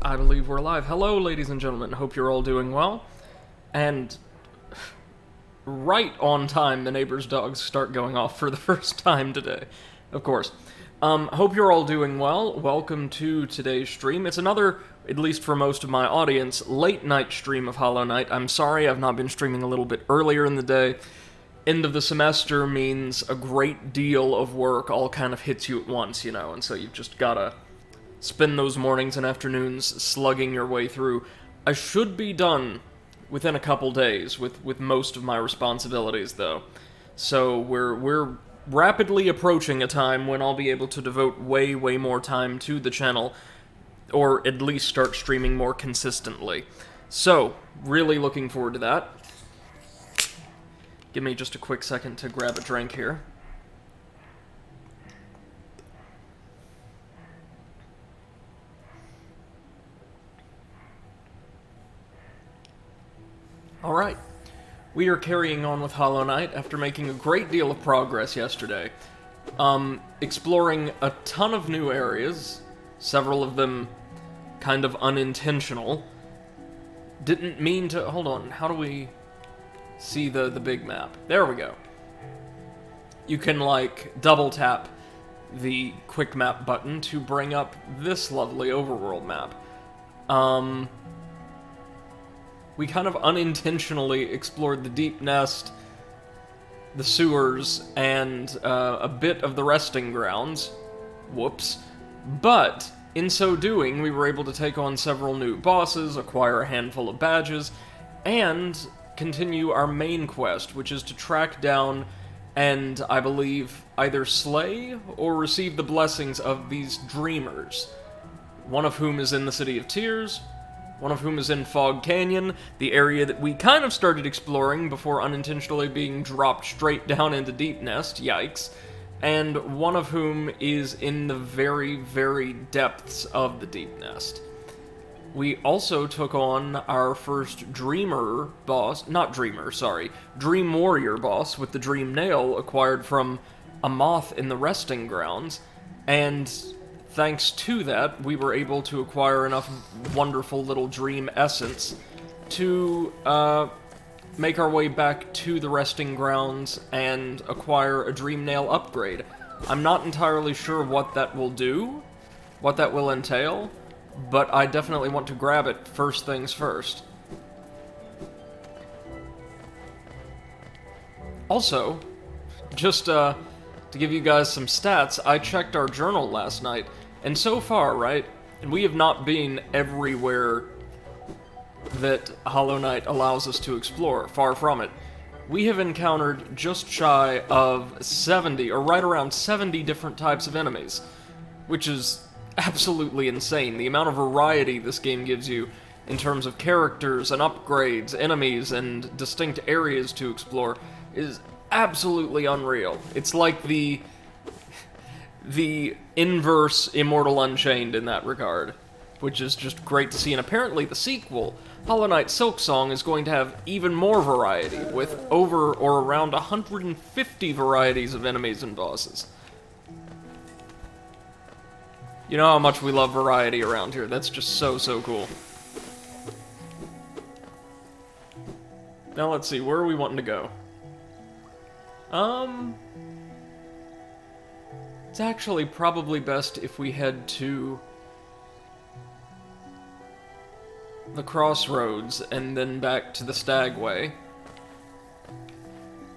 I believe we're live. Hello, ladies and gentlemen. Hope you're all doing well. And right on time, the neighbor's dogs start going off for the first time today. Of course. Hope you're all doing well. Welcome to today's stream. It's another, at least for most of my audience, late night stream of Hollow Knight. I'm sorry I've not been streaming a little bit earlier in the day. End of the semester means a great deal of work all kind of hits you at once, you know, and so you've just gotta spend those mornings and afternoons slugging your way through. I should be done within a couple days with most of my responsibilities, though. So we're rapidly approaching a time when I'll be able to devote way more time to the channel, or at least start streaming more consistently. So, really looking forward to that. Give me just a quick second to grab a drink here. Alright, we are carrying on with Hollow Knight after making a great deal of progress yesterday. Exploring a ton of new areas, several of them kind of unintentional. Didn't mean to... hold on, how do we see the big map? There we go. You can, like, double tap the quick map button to bring up this lovely overworld map. We kind of unintentionally explored the Deep Nest, the sewers, and a bit of the resting grounds. Whoops. But, in so doing, we were able to take on several new bosses, acquire a handful of badges, and continue our main quest, which is to track down and, I believe, either slay or receive the blessings of these dreamers. One of whom is in the City of Tears, one of whom is in Fog Canyon, the area that we kind of started exploring before unintentionally being dropped straight down into Deep Nest, yikes, and one of whom is in the very depths of the Deep Nest. We also took on our first Dream Warrior boss with the Dream Nail acquired from a moth in the resting grounds, and thanks to that, we were able to acquire enough wonderful little dream essence to make our way back to the resting grounds and acquire a Dream Nail upgrade. I'm not entirely sure what that will do, what that will entail, but I definitely want to grab it first things first. Also, just to give you guys some stats, I checked our journal last night, and so far, right, and we have not been everywhere that Hollow Knight allows us to explore, far from it. We have encountered just shy of 70, or right around 70 different types of enemies, which is absolutely insane. The amount of variety this game gives you in terms of characters and upgrades, enemies, and distinct areas to explore is absolutely unreal. It's like the inverse Immortal Unchained in that regard, which is just great to see. And apparently the sequel, Hollow Knight Silksong, is going to have even more variety, with over or around 150 varieties of enemies and bosses. You know how much we love variety around here. That's just so cool. Now let's see, where are we wanting to go? It's actually probably best if we head to the Crossroads and then back to the Stagway,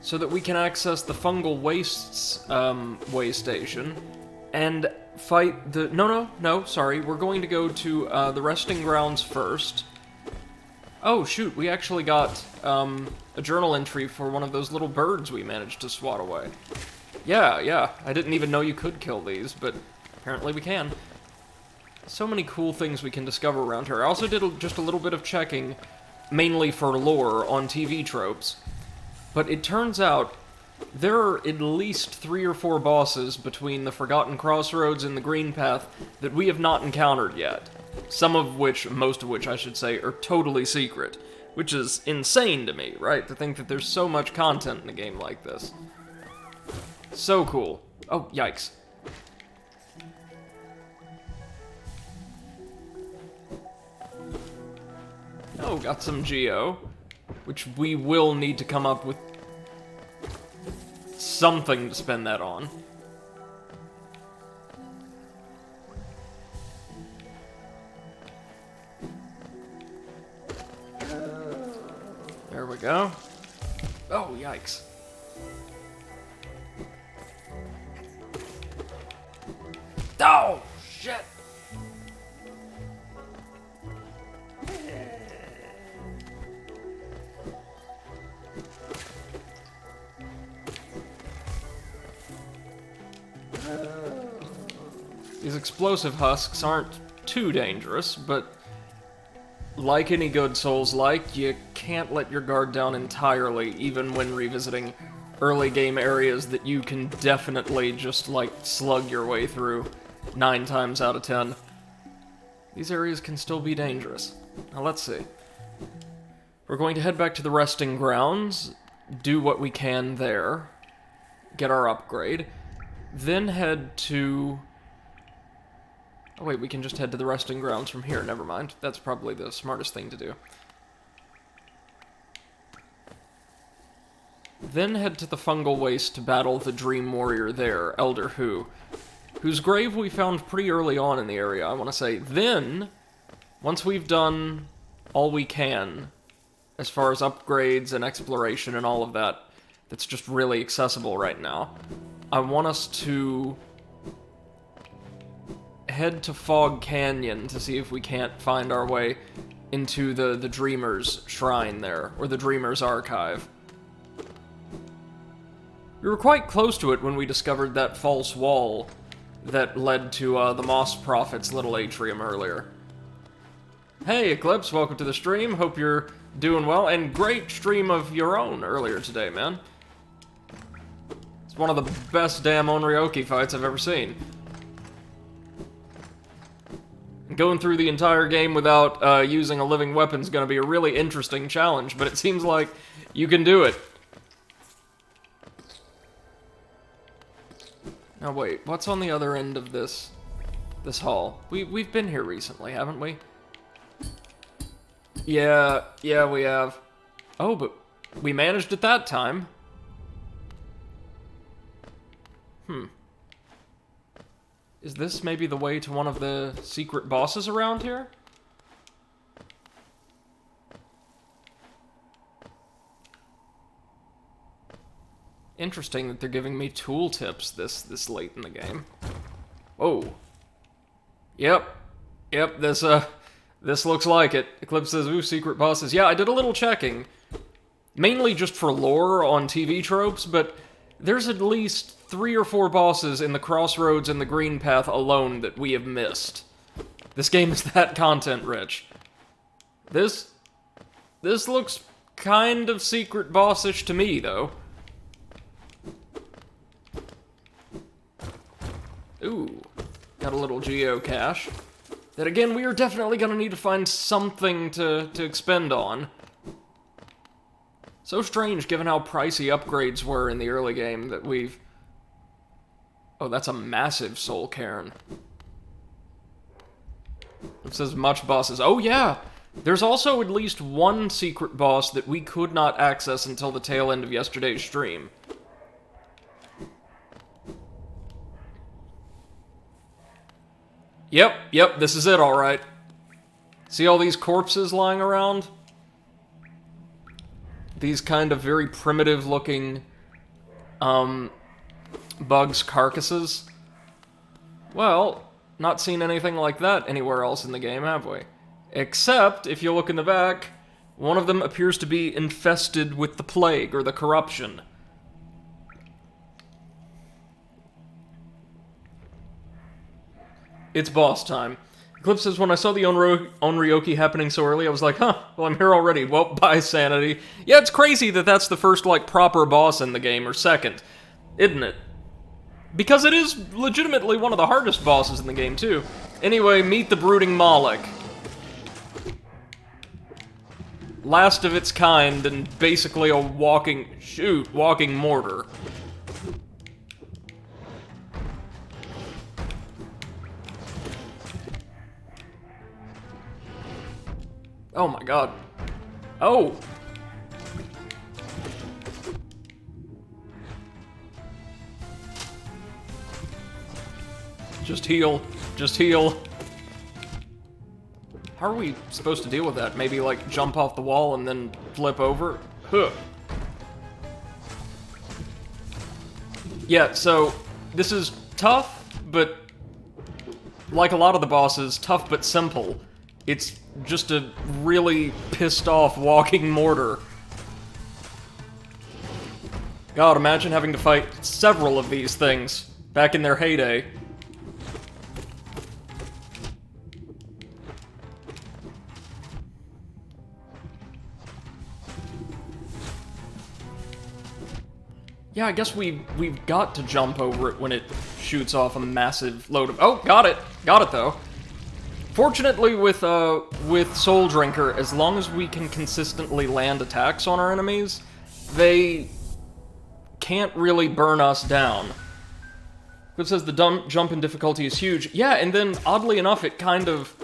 so that we can access the Fungal Wastes way station and fight the... No, sorry, we're going to go to the Resting Grounds first. Oh shoot, we actually got a journal entry for one of those little birds we managed to swat away. Yeah, I didn't even know you could kill these, but apparently we can. So many cool things we can discover around here. I also did just a little bit of checking, mainly for lore, on TV tropes. But it turns out there are at least 3 or 4 bosses between the Forgotten Crossroads and the Green Path that we have not encountered yet. Most of which I should say, are totally secret. Which is insane to me, right? To think that there's so much content in a game like this. So cool. Oh, yikes. Oh, got some Geo, which we will need to come up with something to spend that on. There we go. Oh, yikes. Oh, shit! These explosive husks aren't too dangerous, but like any good Souls-like, you can't let your guard down entirely, even when revisiting early game areas that you can definitely just, like, slug your way through 9 times out of 10. These areas can still be dangerous. Now, let's see. We're going to head back to the resting grounds, do what we can there, get our upgrade, then head to... Oh wait, we can just head to the resting grounds from here, never mind. That's probably the smartest thing to do. Then head to the fungal waste to battle the Dream Warrior there, Elder Hu, whose grave we found pretty early on in the area, I want to say. Then, once we've done all we can, as far as upgrades and exploration and all of that, that's just really accessible right now, I want us to head to Fog Canyon to see if we can't find our way into the Dreamer's Shrine there, or the Dreamer's Archive. We were quite close to it when we discovered that false wall that led to the Moss Prophet's little atrium earlier. Hey, Eclipse, welcome to the stream. Hope you're doing well, and great stream of your own earlier today, man. It's one of the best damn Onryoki fights I've ever seen. Going through the entire game without using a living weapon is going to be a really interesting challenge, but it seems like you can do it. Now wait, what's on the other end of this hall? We've been here recently, haven't we? Yeah, we have. Oh, but we managed it that time. Is this maybe the way to one of the secret bosses around here? Interesting that they're giving me tooltips this late in the game. Whoa. Yep, this looks like it. Eclipse says, ooh, secret bosses. Yeah, I did a little checking. Mainly just for lore on TV tropes, but there's at least 3 or 4 bosses in the Crossroads and the Green Path alone that we have missed. This game is that content-rich. This looks kind of secret bossish to me, though. Ooh, got a little geocache. That again, we are definitely gonna need to find something to expend on. So strange, given how pricey upgrades were in the early game, that we've... Oh, that's a massive soul cairn. It says much bosses. Oh yeah! There's also at least one secret boss that we could not access until the tail end of yesterday's stream. Yep, this is it, alright. See all these corpses lying around? These kind of very primitive-looking, bugs' carcasses? Well, not seen anything like that anywhere else in the game, have we? Except, if you look in the back, one of them appears to be infested with the plague, or the corruption. It's boss time. Eclipse says, when I saw the Onryoki happening so early, I was like, huh, well, I'm here already. Well, bye, sanity. Yeah, it's crazy that that's the first, like, proper boss in the game, or second, isn't it? Because it is legitimately one of the hardest bosses in the game, too. Anyway, meet the Brooding Moloch. Last of its kind, and basically a walking mortar. Oh my god. Oh! Just heal. Just heal. How are we supposed to deal with that? Maybe, like, jump off the wall and then flip over? Huh. Yeah, so, this is tough, but like a lot of the bosses, tough but simple. It's just a really pissed off walking mortar. God, imagine having to fight several of these things back in their heyday. Yeah, I guess we've got to jump over it when it shoots off a massive load of... Oh, got it! Got it, though. Fortunately, with Soul Drinker, as long as we can consistently land attacks on our enemies, they can't really burn us down. It says the jump in difficulty is huge. Yeah, and then, oddly enough, it kind of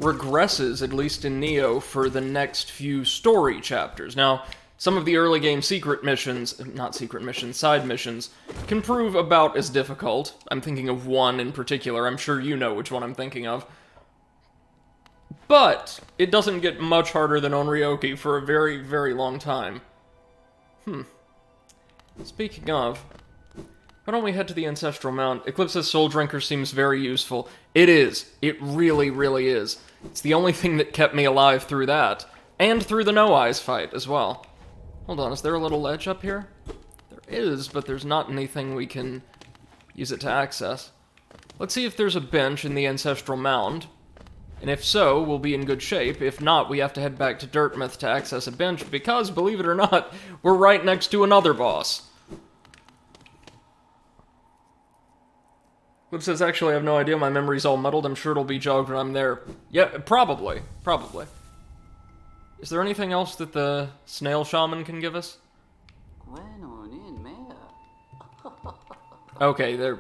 regresses, at least in Neo, for the next few story chapters. Now, some of the early game secret missions, not secret missions, side missions, can prove about as difficult. I'm thinking of one in particular. I'm sure you know which one I'm thinking of. But it doesn't get much harder than Onryoki for a very, very long time. Speaking of, why don't we head to the Ancestral Mount? Eclipse's Soul Drinker seems very useful. It is. It really, really is. It's the only thing that kept me alive through that. And through the No Eyes fight as well. Hold on, is there a little ledge up here? There is, but there's not anything we can use it to access. Let's see if there's a bench in the Ancestral Mound. And if so, we'll be in good shape. If not, we have to head back to Dirtmouth to access a bench, because, believe it or not, we're right next to another boss. Flip says, actually, I have no idea. My memory's all muddled. I'm sure it'll be jogged when I'm there. Yeah, probably. Probably. Is there anything else that the Snail Shaman can give us? Okay, there...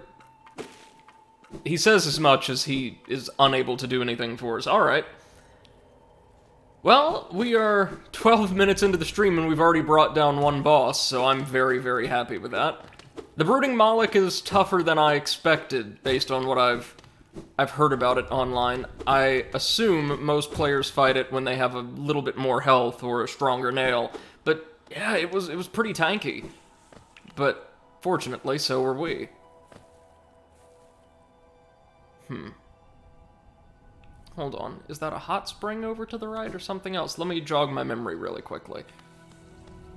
He says as much as he is unable to do anything for us. Alright. Well, we are 12 minutes into the stream and we've already brought down one boss, so I'm very, very happy with that. The Brooding Moloch is tougher than I expected, based on what I've heard about it online. I assume most players fight it when they have a little bit more health or a stronger nail, but yeah, it was pretty tanky. But fortunately, so were we. Hold on, is that a hot spring over to the right or something else? Let me jog my memory really quickly.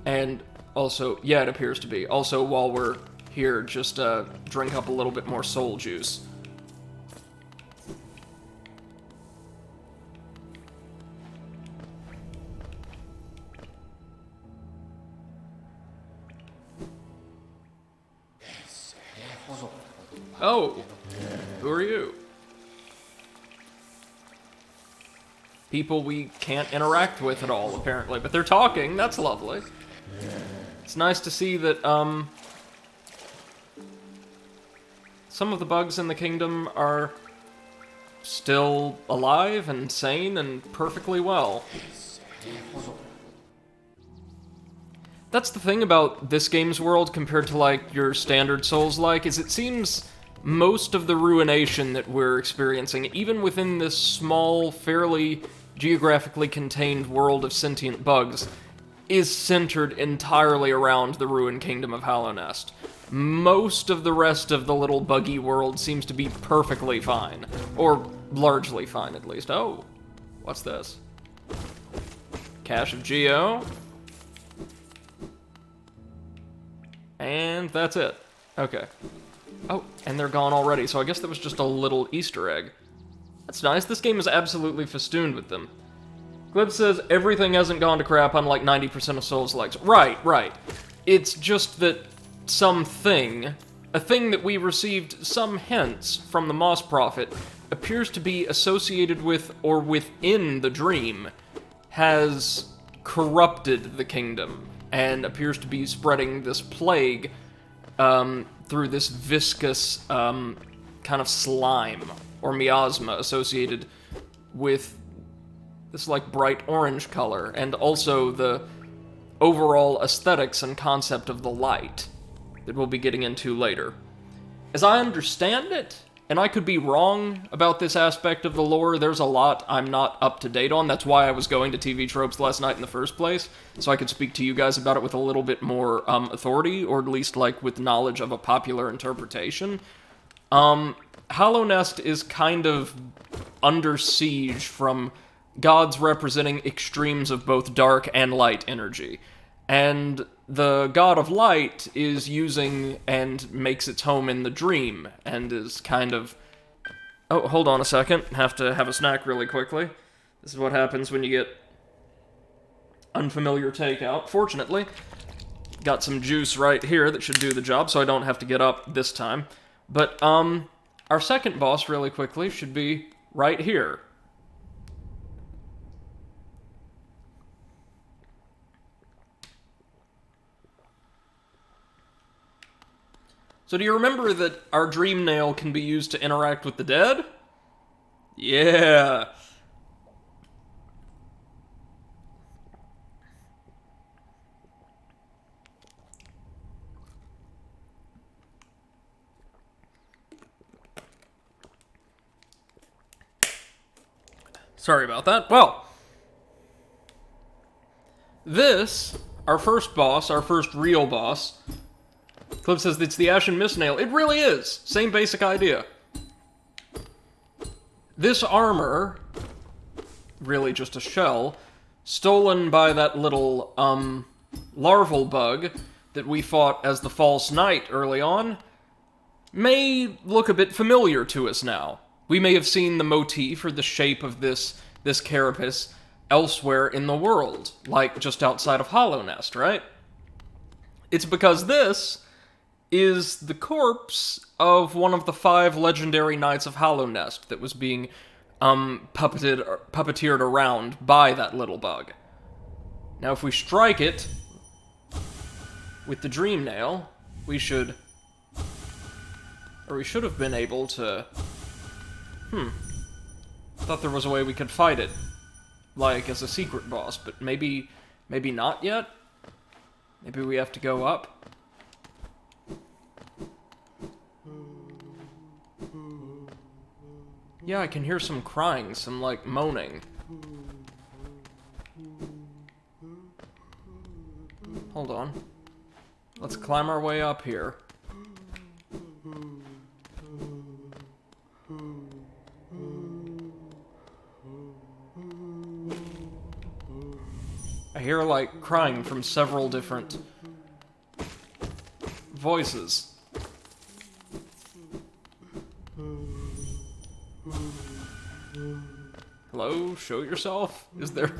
And also, yeah, it appears to be. Also, while we're here, just drink up a little bit more soul juice. Oh, who are you? People we can't interact with at all, apparently, but they're talking. That's lovely. It's nice to see that, some of the bugs in the kingdom are still alive and sane and perfectly well. That's the thing about this game's world compared to, like, your standard Souls-like, is it seems most of the ruination that we're experiencing, even within this small, fairly geographically contained world of sentient bugs, is centered entirely around the ruined kingdom of Hallownest. Most of the rest of the little buggy world seems to be perfectly fine. Or largely fine, at least. Oh, what's this? Cache of Geo. And that's it. Okay. Oh, and they're gone already, so I guess that was just a little Easter egg. That's nice. This game is absolutely festooned with them. Glib says, everything hasn't gone to crap unlike 90% of Souls-likes. Right. It's just that a thing that we received some hints from the Moss Prophet, appears to be associated with or within the dream, has corrupted the kingdom, and appears to be spreading this plague through this viscous kind of slime or miasma associated with this like bright orange color, and also the overall aesthetics and concept of the light that we'll be getting into later. As I understand it, and I could be wrong about this aspect of the lore, there's a lot I'm not up to date on. That's why I was going to TV Tropes last night in the first place, so I could speak to you guys about it with a little bit more authority, or at least like with knowledge of a popular interpretation. Hallownest is kind of under siege from gods representing extremes of both dark and light energy. And the god of light is using and makes its home in the dream, and is kind of... Oh, hold on a second. Have to have a snack really quickly. This is what happens when you get unfamiliar takeout. Fortunately, got some juice right here that should do the job, so I don't have to get up this time. But, our second boss, really quickly, should be right here. So do you remember that our dream nail can be used to interact with the dead? Yeah. Sorry about that. Well, this, our first boss, our first real boss... Clip says it's the Ashen Mist Nail. It really is. Same basic idea. This armor, really just a shell, stolen by that little, larval bug that we fought as the False Knight early on, may look a bit familiar to us now. We may have seen the motif or the shape of this carapace elsewhere in the world, like just outside of Hallownest, right? It's because this is the corpse of one of the 5 legendary Knights of Hallownest that was being puppeteered around by that little bug. Now, if we strike it with the Dream Nail, we should have been able to... Thought there was a way we could fight it, like as a secret boss, but maybe not yet? Maybe we have to go up? Yeah, I can hear some crying, some, like, moaning. Hold on. Let's climb our way up here. I hear, like, crying from several different voices. Hello? Show yourself? Is there...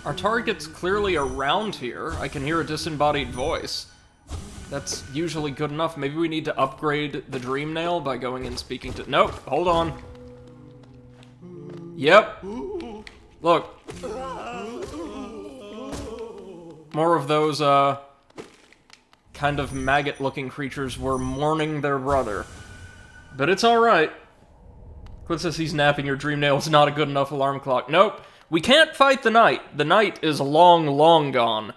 Our target's clearly around here. I can hear a disembodied voice. That's usually good enough. Maybe we need to upgrade the Dream Nail by going and speaking to... Nope, hold on. Yep. Look. More of those, kind of maggot-looking creatures were mourning their brother. But it's alright. Cliff says he's napping. Your Dream Nail is not a good enough alarm clock. Nope. We can't fight the Knight. The Knight is long, long gone.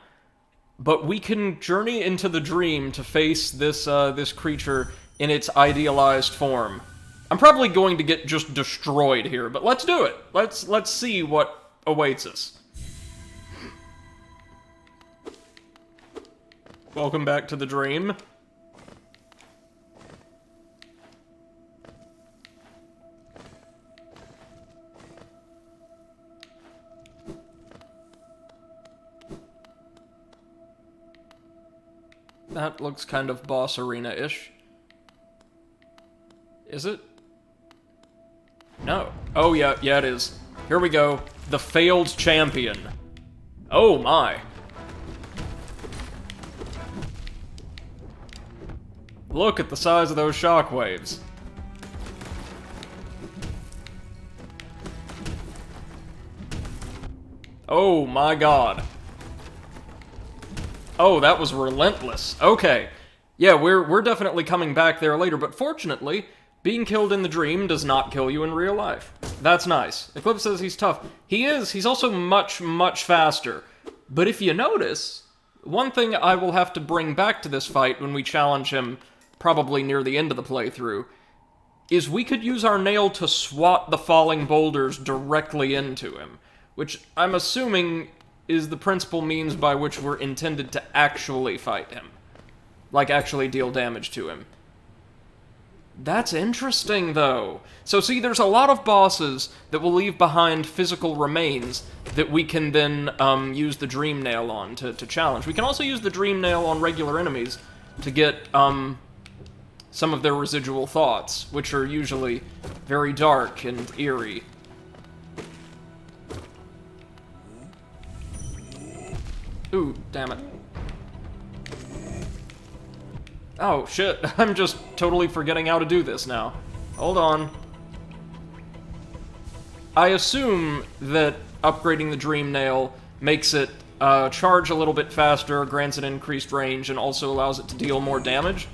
But we can journey into the dream to face this, this creature in its idealized form. I'm probably going to get just destroyed here, but let's do it. Let's see what awaits us. Welcome back to the dream. That looks kind of boss arena-ish. Is it? No. Oh, yeah, it is. Here we go. The failed champion. Oh, my. Look at the size of those shockwaves. Oh, my God. Oh, that was relentless. Okay. Yeah, we're definitely coming back there later, but fortunately, Being killed in the dream does not kill you in real life. That's nice. Eclipse says he's tough. He is. He's also much, much faster. But if you notice, one thing I will have to bring back to this fight when we challenge him, probably near the end of the playthrough, is we could use our nail to swat the falling boulders directly into him, which I'm assuming is the principal means by which we're intended to actually fight him. Like, actually deal damage to him. That's interesting, though. So see, there's a lot of bosses that will leave behind physical remains that we can then use the Dream Nail on to challenge. We can also use the Dream Nail on regular enemies to get some of their residual thoughts, which are usually very dark and eerie. Ooh, damn it. Oh, shit. I'm just totally forgetting how to do this now. Hold on. I assume that upgrading the Dream Nail makes it charge a little bit faster, grants it increased range, and also allows it to deal more damage.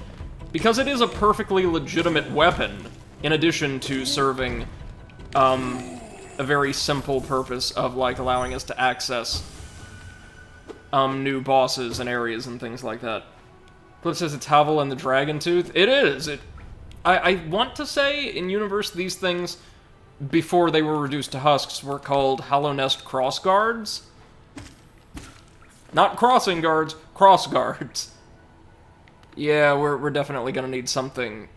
Because it is a perfectly legitimate weapon, in addition to serving a very simple purpose of, like, allowing us to access new bosses and areas and things like that. Cliff says it's Havel and the Dragon Tooth. It is. I want to say, in universe, these things, before they were reduced to husks, were called Hallownest Cross Guards. Not crossing guards, cross guards. Yeah, we're definitely gonna need something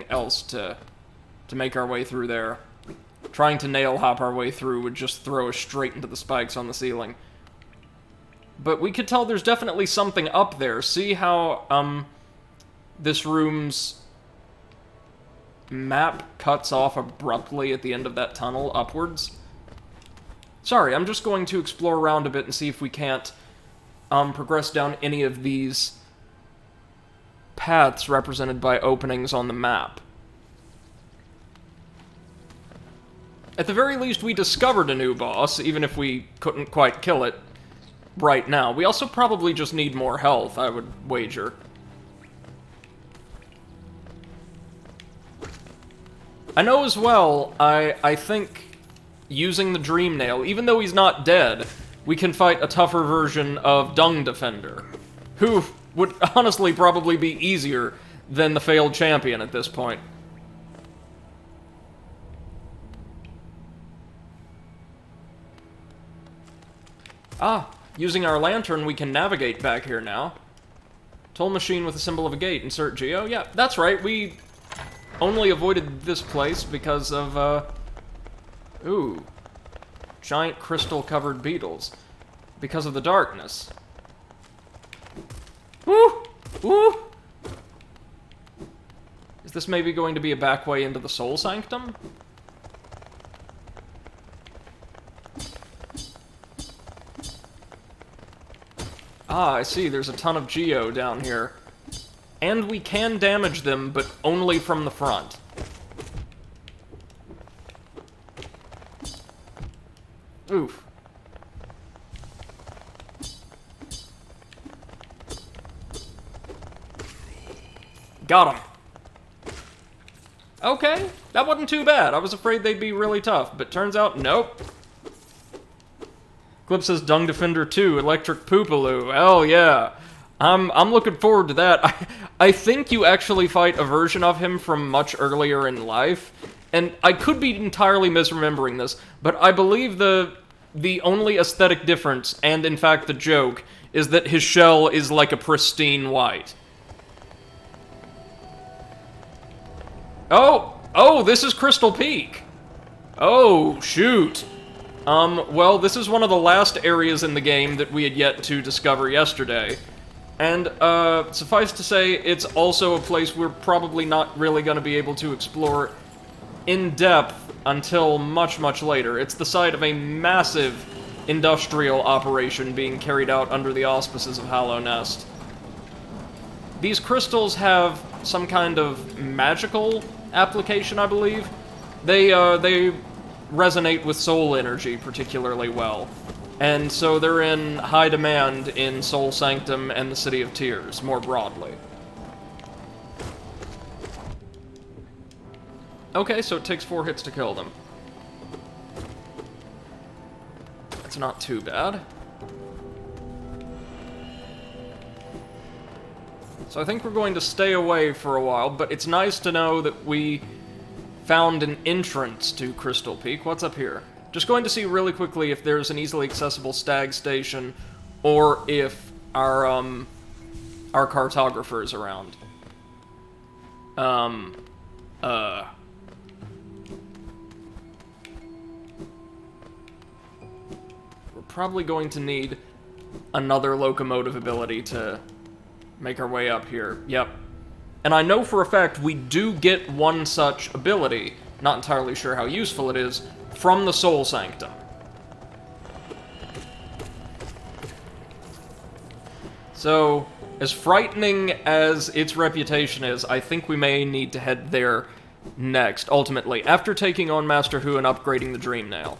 else to make our way through there. Trying to nail hop our way through would just throw us straight into the spikes on the ceiling. But we could tell there's definitely something up there. See how, this room's map cuts off abruptly at the end of that tunnel upwards? Sorry, I'm just going to explore around a bit and see if we can't, progress down any of these paths represented by openings on the map. At the very least, we discovered a new boss, even if we couldn't quite kill it right now. We also probably just need more health, I would wager. I know as well, I think using the Dream Nail, even though he's not dead, we can fight a tougher version of Dung Defender, who would honestly probably be easier than the failed champion at this point. Ah, using our lantern, we can navigate back here now. Toll machine with a symbol of a gate. Insert geo. Yeah, that's right. We only avoided this place because of, ooh. Giant crystal-covered beetles. Because of the darkness. Woo! Woo! Is this maybe going to be a back way into the Soul Sanctum? Ah, I see. There's a ton of Geo down here. And we can damage them, but only from the front. Oof. Got him. Okay, that wasn't too bad. I was afraid they'd be really tough, but turns out, nope. Clip says Dung Defender 2, Electric Poopaloo. Hell yeah. I'm looking forward to that. I think you actually fight a version of him from much earlier in life, and I could be entirely misremembering this, but I believe the only aesthetic difference, and in fact the joke, is that his shell is like a pristine white. Oh, this is Crystal Peak. Oh, shoot. Well, this is one of the last areas in the game that we had yet to discover yesterday. And, suffice to say, it's also a place we're probably not really going to be able to explore in depth until much, much later. It's the site of a massive industrial operation being carried out under the auspices of Hallownest. These crystals have some kind of magical application, I believe. They resonate with soul energy particularly well. And so they're in high demand in Soul Sanctum and the City of Tears, more broadly. Okay, so it takes 4 hits to kill them. That's not too bad. So I think we're going to stay away for a while, but it's nice to know that we found an entrance to Crystal Peak. What's up here? Just going to see really quickly if there's an easily accessible stag station, or if our cartographer is around. We're probably going to need another locomotive ability to make our way up here. Yep. And I know for a fact we do get one such ability, not entirely sure how useful it is, from the Soul Sanctum. So, as frightening as its reputation is, I think we may need to head there next, ultimately, after taking on Master Hu and upgrading the Dream Nail.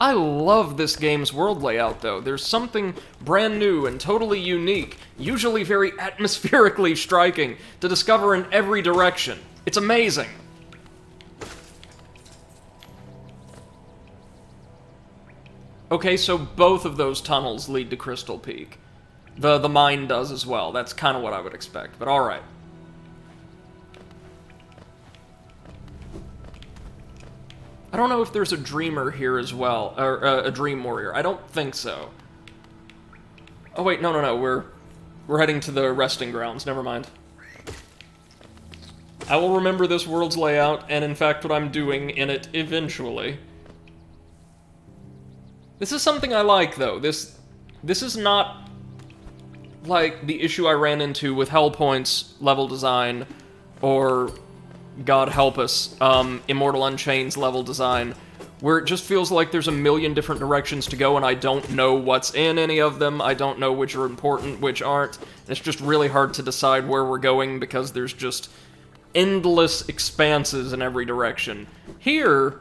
I love this game's world layout, though. There's something brand new and totally unique, usually very atmospherically striking, to discover in every direction. It's amazing. Okay, so both of those tunnels lead to Crystal Peak. The mine does as well. That's kind of what I would expect, but alright. I don't know if there's a Dreamer here as well, or a Dream Warrior. I don't think so. Oh wait, no, we're heading to the resting grounds, never mind. I will remember this world's layout, and in fact what I'm doing in it eventually. This is something I like, though. This is not like the issue I ran into with Hellpoint's level design, or, God help us, Immortal Unchained's level design, where it just feels like there's a million different directions to go and I don't know what's in any of them, I don't know which are important, which aren't, and it's just really hard to decide where we're going because there's just endless expanses in every direction. Here,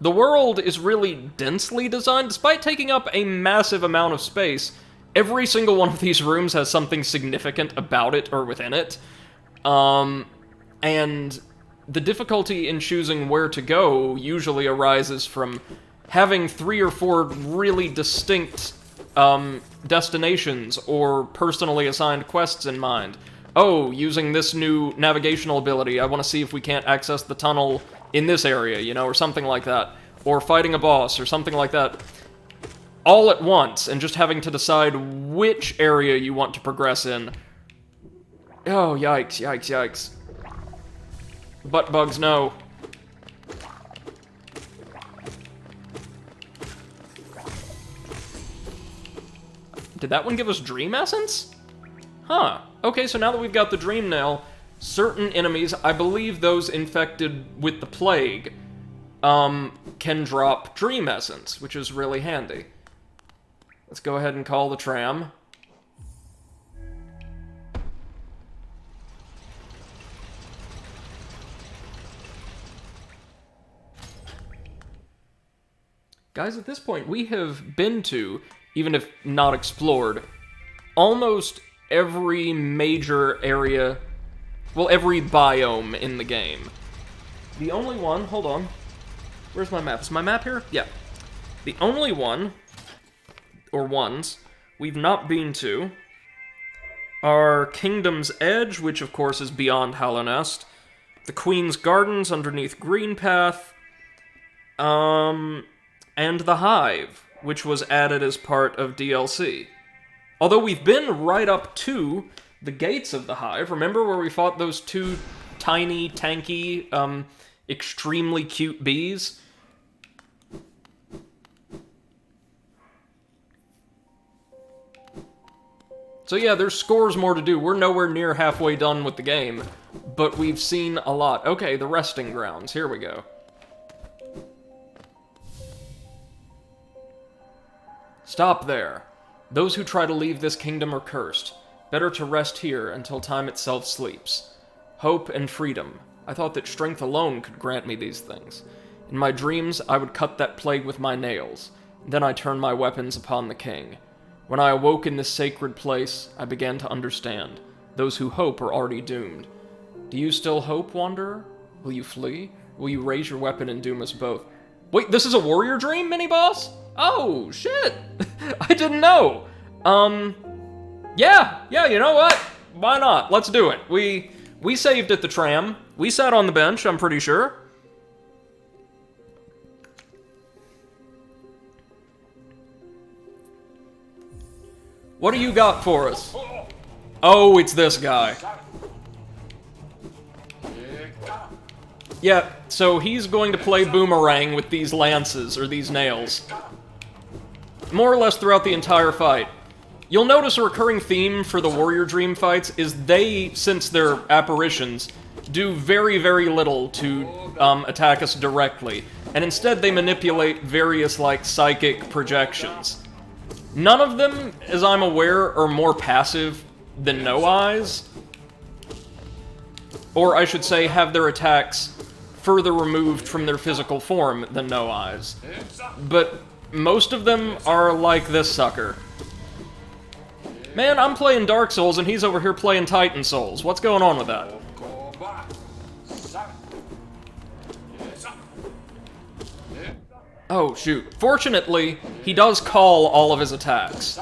the world is really densely designed. Despite taking up a massive amount of space, every single one of these rooms has something significant about it or within it. And the difficulty in choosing where to go usually arises from having 3 or 4 really distinct destinations or personally assigned quests in mind. Oh, using this new navigational ability, I want to see if we can't access the tunnel in this area, you know, or something like that. Or fighting a boss, or something like that. All at once, and just having to decide which area you want to progress in. Oh, yikes, yikes, yikes. Butt bugs, no. Did that one give us Dream Essence? Huh. Okay, so now that we've got the Dream Nail, certain enemies, I believe those infected with the Plague, can drop Dream Essence, which is really handy. Let's go ahead and call the tram. Guys, at this point, we have been to, even if not explored, almost every major area, well, every biome in the game. The only one, hold on, where's my map? Is my map here? Yeah. The only one, or ones, we've not been to are Kingdom's Edge, which of course is beyond Hallownest, the Queen's Gardens underneath Greenpath, and the Hive, which was added as part of DLC. Although we've been right up to the gates of the Hive. Remember where we fought those 2 tiny, tanky, extremely cute bees? So yeah, there's scores more to do. We're nowhere near halfway done with the game, but we've seen a lot. Okay, the resting grounds. Here we go. Stop there. Those who try to leave this kingdom are cursed. Better to rest here until time itself sleeps. Hope and freedom. I thought that strength alone could grant me these things. In my dreams, I would cut that plague with my nails. Then I turned my weapons upon the king. When I awoke in this sacred place, I began to understand. Those who hope are already doomed. Do you still hope, Wanderer? Will you flee? Will you raise your weapon and doom us both? Wait, this is a warrior dream mini-boss? Oh, shit! I didn't know! Yeah, you know what? Why not? Let's do it. We saved at the tram. We sat on the bench, I'm pretty sure. What do you got for us? Oh, it's this guy. Yeah, so he's going to play boomerang with these lances, or these nails. More or less throughout the entire fight. You'll notice a recurring theme for the Warrior Dream fights is they, since they're apparitions, do very, very little to attack us directly. And instead they manipulate various, like, psychic projections. None of them, as I'm aware, are more passive than No Eyes. Or I should say, have their attacks further removed from their physical form than No Eyes. But most of them are like this sucker. Man, I'm playing Dark Souls and he's over here playing Titan Souls. What's going on with that? Oh, shoot. Fortunately, he does call all of his attacks.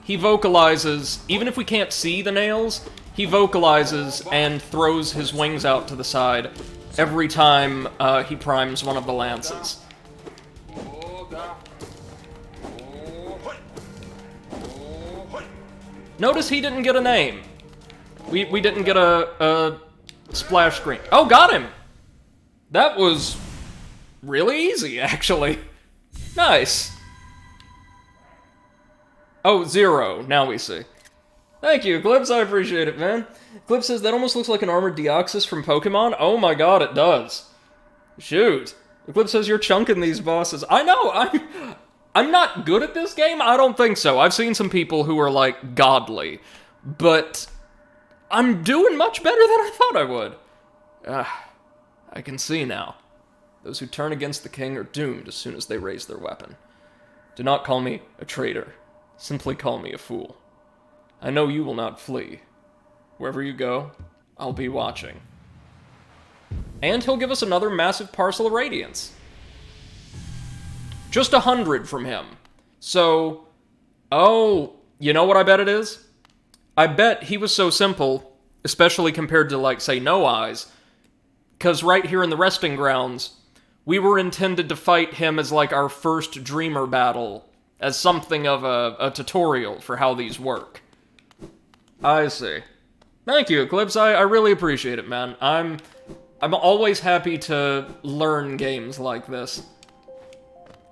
He vocalizes, even if we can't see the nails, he vocalizes and throws his wings out to the side every time he primes one of the lances. Notice he didn't get a name. We didn't get a splash screen. Oh, got him! That was really easy, actually. Nice. Oh, 0. Now we see. Thank you, Eclipse. I appreciate it, man. Eclipse says, that almost looks like an armored Deoxys from Pokemon. Oh my god, it does. Shoot. Eclipse says, you're chunking these bosses. I know, I'm not good at this game? I don't think so. I've seen some people who are, like, godly. But I'm doing much better than I thought I would. I can see now. Those who turn against the king are doomed as soon as they raise their weapon. Do not call me a traitor. Simply call me a fool. I know you will not flee. Wherever you go, I'll be watching. And he'll give us another massive parcel of radiance. Just 100 from him. So, oh, you know what I bet it is? I bet he was so simple, especially compared to, like, say, No Eyes, because right here in the resting grounds, we were intended to fight him as, like, our first Dreamer battle, as something of a tutorial for how these work. I see. Thank you, Eclipse. I really appreciate it, man. I'm always happy to learn games like this.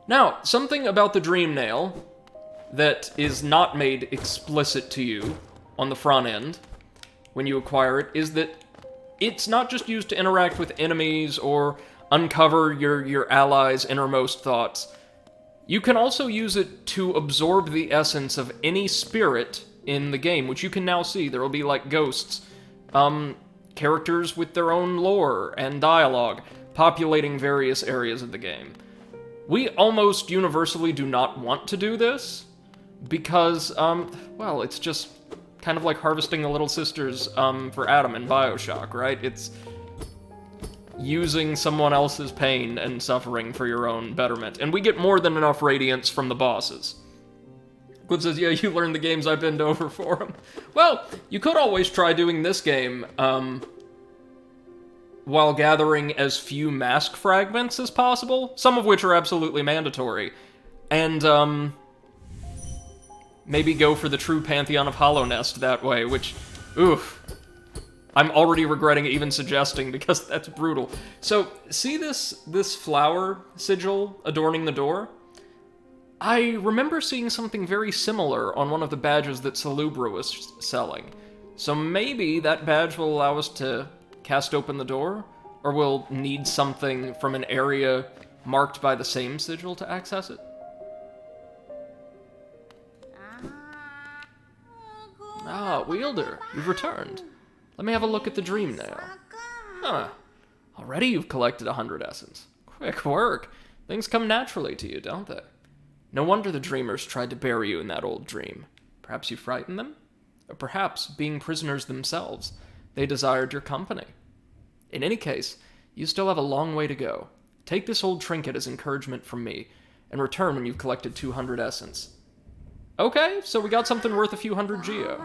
Now, something about the Dream Nail that is not made explicit to you on the front end when you acquire it is that it's not just used to interact with enemies or uncover your allies' innermost thoughts. You can also use it to absorb the essence of any spirit in the game, which you can now see. There will be, like, ghosts, characters with their own lore and dialogue, populating various areas of the game. We almost universally do not want to do this, because, well, it's just kind of like harvesting the Little Sisters, for Adam in BioShock, right? It's using someone else's pain and suffering for your own betterment. And we get more than enough radiance from the bosses. Clip says, yeah, you learned the games I bend over for him. Well, you could always try doing this game, while gathering as few mask fragments as possible, some of which are absolutely mandatory. And, maybe go for the true Pantheon of Hallownest that way, which, oof. I'm already regretting even suggesting, because that's brutal. So, see this flower sigil adorning the door? I remember seeing something very similar on one of the badges that Salubra was selling. So maybe that badge will allow us to cast open the door? Or we'll need something from an area marked by the same sigil to access it? Ah, Wielder, you've returned. Let me have a look at the Dream Nail. Huh. Already you've collected 100 essence. Quick work. Things come naturally to you, don't they? No wonder the dreamers tried to bury you in that old dream. Perhaps you frightened them? or perhaps being prisoners themselves, they desired your company. In any case, you still have a long way to go. Take this old trinket as encouragement from me, and return when you've collected 200 essence. Okay, so we got something worth a few hundred geo.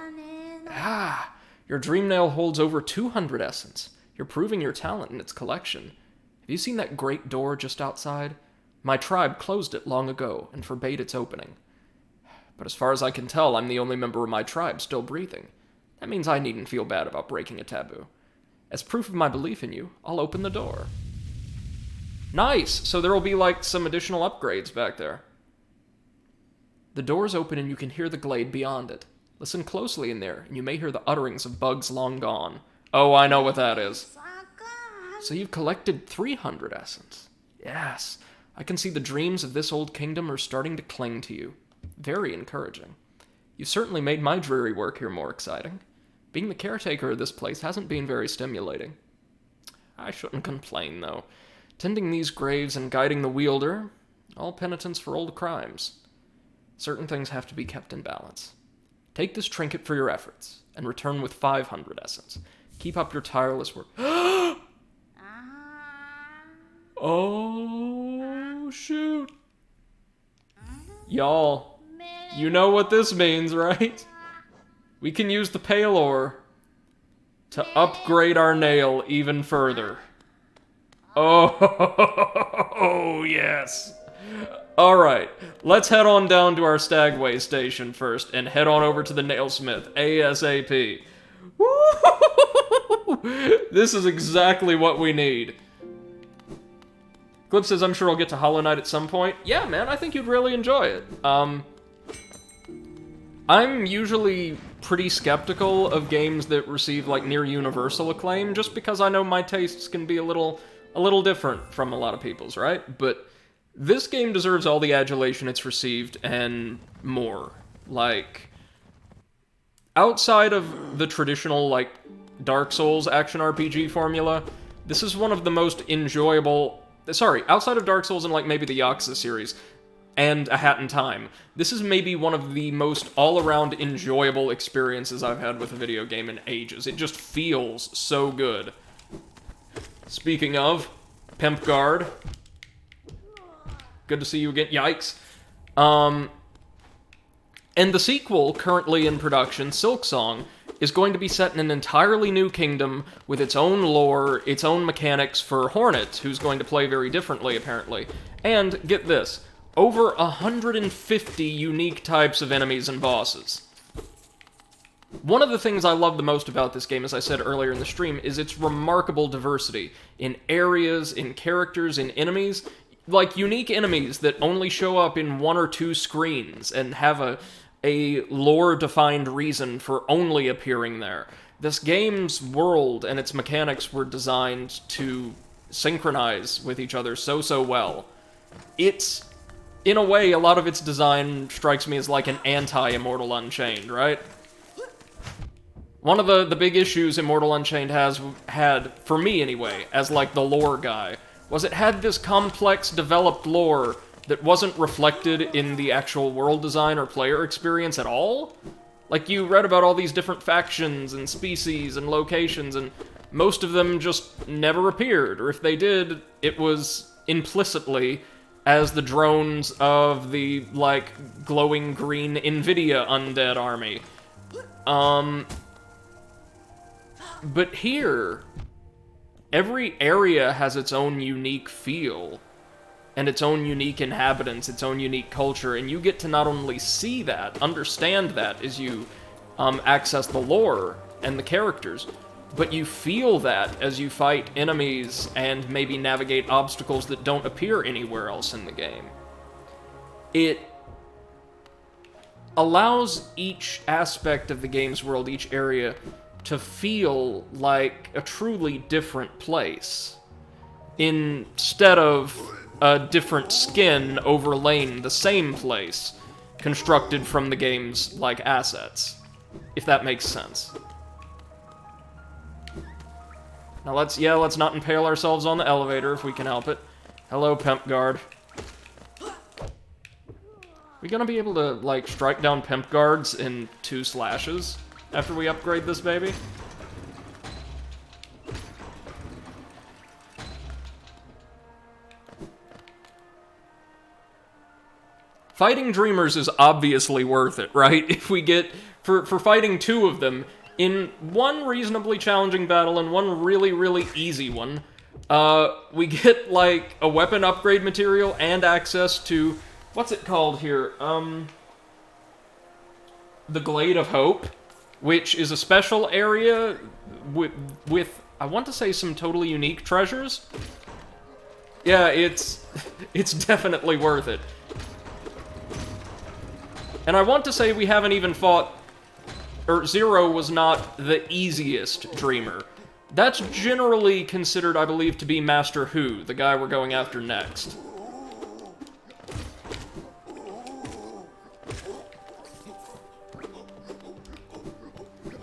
Ah, your dream nail holds over 200 essence. You're proving your talent in its collection. Have you seen that great door just outside? My tribe closed it long ago and forbade its opening. But as far as I can tell, I'm the only member of my tribe still breathing. That means I needn't feel bad about breaking a taboo. As proof of my belief in you, I'll open the door. Nice! So there will be, like, some additional upgrades back there. The door's open and you can hear the glade beyond it. Listen closely in there, and you may hear the utterings of bugs long gone. Oh, I know what that is. So you've collected 300 essence. Yes, I can see the dreams of this old kingdom are starting to cling to you. Very encouraging. You've certainly made my dreary work here more exciting. Being the caretaker of this place hasn't been very stimulating. I shouldn't complain, though. Tending these graves and guiding the wielder, all penitence for old crimes. Certain things have to be kept in balance. Take this trinket for your efforts, and return with 500 essence. Keep up your tireless work. Oh, shoot. Y'all, you know what this means, right? We can use the pale ore to upgrade our nail even further. Oh, yes. Alright, let's head on down to our Stagway station first and head on over to the nailsmith ASAP. Woo! This is exactly what we need. Clip says, I'm sure I'll get to Hollow Knight at some point. Yeah, man, I think you'd really enjoy it. I'm usually pretty skeptical of games that receive, like, near universal acclaim, just because I know my tastes can be a little different from a lot of people's, right? But this game deserves all the adulation it's received and more. Like, outside of the traditional, like, Dark Souls action RPG formula, this is one of the most enjoyable... Sorry, outside of Dark Souls and, like, maybe the Yakuza series, and A Hat in Time, this is maybe one of the most all-around enjoyable experiences I've had with a video game in ages. It just feels so good. Speaking of, Pimp Guard. Good to see you again. Yikes. And the sequel, currently in production, Silksong, is going to be set in an entirely new kingdom with its own lore, its own mechanics for Hornet, who's going to play very differently, apparently. And, get this, over 150 unique types of enemies and bosses. One of the things I love the most about this game, as I said earlier in the stream, is its remarkable diversity in areas, in characters, in enemies. Like, unique enemies that only show up in 1 or 2 screens and have a lore-defined reason for only appearing there. This game's world and its mechanics were designed to synchronize with each other so well. It's, in a way, a lot of its design strikes me as like an anti-Immortal Unchained, right? One of the big issues Immortal Unchained had, for me anyway, as like the lore guy, was it had this complex, developed lore that wasn't reflected in the actual world design or player experience at all. Like, you read about all these different factions and species and locations, and most of them just never appeared, or if they did, it was implicitly as the drones of the, like, glowing green NVIDIA undead army. But here, every area has its own unique feel, and its own unique inhabitants, its own unique culture, and you get to not only see that, understand that as you access the lore and the characters, but you feel that as you fight enemies and maybe navigate obstacles that don't appear anywhere else in the game. It allows each aspect of the game's world, each area, to feel like a truly different place, instead of a different skin overlaying the same place, constructed from the game's, like, assets, if that makes sense. Now let's not impale ourselves on the elevator if we can help it. Hello, Pimp Guard. We gonna be able to, like, strike down Pimp Guards in 2 slashes? after we upgrade this baby. Fighting Dreamers is obviously worth it, right? If we get, for fighting 2 of them, in one reasonably challenging battle and one really, really easy one, we get, like, a weapon upgrade material and access to, what's it called here? The Glade of Hope, which is a special area with I want to say, some totally unique treasures. Yeah, it's definitely worth it. And I want to say we haven't even fought... or Zero was not the easiest Dreamer. That's generally considered, I believe, to be Master Hu, the guy we're going after next.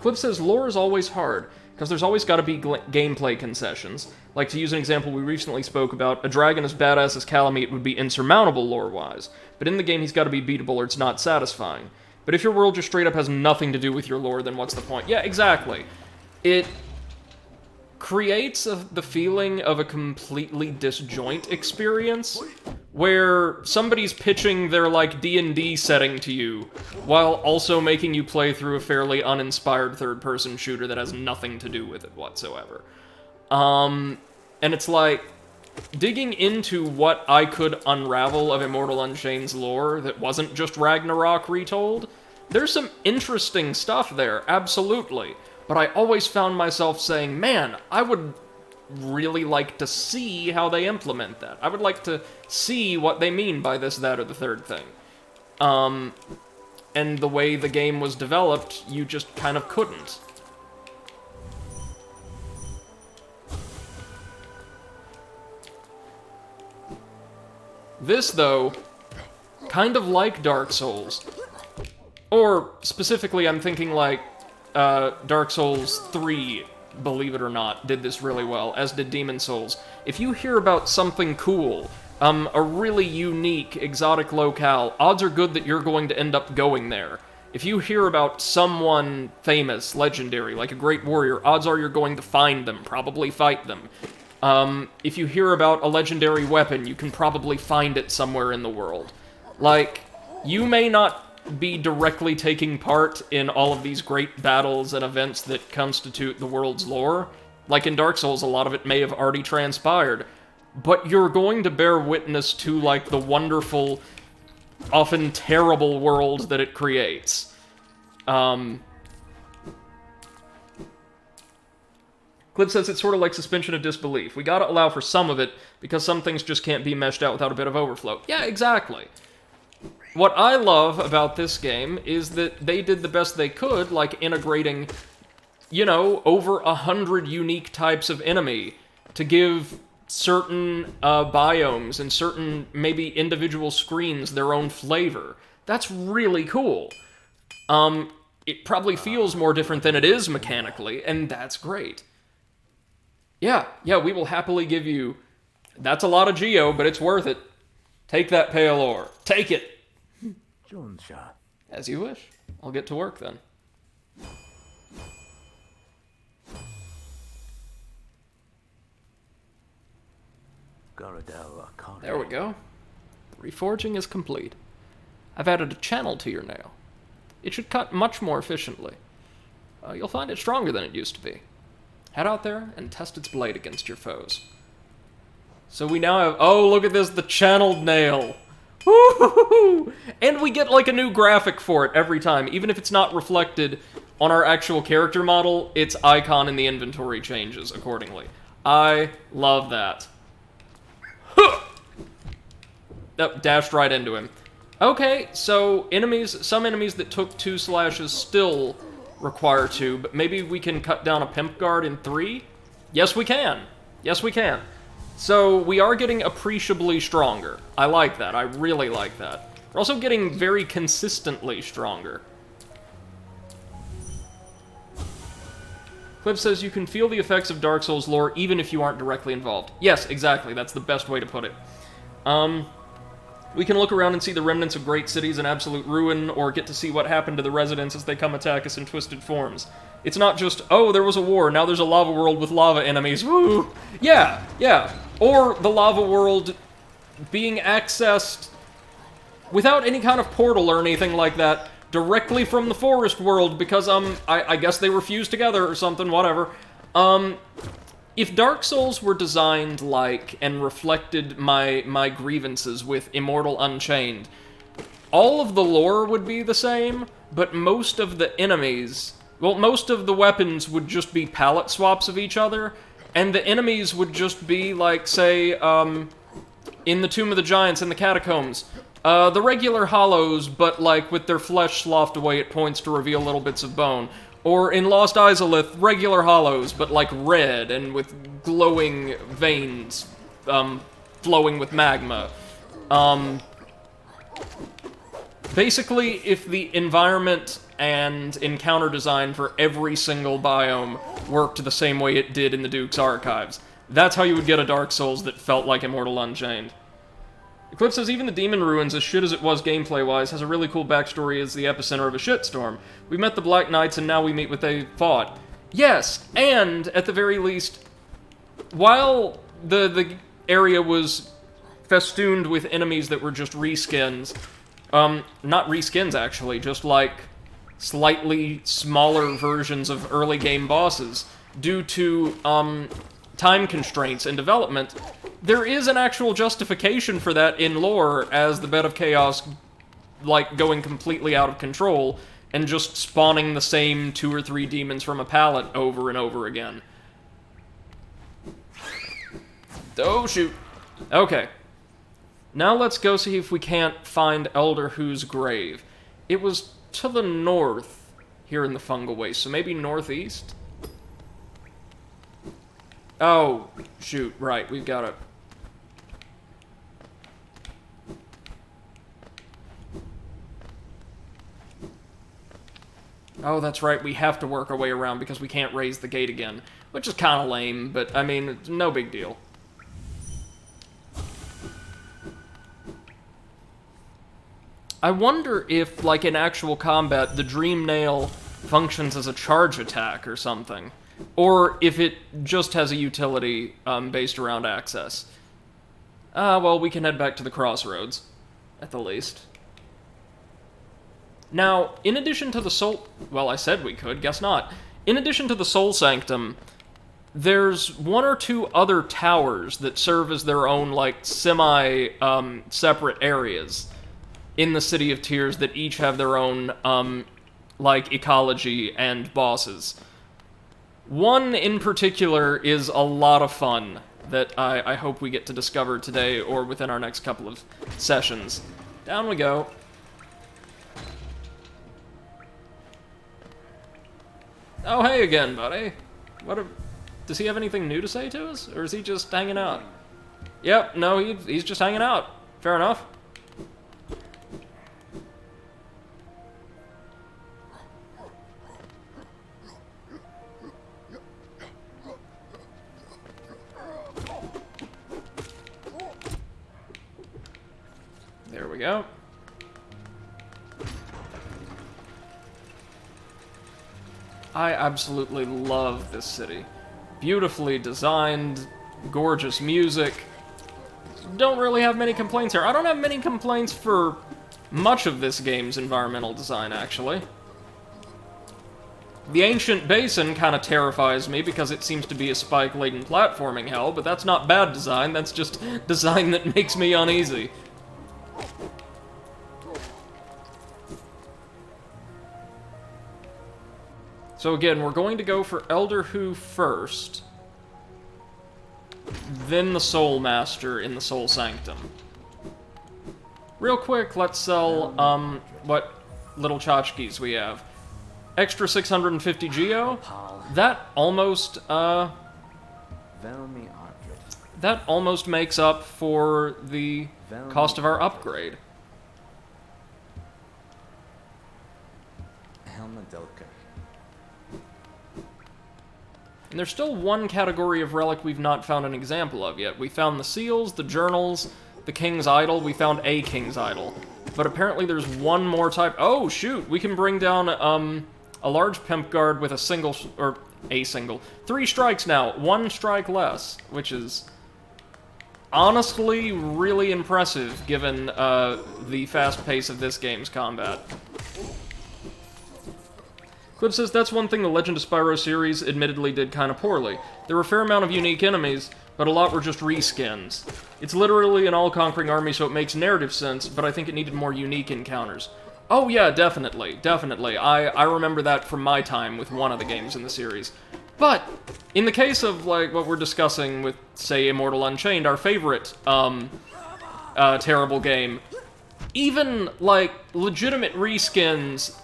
Clip says, lore is always hard, because there's always got to be gameplay concessions. Like, to use an example we recently spoke about, a dragon as badass as Calamite would be insurmountable lore-wise, but in the game he's got to be beatable or it's not satisfying. But if your world just straight up has nothing to do with your lore, then what's the point? Yeah, exactly. It creates the feeling of a completely disjoint experience, where somebody's pitching their, like, D&D setting to you, while also making you play through a fairly uninspired third-person shooter that has nothing to do with it whatsoever. And it's like, digging into what I could unravel of Immortal Unchained's lore that wasn't just Ragnarok retold, there's some interesting stuff there, absolutely. But I always found myself saying, man, I would really like to see how they implement that. I would like to see what they mean by this, that, or the third thing. And the way the game was developed, you just kind of couldn't. This, though, kind of like Dark Souls. Or, specifically, I'm thinking like, Dark Souls 3, believe it or not, did this really well, as did Demon Souls. If you hear about something cool, a really unique, exotic locale, odds are good that you're going to end up going there. If you hear about someone famous, legendary, like a great warrior, odds are you're going to find them, probably fight them. If you hear about a legendary weapon, you can probably find it somewhere in the world. Like, you may not be directly taking part in all of these great battles and events that constitute the world's lore. Like in Dark Souls, a lot of it may have already transpired. But you're going to bear witness to, like, the wonderful, often terrible world that it creates. Clip says it's sort of like suspension of disbelief. We gotta allow for some of it, because some things just can't be meshed out without a bit of overflow. Yeah, exactly. What I love about this game is that they did the best they could, like integrating, you know, over 100 unique types of enemy to give certain biomes and certain, maybe individual screens their own flavor. That's really cool. It probably feels more different than it is mechanically, and that's great. Yeah, we will happily give you... That's a lot of Geo, but it's worth it. Take that pale ore. Take it! As you wish. I'll get to work then. There we go. The reforging is complete. I've added a channel to your nail. It should cut much more efficiently. You'll find it stronger than it used to be. Head out there and test its blade against your foes. So we now have... Oh, look at this, the channeled nail! Woo-hoo-hoo-hoo! And we get, like, a new graphic for it every time. Even if it's not reflected on our actual character model, its icon in the inventory changes accordingly. I love that. Huh! Oh, dashed right into him. Okay, so some enemies that took 2 slashes still require 2, but maybe we can cut down a pimp guard in 3? Yes, we can. Yes, we can. So, we are getting appreciably stronger. I like that. I really like that. We're also getting very consistently stronger. Clip says you can feel the effects of Dark Souls lore even if you aren't directly involved. Yes, exactly. That's the best way to put it. We can look around and see the remnants of great cities in absolute ruin, or get to see what happened to the residents as they come attack us in twisted forms. It's not just, oh, there was a war, now there's a lava world with lava enemies, woo! Yeah, yeah. Or the lava world being accessed without any kind of portal or anything like that, directly from the forest world, because, I guess they were fused together or something, whatever. If Dark Souls were designed like, and reflected my grievances with Immortal Unchained, all of the lore would be the same, but most of the enemies, well, most of the weapons would just be palette swaps of each other, and the enemies would just be, like, say, in the Tomb of the Giants in the Catacombs, the regular hollows, but, like, with their flesh sloughed away at points to reveal little bits of bone. Or in Lost Izalith, regular hollows, but like red and with glowing veins, flowing with magma. Basically, if the environment and encounter design for every single biome worked the same way it did in the Duke's Archives, that's how you would get a Dark Souls that felt like Immortal Unchained. Eclipse says, even the Demon Ruins, as shit as it was gameplay-wise, has a really cool backstory as the epicenter of a shitstorm. We met the Black Knights, and now we meet what they fought. Yes, and, at the very least, while the area was festooned with enemies that were just reskins, not reskins, actually, just like slightly smaller versions of early game bosses, due to, time constraints and development, there is an actual justification for that in lore as the Bed of Chaos, like, going completely out of control and just spawning the same 2 or 3 demons from a pallet over and over again. Oh, shoot. Okay. Now let's go see if we can't find Elder Hu's grave. It was to the north here in the Fungal Waste, so maybe northeast? Oh, shoot, right, we've got to... Oh, that's right, we have to work our way around because we can't raise the gate again. Which is kind of lame, but, I mean, no big deal. I wonder if, like, in actual combat, the Dream Nail functions as a charge attack or something. Or if it just has a utility based around access. Well, we can head back to the crossroads, at the least. Now, in addition to the Soul... Well, I said we could, guess not. In addition to the Soul Sanctum, there's 1 or 2 other towers that serve as their own, like, semi-separate areas in the City of Tears that each have their own, like, ecology and bosses. One in particular is a lot of fun that I hope we get to discover today or within our next couple of sessions. Down we go. Oh, hey again, buddy. Does he have anything new to say to us? Or is he just hanging out? Yep, no, he's just hanging out. Fair enough. There we go. I absolutely love this city. Beautifully designed, gorgeous music. Don't really have many complaints here. I don't have many complaints for much of this game's environmental design, actually. The Ancient Basin kind of terrifies me because it seems to be a spike-laden platforming hell, but that's not bad design, that's just design that makes me uneasy. So again, we're going to go for Elder Hu first, then the Soul Master in the Soul Sanctum. Real quick, let's sell, what little tchotchkes we have. Extra 650 geo. That almost makes up for the cost of our upgrade. And there's still one category of relic we've not found an example of yet. We found the seals, the journals, the King's Idol. We found a King's Idol. But apparently there's one more type. Oh, shoot! We can bring down, a large pimp guard with a single, or a single. 3 strikes now, 1 strike less, which is honestly really impressive given, the fast pace of this game's combat. Clip says, that's one thing the Legend of Spyro series admittedly did kind of poorly. There were a fair amount of unique enemies, but a lot were just reskins. It's literally an all-conquering army, so it makes narrative sense, but I think it needed more unique encounters. Oh yeah, definitely, definitely. I remember that from my time with one of the games in the series. But, in the case of, like, what we're discussing with, say, Immortal Unchained, our favorite, terrible game, even, like, legitimate reskins,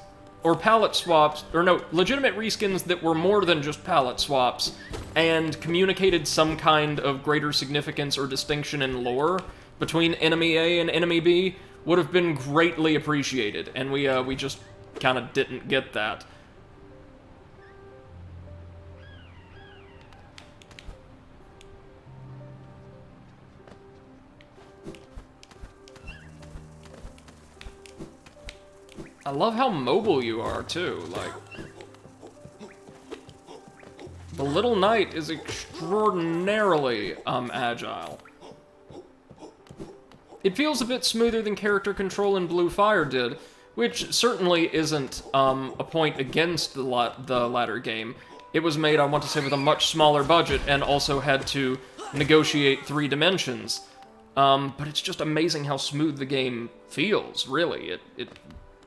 or palette swaps, or no, legitimate reskins that were more than just palette swaps, and communicated some kind of greater significance or distinction in lore between enemy A and enemy B, would have been greatly appreciated, and we just kind of didn't get that. I love how mobile you are, too, like... The Little Knight is extraordinarily, agile. It feels a bit smoother than character control in Blue Fire did, which certainly isn't, a point against the latter game. It was made, I want to say, with a much smaller budget, and also had to negotiate 3 dimensions. But it's just amazing how smooth the game feels, really. It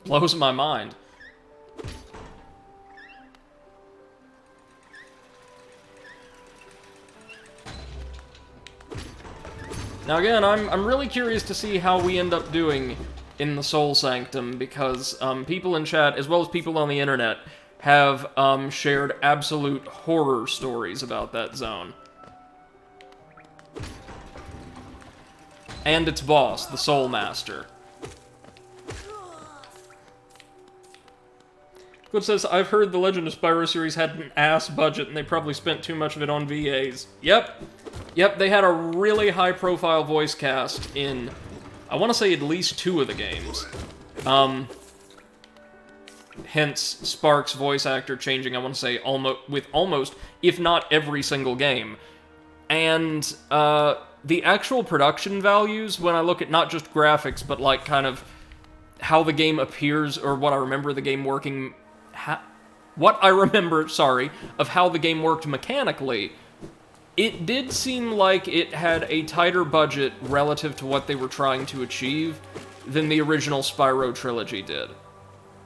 blows my mind. Now again, I'm really curious to see how we end up doing in the Soul Sanctum, because people in chat, as well as people on the internet, have shared absolute horror stories about that zone. And its boss, the Soul Master. Clip says, I've heard the Legend of Spyro series had an ass budget, and they probably spent too much of it on VAs. Yep, they had a really high-profile voice cast in, I want to say, at least 2 of the games. Hence, Spark's voice actor changing, I want to say, almost, if not every single game. And, the actual production values, when I look at not just graphics, but, like, kind of how the game appears, or what I remember the game working... what I remember, sorry, of how the game worked mechanically, it did seem like it had a tighter budget relative to what they were trying to achieve than the original Spyro trilogy did.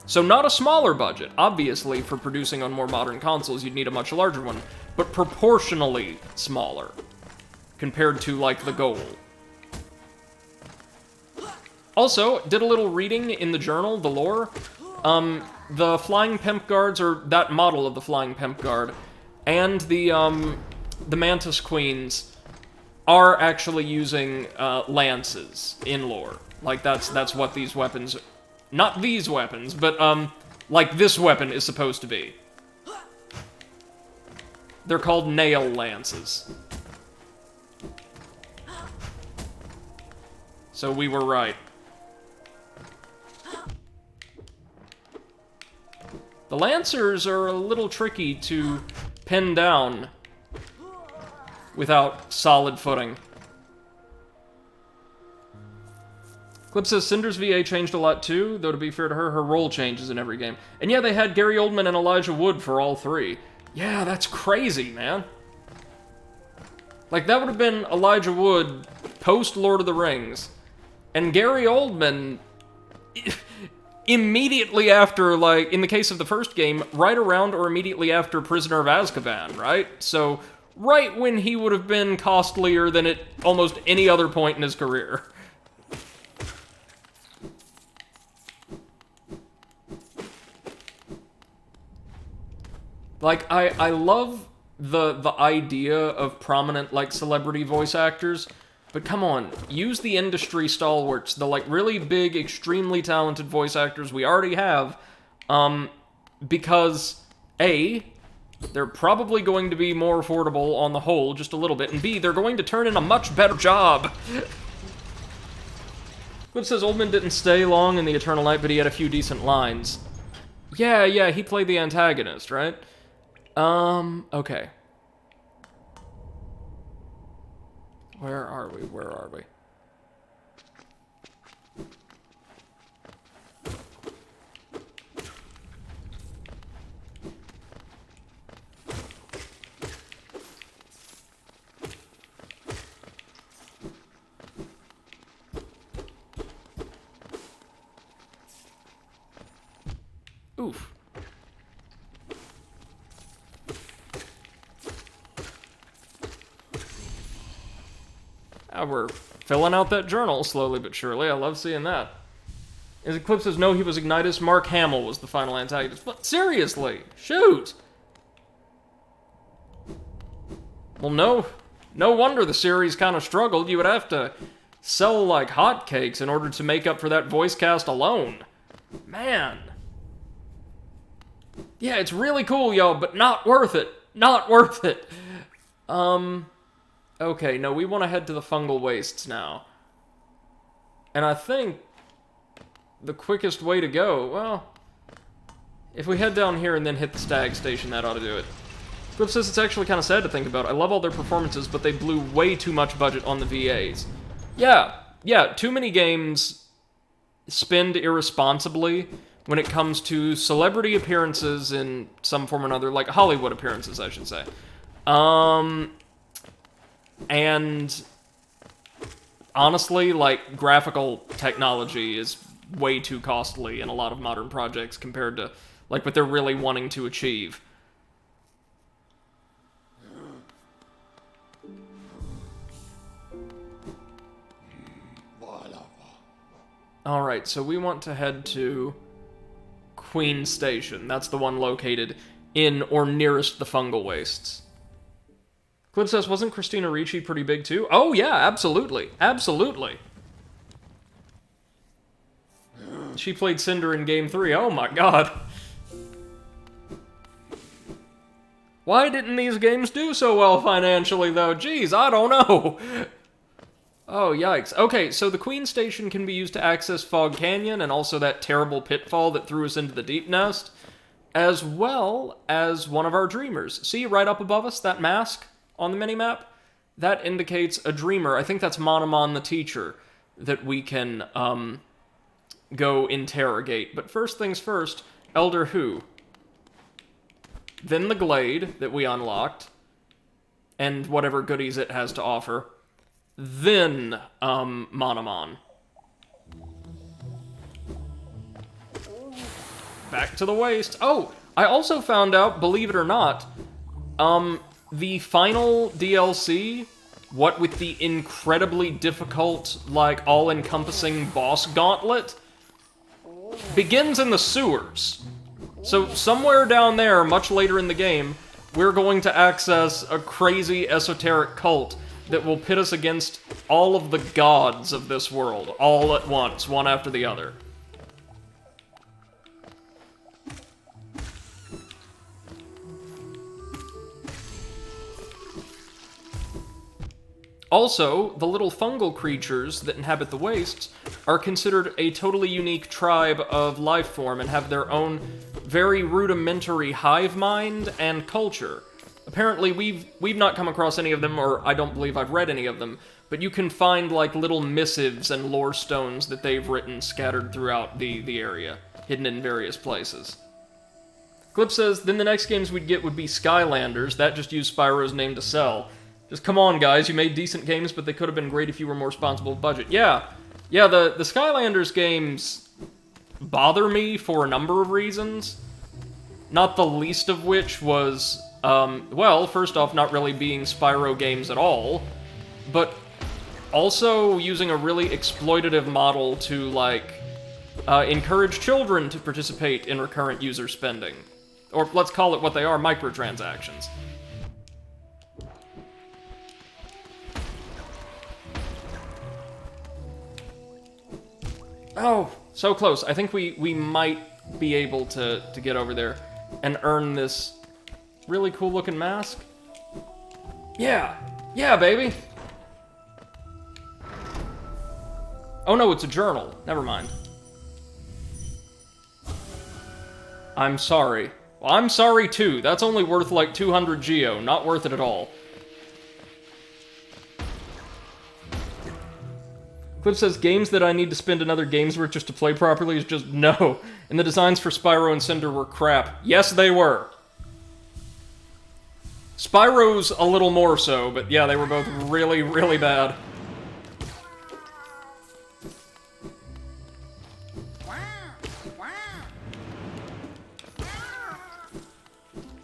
So not a smaller budget. Obviously, for producing on more modern consoles, you'd need a much larger one, but proportionally smaller compared to, like, the goal. Also, did a little reading in the journal, the lore. The Flying Pimp Guards, or that model of the Flying Pimp Guard, and the Mantis Queens are actually using, lances in lore. Like, that's what these weapons... Not these weapons, but, like this weapon is supposed to be. They're called nail lances. So we were right. The Lancers are a little tricky to pin down without solid footing. Clip says, Cinder's VA changed a lot too, though to be fair to her, her role changes in every game. And yeah, they had Gary Oldman and Elijah Wood for all 3. Yeah, that's crazy, man. Like, that would have been Elijah Wood post-Lord of the Rings. And Gary Oldman... immediately after, like, in the case of the first game, right around or immediately after Prisoner of Azkaban, right? So, right when he would have been costlier than at almost any other point in his career. Like, I love the idea of prominent, like, celebrity voice actors, but come on, use the industry stalwarts, the, like, really big, extremely talented voice actors we already have, because, A, they're probably going to be more affordable on the whole, just a little bit, and B, they're going to turn in a much better job. Clip says Oldman didn't stay long in the Eternal Night, but he had a few decent lines. Yeah, he played the antagonist, right? Okay. Where are we? Oof. We're filling out that journal slowly but surely. I love seeing that. As Eclipse says, no, he was Ignitus. Mark Hamill was the final antagonist. But seriously, shoot! Well, no wonder the series kind of struggled. You would have to sell like hotcakes in order to make up for that voice cast alone. Man. Yeah, it's really cool, yo, but not worth it. Not worth it. Okay, no, we want to head to the fungal wastes now. And I think the quickest way to go, well, if we head down here and then hit the stag station, that ought to do it. Clip says it's actually kind of sad to think about. I love all their performances, but they blew way too much budget on the VAs. Yeah, too many games spend irresponsibly when it comes to celebrity appearances in some form or another, like Hollywood appearances, I should say. And honestly, like, graphical technology is way too costly in a lot of modern projects compared to, like, what they're really wanting to achieve. Alright, so we want to head to Queen Station. That's the one located in or nearest the fungal wastes. Clip says, wasn't Christina Ricci pretty big too? Oh yeah, absolutely. Absolutely. She played Cinder in Game 3. Oh my god. Why didn't these games do so well financially though? Jeez, I don't know. Oh, yikes. Okay, so the Queen Station can be used to access Fog Canyon and also that terrible pitfall that threw us into the Deep Nest, as well as one of our dreamers. See, right up above us, that mask on the minimap? That indicates a dreamer. I think that's Monomon the teacher that we can, go interrogate. But first things first, Elder Who. Then the Glade that we unlocked, and whatever goodies it has to offer. Then, Monomon. Back to the waste. Oh, I also found out, believe it or not, the final DLC, what with the incredibly difficult, like, all-encompassing boss gauntlet, begins in the sewers. So somewhere down there, much later in the game, we're going to access a crazy esoteric cult that will pit us against all of the gods of this world, all at once, one after the other. Also, the little fungal creatures that inhabit the wastes are considered a totally unique tribe of life form and have their own very rudimentary hive mind and culture. Apparently, we've not come across any of them, or I don't believe I've read any of them, but you can find, like, little missives and lore stones that they've written scattered throughout the area, hidden in various places. Clip says, then the next games we'd get would be Skylanders. That just used Spyro's name to sell. Just come on, guys, you made decent games, but they could have been great if you were more responsible with budget. Yeah, the Skylanders games bother me for a number of reasons. Not the least of which was, well, first off, not really being Spyro games at all, but also using a really exploitative model to, like, encourage children to participate in recurrent user spending. Or let's call it what they are, microtransactions. Oh, so close. I think we might be able to get over there and earn this really cool looking mask. Yeah, baby. Oh no, it's a journal. Never mind. I'm sorry. Well, I'm sorry too. That's only worth like 200 geo. Not worth it at all. Clip says, games that I need to spend another game's worth just to play properly is just no. And the designs for Spyro and Cinder were crap. Yes, they were. Spyro's a little more so, but yeah, they were both really, really bad.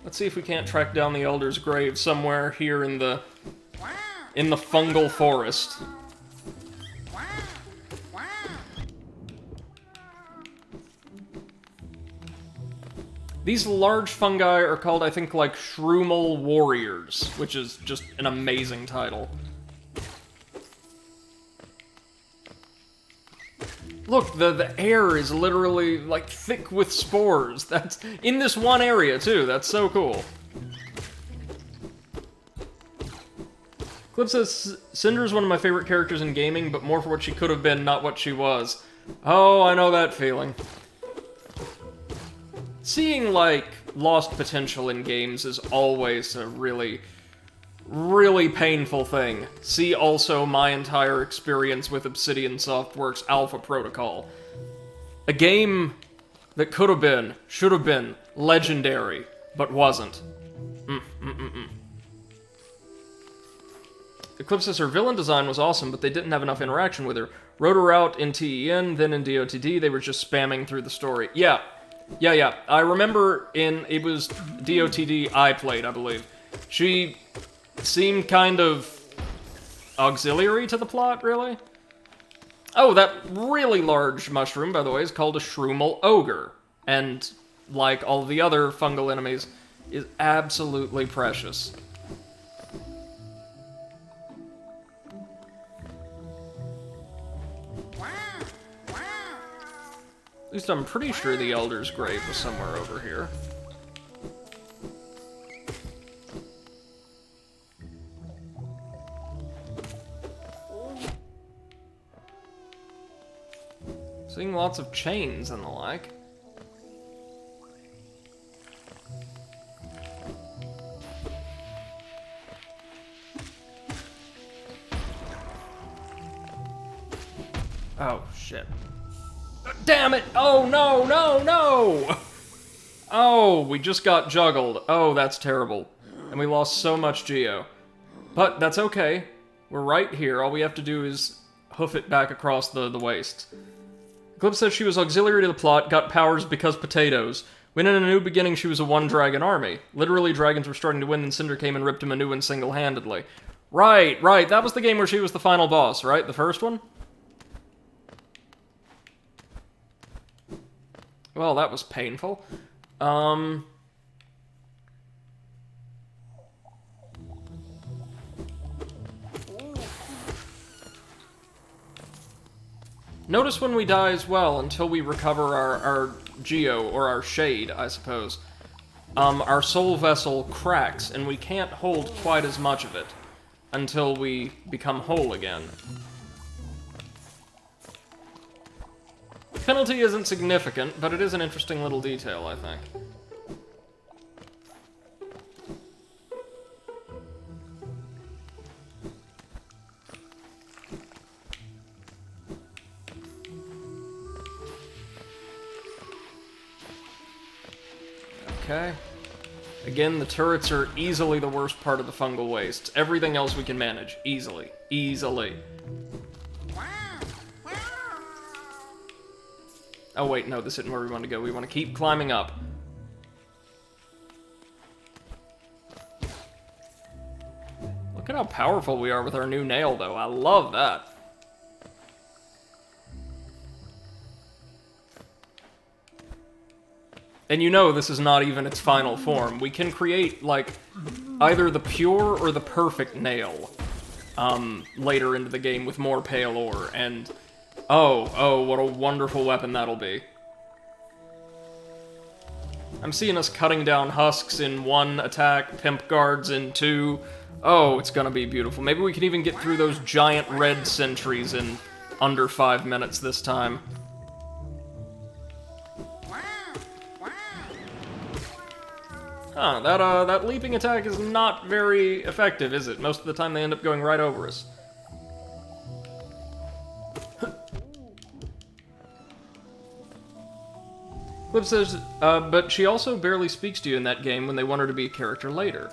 Let's see if we can't track down the Elder's grave somewhere here in the fungal forest. These large fungi are called, I think, like, Shroomal Warriors, which is just an amazing title. Look, the air is literally, like, thick with spores. That's in this one area, too. That's so cool. Clip says, Cinder's one of my favorite characters in gaming, but more for what she could have been, not what she was. Oh, I know that feeling. Seeing, like, lost potential in games is always a really, really painful thing. See also my entire experience with Obsidian Softworks' Alpha Protocol. A game that could have been, should have been, legendary, but wasn't. Eclipse says her villain design was awesome, but they didn't have enough interaction with her. Wrote her out in TEN, then in DOTD, they were just spamming through the story. Yeah. I remember it was DOTD I played, I believe. She seemed kind of auxiliary to the plot, really? Oh, that really large mushroom, by the way, is called a Shroomal Ogre. And, like all the other fungal enemies, is absolutely precious. At least I'm pretty sure the Elder's grave was somewhere over here. Seeing lots of chains and the like. Oh, shit. Damn it! Oh, no! Oh, we just got juggled. Oh, that's terrible. And we lost so much geo. But that's okay. We're right here. All we have to do is hoof it back across the waste. Eclipse says she was auxiliary to the plot, got powers because potatoes. When in a new beginning, she was a one-dragon army. Literally, dragons were starting to win, and Cinder came and ripped him a new one single-handedly. Right. That was the game where she was the final boss, right? The first one? Well, that was painful. Notice when we die as well, until we recover our geo, or our shade, I suppose. Our soul vessel cracks, and we can't hold quite as much of it until we become whole again. Penalty isn't significant, but it is an interesting little detail, I think. Okay. Again, the turrets are easily the worst part of the fungal wastes. Everything else we can manage. Easily. Oh wait, no, this isn't where we want to go. We want to keep climbing up. Look at how powerful we are with our new nail, though. I love that. And you know this is not even its final form. We can create, like, either the pure or the perfect nail later into the game with more pale ore, and oh, what a wonderful weapon that'll be. I'm seeing us cutting down husks in 1 attack, pimp guards in 2. Oh, it's gonna be beautiful. Maybe we can even get through those giant red sentries in under 5 minutes this time. Huh, that leaping attack is not very effective, is it? Most of the time they end up going right over us. Flip says, but she also barely speaks to you in that game when they want her to be a character later.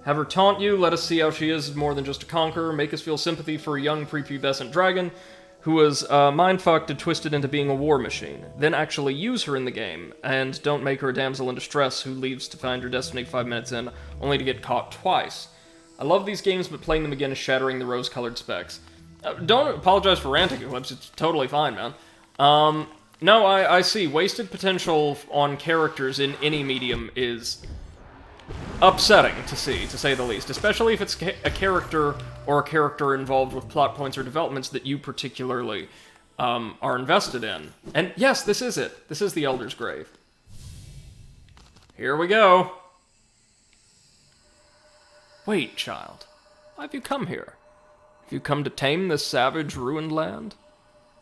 Have her taunt you, let us see how she is more than just a conqueror, make us feel sympathy for a young prepubescent dragon who was mind-fucked and twisted into being a war machine. Then actually use her in the game, and don't make her a damsel in distress who leaves to find her destiny 5 minutes in, only to get caught twice. I love these games, but playing them again is shattering the rose-colored specs. Don't apologize for ranting, Eclipse, it's totally fine, man. No, I see. Wasted potential on characters in any medium is upsetting to see, to say the least. Especially if it's a character or a character involved with plot points or developments that you particularly are invested in. And yes, this is it. This is the Elder's Grave. Here we go. Wait, child. Why have you come here? Have you come to tame this savage, ruined land?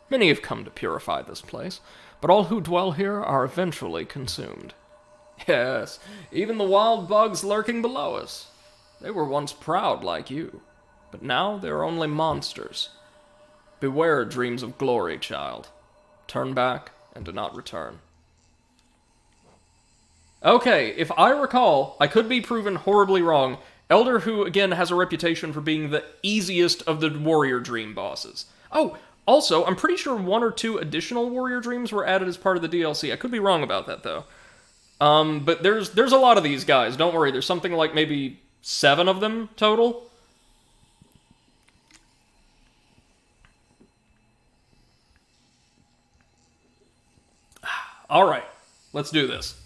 Many have come to purify this place, but all who dwell here are eventually consumed. Yes, even the wild bugs lurking below us. They were once proud like you, but now they are only monsters. Beware dreams of glory, child. Turn back and do not return. Okay, if I recall, I could be proven horribly wrong. Elder, who again has a reputation for being the easiest of the Warrior Dream bosses. Oh, also, I'm pretty sure 1 or 2 additional Warrior Dreams were added as part of the DLC. I could be wrong about that, though. But there's a lot of these guys, don't worry. There's something like maybe 7 of them total. Alright, let's do this.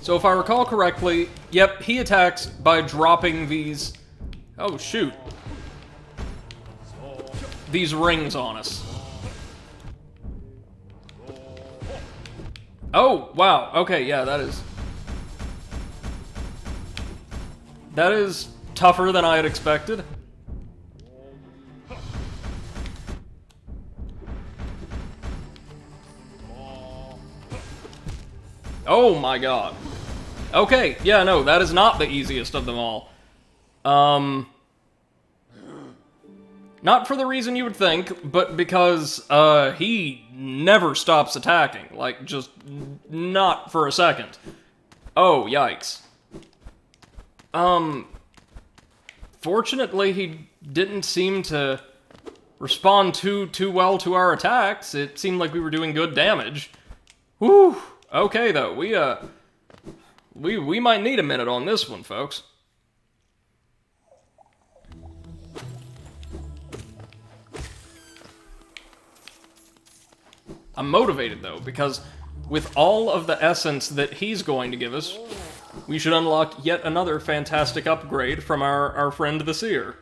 So if I recall correctly, yep, he attacks by dropping these... Oh, shoot. These rings on us. Oh, wow. Okay, yeah, that is tougher than I had expected. Oh my god. Okay, yeah, no, that is not the easiest of them all. Not for the reason you would think, but because, he never stops attacking. Like, just not for a second. Oh, yikes. Fortunately, he didn't seem to respond too well to our attacks. It seemed like we were doing good damage. Whew. Okay, though, we might need a minute on this one, folks. I'm motivated, though, because with all of the essence that he's going to give us, we should unlock yet another fantastic upgrade from our friend the Seer.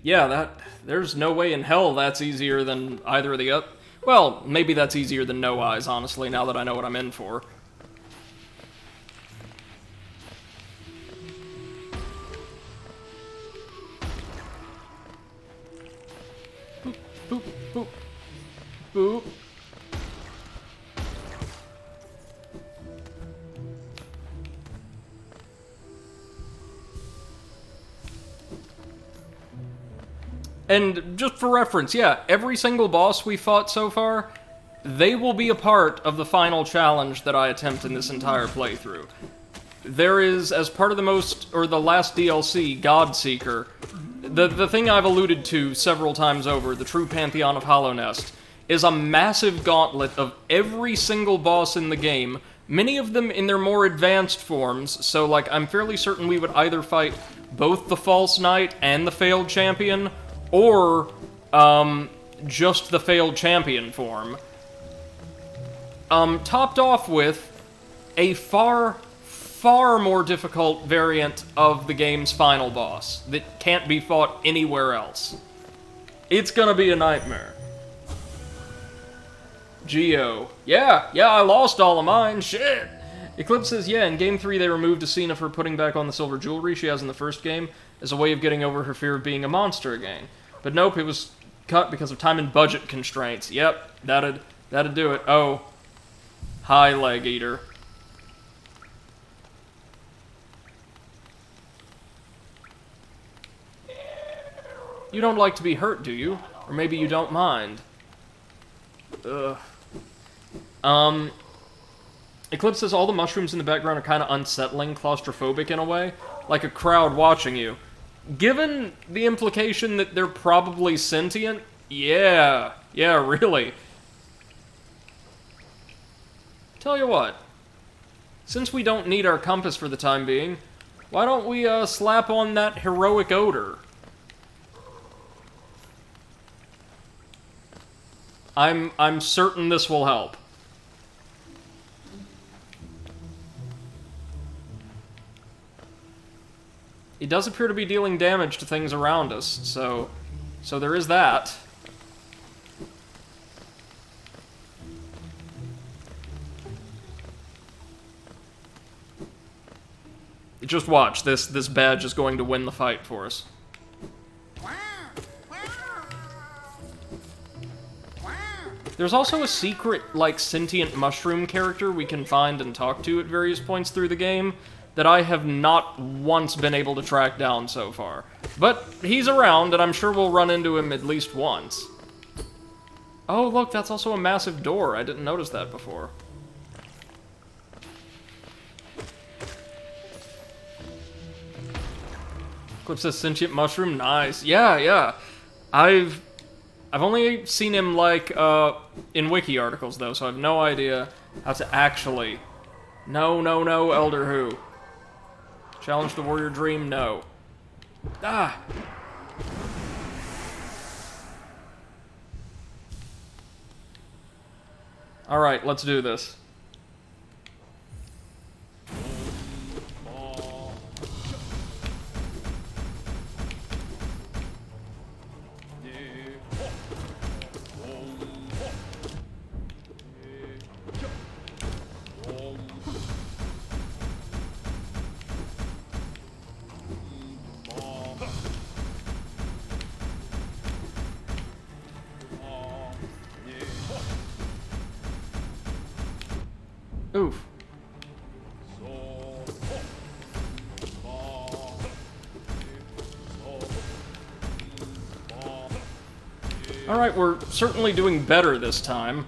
Yeah, there's no way in hell that's easier than either of the other. Well, maybe that's easier than No Eyes, honestly, now that I know what I'm in for. Boop, boop, boop. And just for reference, yeah, every single boss we fought so far, they will be a part of the final challenge that I attempt in this entire playthrough. There is, as part of the last DLC, Godseeker, the thing I've alluded to several times over, the true Pantheon of Hallownest, is a massive gauntlet of every single boss in the game, many of them in their more advanced forms, so, like, I'm fairly certain we would either fight both the False Knight and the Failed Champion, or, just the Failed Champion form. Topped off with a far more difficult variant of the game's final boss that can't be fought anywhere else. It's gonna be a nightmare. Geo. Yeah, I lost all of mine, shit! Eclipse says, yeah, in Game 3 they removed a scene of her putting back on the silver jewelry she has in the first game as a way of getting over her fear of being a monster again. But nope, it was cut because of time and budget constraints. Yep, that'd do it. Oh. Hi, Leg Eater. You don't like to be hurt, do you? Or maybe you don't mind. Ugh. Eclipse says all the mushrooms in the background are kind of unsettling, claustrophobic in a way, like a crowd watching you. Given the implication that they're probably sentient, yeah, really. Tell you what, since we don't need our compass for the time being, why don't we slap on that heroic odor? I'm certain this will help. It does appear to be dealing damage to things around us, so there is that. Just watch, this badge is going to win the fight for us. There's also a secret, like, sentient mushroom character we can find and talk to at various points through the game that I have not once been able to track down so far. But he's around, and I'm sure we'll run into him at least once. Oh, look, that's also a massive door. I didn't notice that before. Eclipse says sentient mushroom, nice. Yeah. I've only seen him, like, in wiki articles, though, so I have no idea how to actually... No, Elder Who. Challenge the warrior dream, no. Ah! Alright, let's do this. Oof. Alright, we're certainly doing better this time.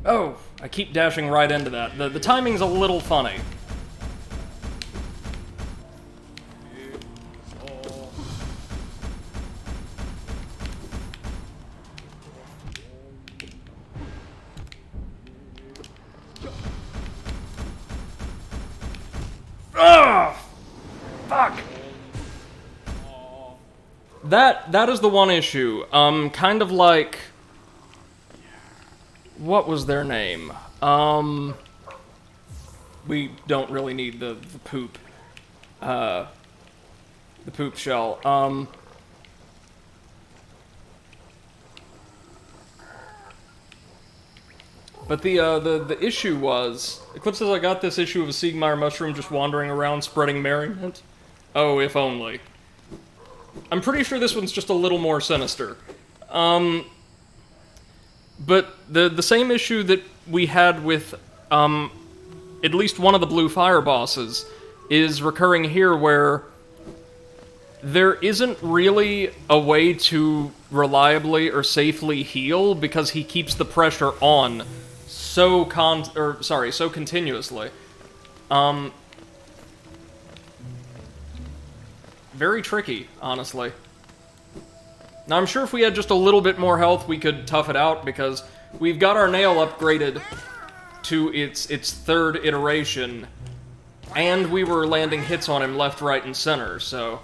Oh, I keep dashing right into that. The timing's a little funny. Ugh! Fuck! That is the one issue. Kind of like... What was their name? We don't really need the poop. The poop shell. But the issue was... Eclipse says I got this issue of a Siegmeyer mushroom just wandering around spreading merriment. Oh, if only. I'm pretty sure this one's just a little more sinister. But the same issue that we had with, at least one of the Blue Fire bosses is recurring here, where there isn't really a way to reliably or safely heal because he keeps the pressure on so continuously. Very tricky, honestly. Now, I'm sure if we had just a little bit more health, we could tough it out, because we've got our nail upgraded to its third iteration, and we were landing hits on him left, right, and center, so...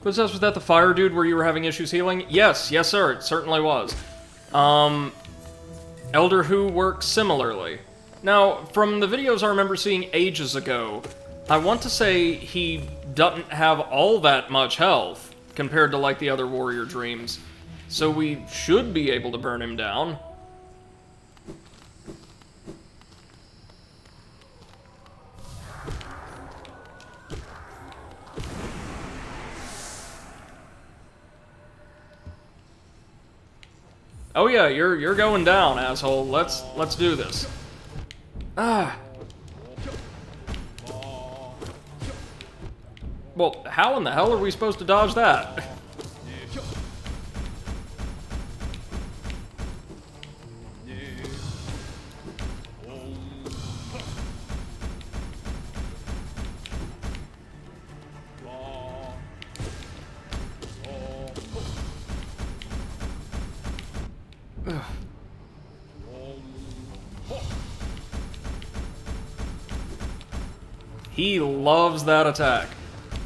Quizzes, was that the fire dude where you were having issues healing? Yes, sir, it certainly was. Elder Who works similarly. Now, from the videos I remember seeing ages ago, I want to say he doesn't have all that much health compared to, like, the other Warrior Dreams. So we should be able to burn him down. Oh yeah, you're going down, asshole. Let's do this. Ah. Well, how in the hell are we supposed to dodge that? He loves that attack.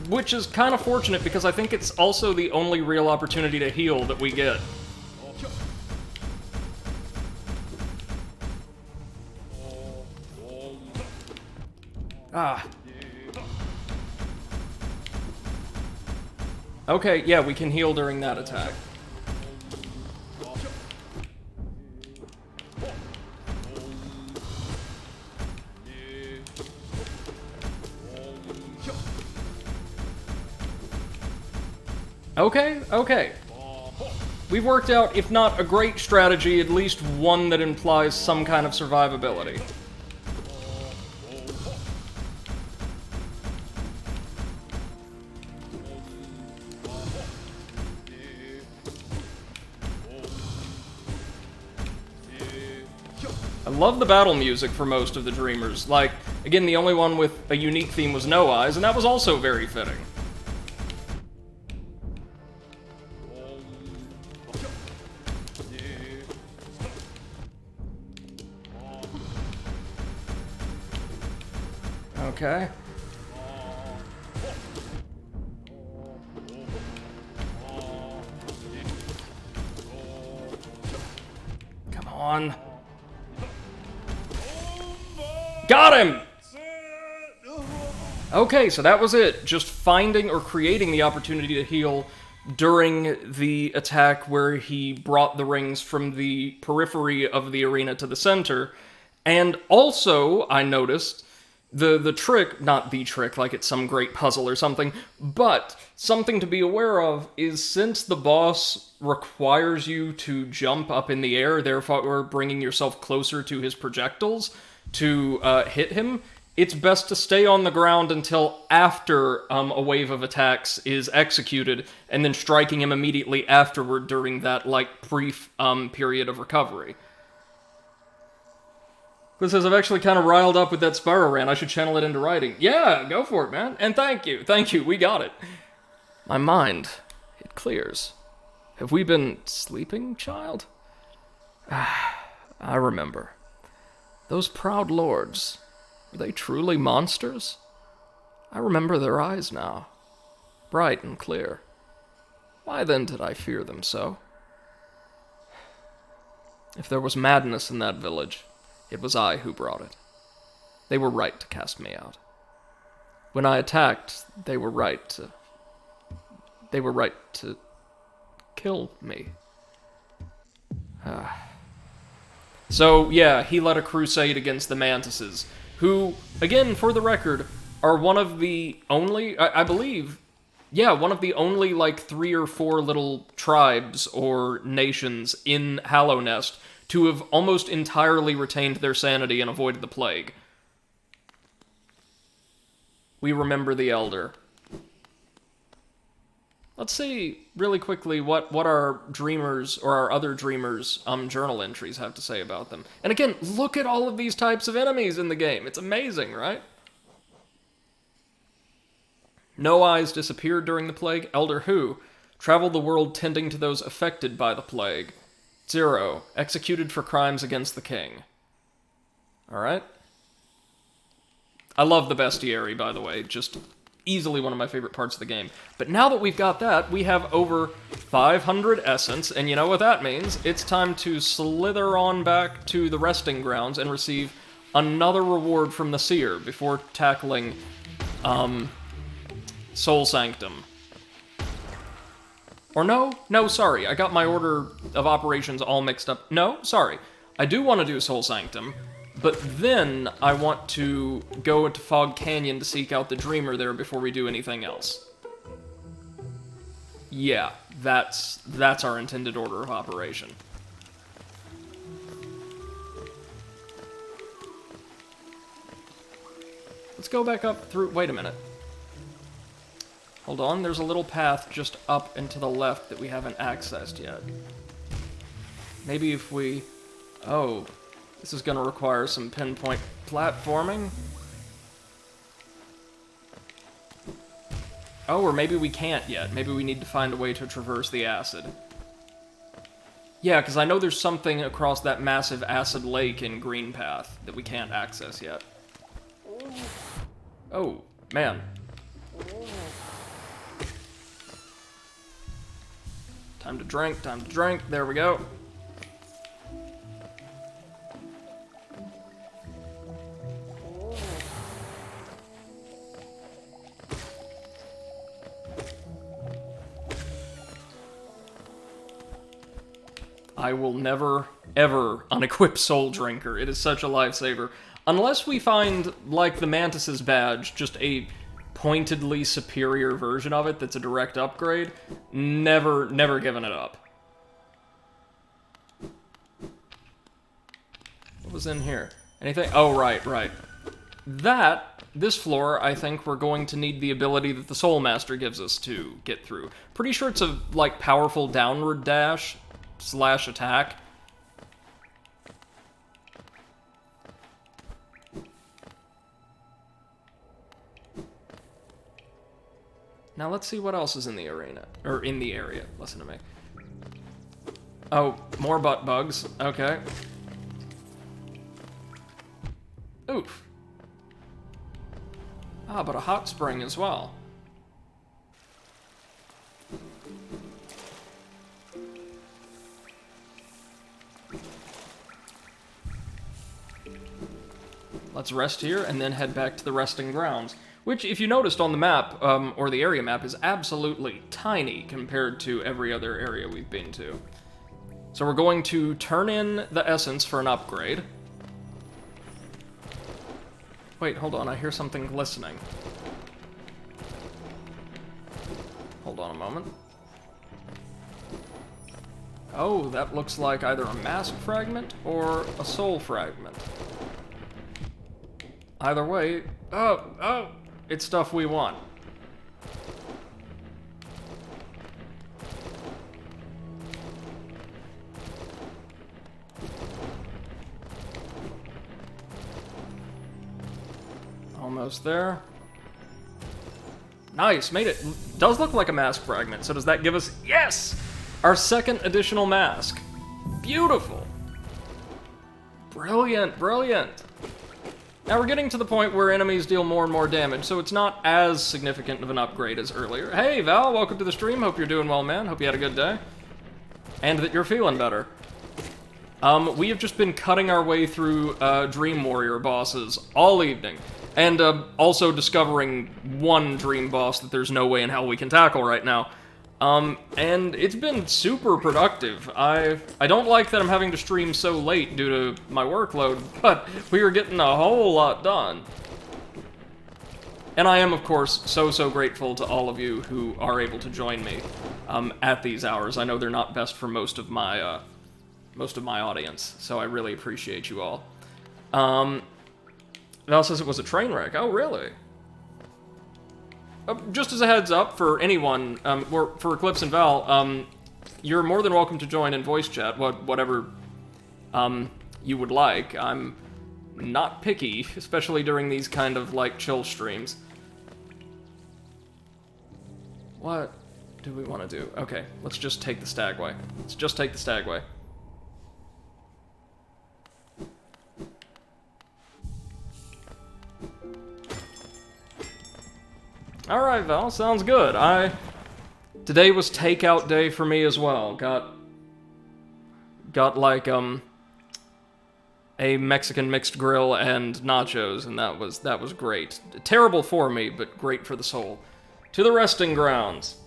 Which is kind of fortunate because I think it's also the only real opportunity to heal that we get. Ah. Okay, yeah, we can heal during that attack. Okay. We've worked out, if not a great strategy, at least one that implies some kind of survivability. I love the battle music for most of the Dreamers. Like, again, the only one with a unique theme was No Eyes, and that was also very fitting. Okay. Come on. Got him! Okay, so that was it. Just finding or creating the opportunity to heal during the attack where he brought the rings from the periphery of the arena to the center. And also, I noticed, the trick, not the trick like it's some great puzzle or something, but something to be aware of is since the boss requires you to jump up in the air, therefore bringing yourself closer to his projectiles to hit him, it's best to stay on the ground until after a wave of attacks is executed, and then striking him immediately afterward during that, like, brief period of recovery. This says, I've actually kind of riled up with that Spyro rant. I should channel it into writing. Yeah, go for it, man. And thank you, we got it. My mind, it clears. Have we been sleeping, child? I remember. Those proud lords, were they truly monsters? I remember their eyes now, bright and clear. Why then did I fear them so? If there was madness in that village, it was I who brought it. They were right to cast me out. When I attacked, they were right to kill me. So, yeah, he led a crusade against the Mantises, who, again, for the record, are one of the only, I believe, one of the only, like, 3 or 4 little tribes or nations in Hallownest to have almost entirely retained their sanity and avoided the plague. We remember the Elder. Let's see, really quickly, what our Dreamers, or our other Dreamers' journal entries have to say about them. And again, look at all of these types of enemies in the game. It's amazing, right? No Eyes disappeared during the plague. Elder Who traveled the world tending to those affected by the plague. 0, executed for crimes against the king. Alright? I love the bestiary, by the way, just easily one of my favorite parts of the game. But now that we've got that, we have over 500 essence, and you know what that means. It's time to slither on back to the resting grounds and receive another reward from the Seer before tackling Soul Sanctum. Or no, sorry, I got my order of operations all mixed up. No, sorry. I do want to do Soul Sanctum, but then I want to go into Fog Canyon to seek out the Dreamer there before we do anything else. Yeah, that's our intended order of operation. Let's go back up through... Wait a minute. Hold on, there's a little path just up and to the left that we haven't accessed yet. Maybe if we... Oh, this is going to require some pinpoint platforming. Oh, or maybe we can't yet. Maybe we need to find a way to traverse the acid. Yeah, because I know there's something across that massive acid lake in Green Path that we can't access yet. Oh, man. Time to drink, there we go. I will never, ever unequip Soul Drinker. It is such a lifesaver. Unless we find, like the Mantis's badge, just a pointedly superior version of it that's a direct upgrade, never giving it up. What was in here? Anything? Oh, right. This floor, I think we're going to need the ability that the Soul Master gives us to get through. Pretty sure it's a, like, powerful downward dash / attack. Now let's see what else is in the arena. Or in the area. Listen to me. Oh, more butt bugs. Okay. Oof. Ah, but a hot spring as well. Let's rest here and then head back to the resting grounds. Which, if you noticed on the map, or the area map, is absolutely tiny compared to every other area we've been to. So we're going to turn in the essence for an upgrade. Wait, hold on, I hear something glistening. Hold on a moment. Oh, that looks like either a mask fragment or a soul fragment. Either way, oh, it's stuff we want. Almost there. Nice, made it. Does look like a mask fragment, so does that give us... Yes! Our second additional mask. Beautiful. Brilliant. Now we're getting to the point where enemies deal more and more damage, so it's not as significant of an upgrade as earlier. Hey, Val, welcome to the stream. Hope you're doing well, man. Hope you had a good day. And that you're feeling better. We have just been cutting our way through Dream Warrior bosses all evening. And also discovering one Dream boss that there's no way in hell we can tackle right now. And it's been super productive. I don't like that I'm having to stream so late due to my workload, but we are getting a whole lot done. And I am, of course, so grateful to all of you who are able to join me at these hours. I know they're not best for most of my audience, so I really appreciate you all. Val says it was a train wreck. Oh, really? Just as a heads up for anyone, for Eclipse and Val, you're more than welcome to join in voice chat, whatever you would like. I'm not picky, especially during these kind of, like, chill streams. What do we want to do? Okay, let's just take the Stagway. Alright, Val, sounds good. Today was takeout day for me as well. Got like, a a Mexican mixed grill and nachos, and that was great. Terrible for me, but great for the soul. To the resting grounds.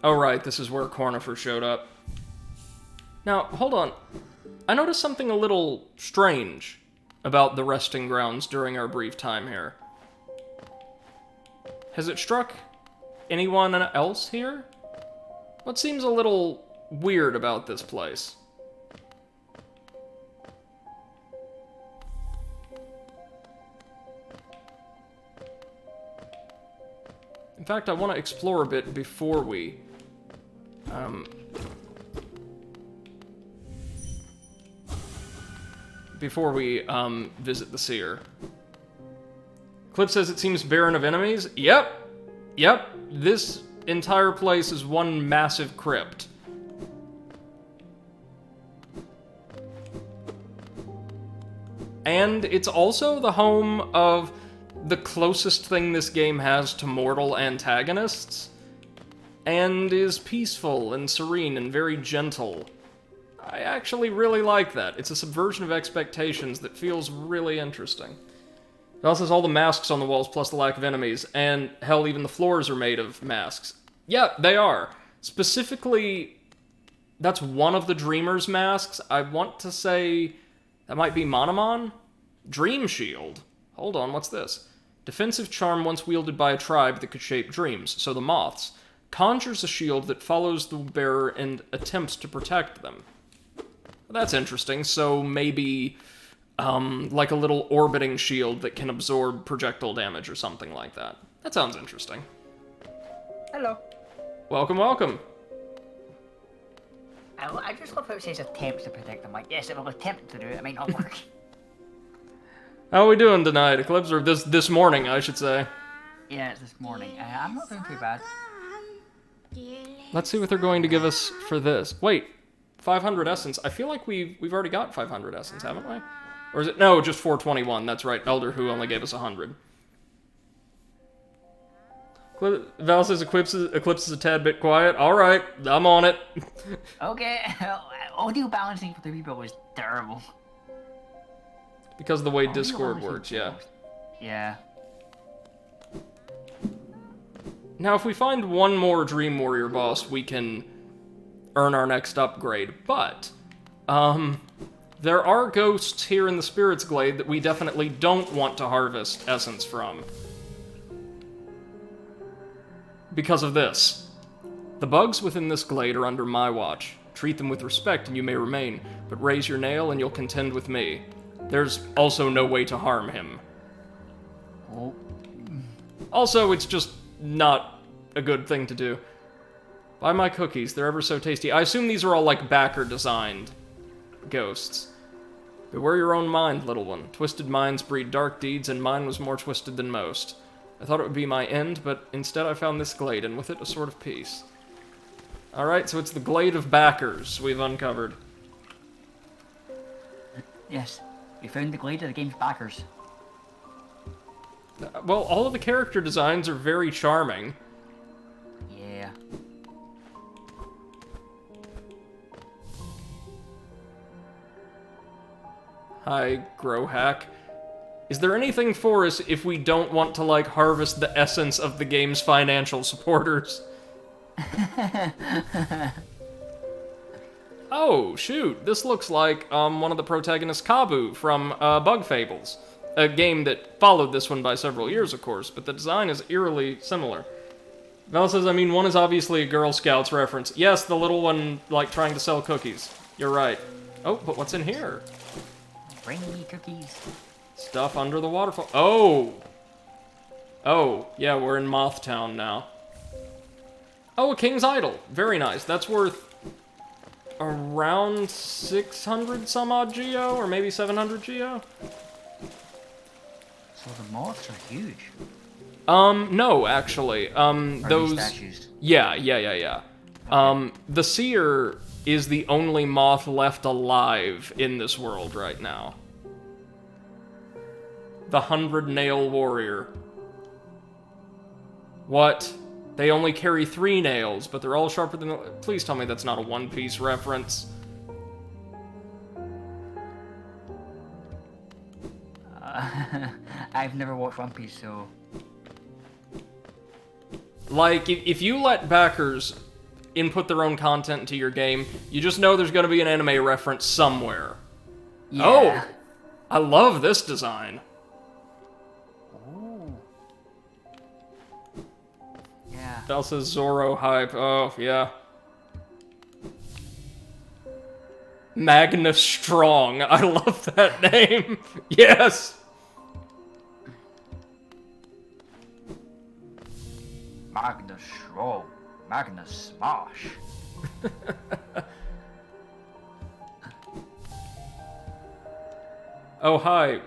Oh right, this is where Cornifer showed up. Now, hold on. I noticed something a little strange about the resting grounds during our brief time here. Has it struck anyone else here? What seems a little weird about this place? In fact, I want to explore a bit before we... visit the seer. Clip says it seems barren of enemies. Yep. This entire place is one massive crypt. And it's also the home of the closest thing this game has to mortal antagonists, and is peaceful and serene and very gentle. I actually really like that. It's a subversion of expectations that feels really interesting. It also has all the masks on the walls plus the lack of enemies, and hell, even the floors are made of masks. Yeah, they are. Specifically, that's one of the Dreamer's masks. I want to say that might be Monomon? Dream Shield. Hold on, what's this? Defensive charm once wielded by a tribe that could shape dreams, so the moths. Conjures a shield that follows the bearer and attempts to protect them. Well, that's interesting, so maybe... like a little orbiting shield that can absorb projectile damage or something like that. That sounds interesting. Hello. Welcome. I just love how it says attempts to protect them. Like, yes, it will attempt to do it. It might not work. How are we doing tonight, Eclipse? Or this morning, I should say. Yeah, it's this morning. I'm not doing too bad. Let's see what they're going to give us for this. Wait, 500 essence. I feel like we've already got 500 essence, haven't we? Or is it? No, just 421. That's right. Elder Who only gave us 100. Val says Eclipse is a tad bit quiet. Alright, I'm on it. Okay, audio balancing for the people was terrible. Because of the way Discord works, yeah. Yeah. Now, if we find one more Dream Warrior boss, we can earn our next upgrade. But, there are ghosts here in the Spirits Glade that we definitely don't want to harvest essence from. Because of this. The bugs within this glade are under my watch. Treat them with respect and you may remain, but raise your nail and you'll contend with me. There's also no way to harm him. Oh. Also, it's just not a good thing to do. Buy my cookies, they're ever so tasty. I assume these are all like backer-designed ghosts. Beware your own mind, little one. Twisted minds breed dark deeds, and mine was more twisted than most. I thought it would be my end, but instead I found this glade, and with it a sort of peace. Alright, so it's the Glade of Backers we've uncovered. Yes, we found the glade of the game's backers. Well, all of the character designs are very charming. Yeah. Hi, Growhack. Is there anything for us if we don't want to, like, harvest the essence of the game's financial supporters? Oh, shoot. This looks like, one of the protagonists, Kabu, from, Bug Fables. A game that followed this one by several years, of course, but the design is eerily similar. Val says, I mean, one is obviously a Girl Scouts reference. Yes, the little one, like, trying to sell cookies. You're right. Oh, but what's in here? Bring me cookies. Stuff under the waterfall. Oh! Oh, yeah, we're in Moth Town now. Oh, a King's Idol. Very nice. That's worth around 600 some odd Geo, or maybe 700 Geo? So the moths are huge. No, actually. Are those... these statues? Yeah. The Seer is the only moth left alive in this world right now. The 100-Nail Warrior. What? They only carry 3 nails, but they're all sharper than... Please tell me that's not a One Piece reference. I've never watched One Piece, so... Like, if you let backers input their own content into your game, you just know there's gonna be an anime reference somewhere. Yeah. Oh! I love this design. Ooh. Yeah. Bell says Zoro hype. Oh, yeah. Magnus Strong. I love that name. Yes! Magnus Strong. Magnus Smash. Oh, hi.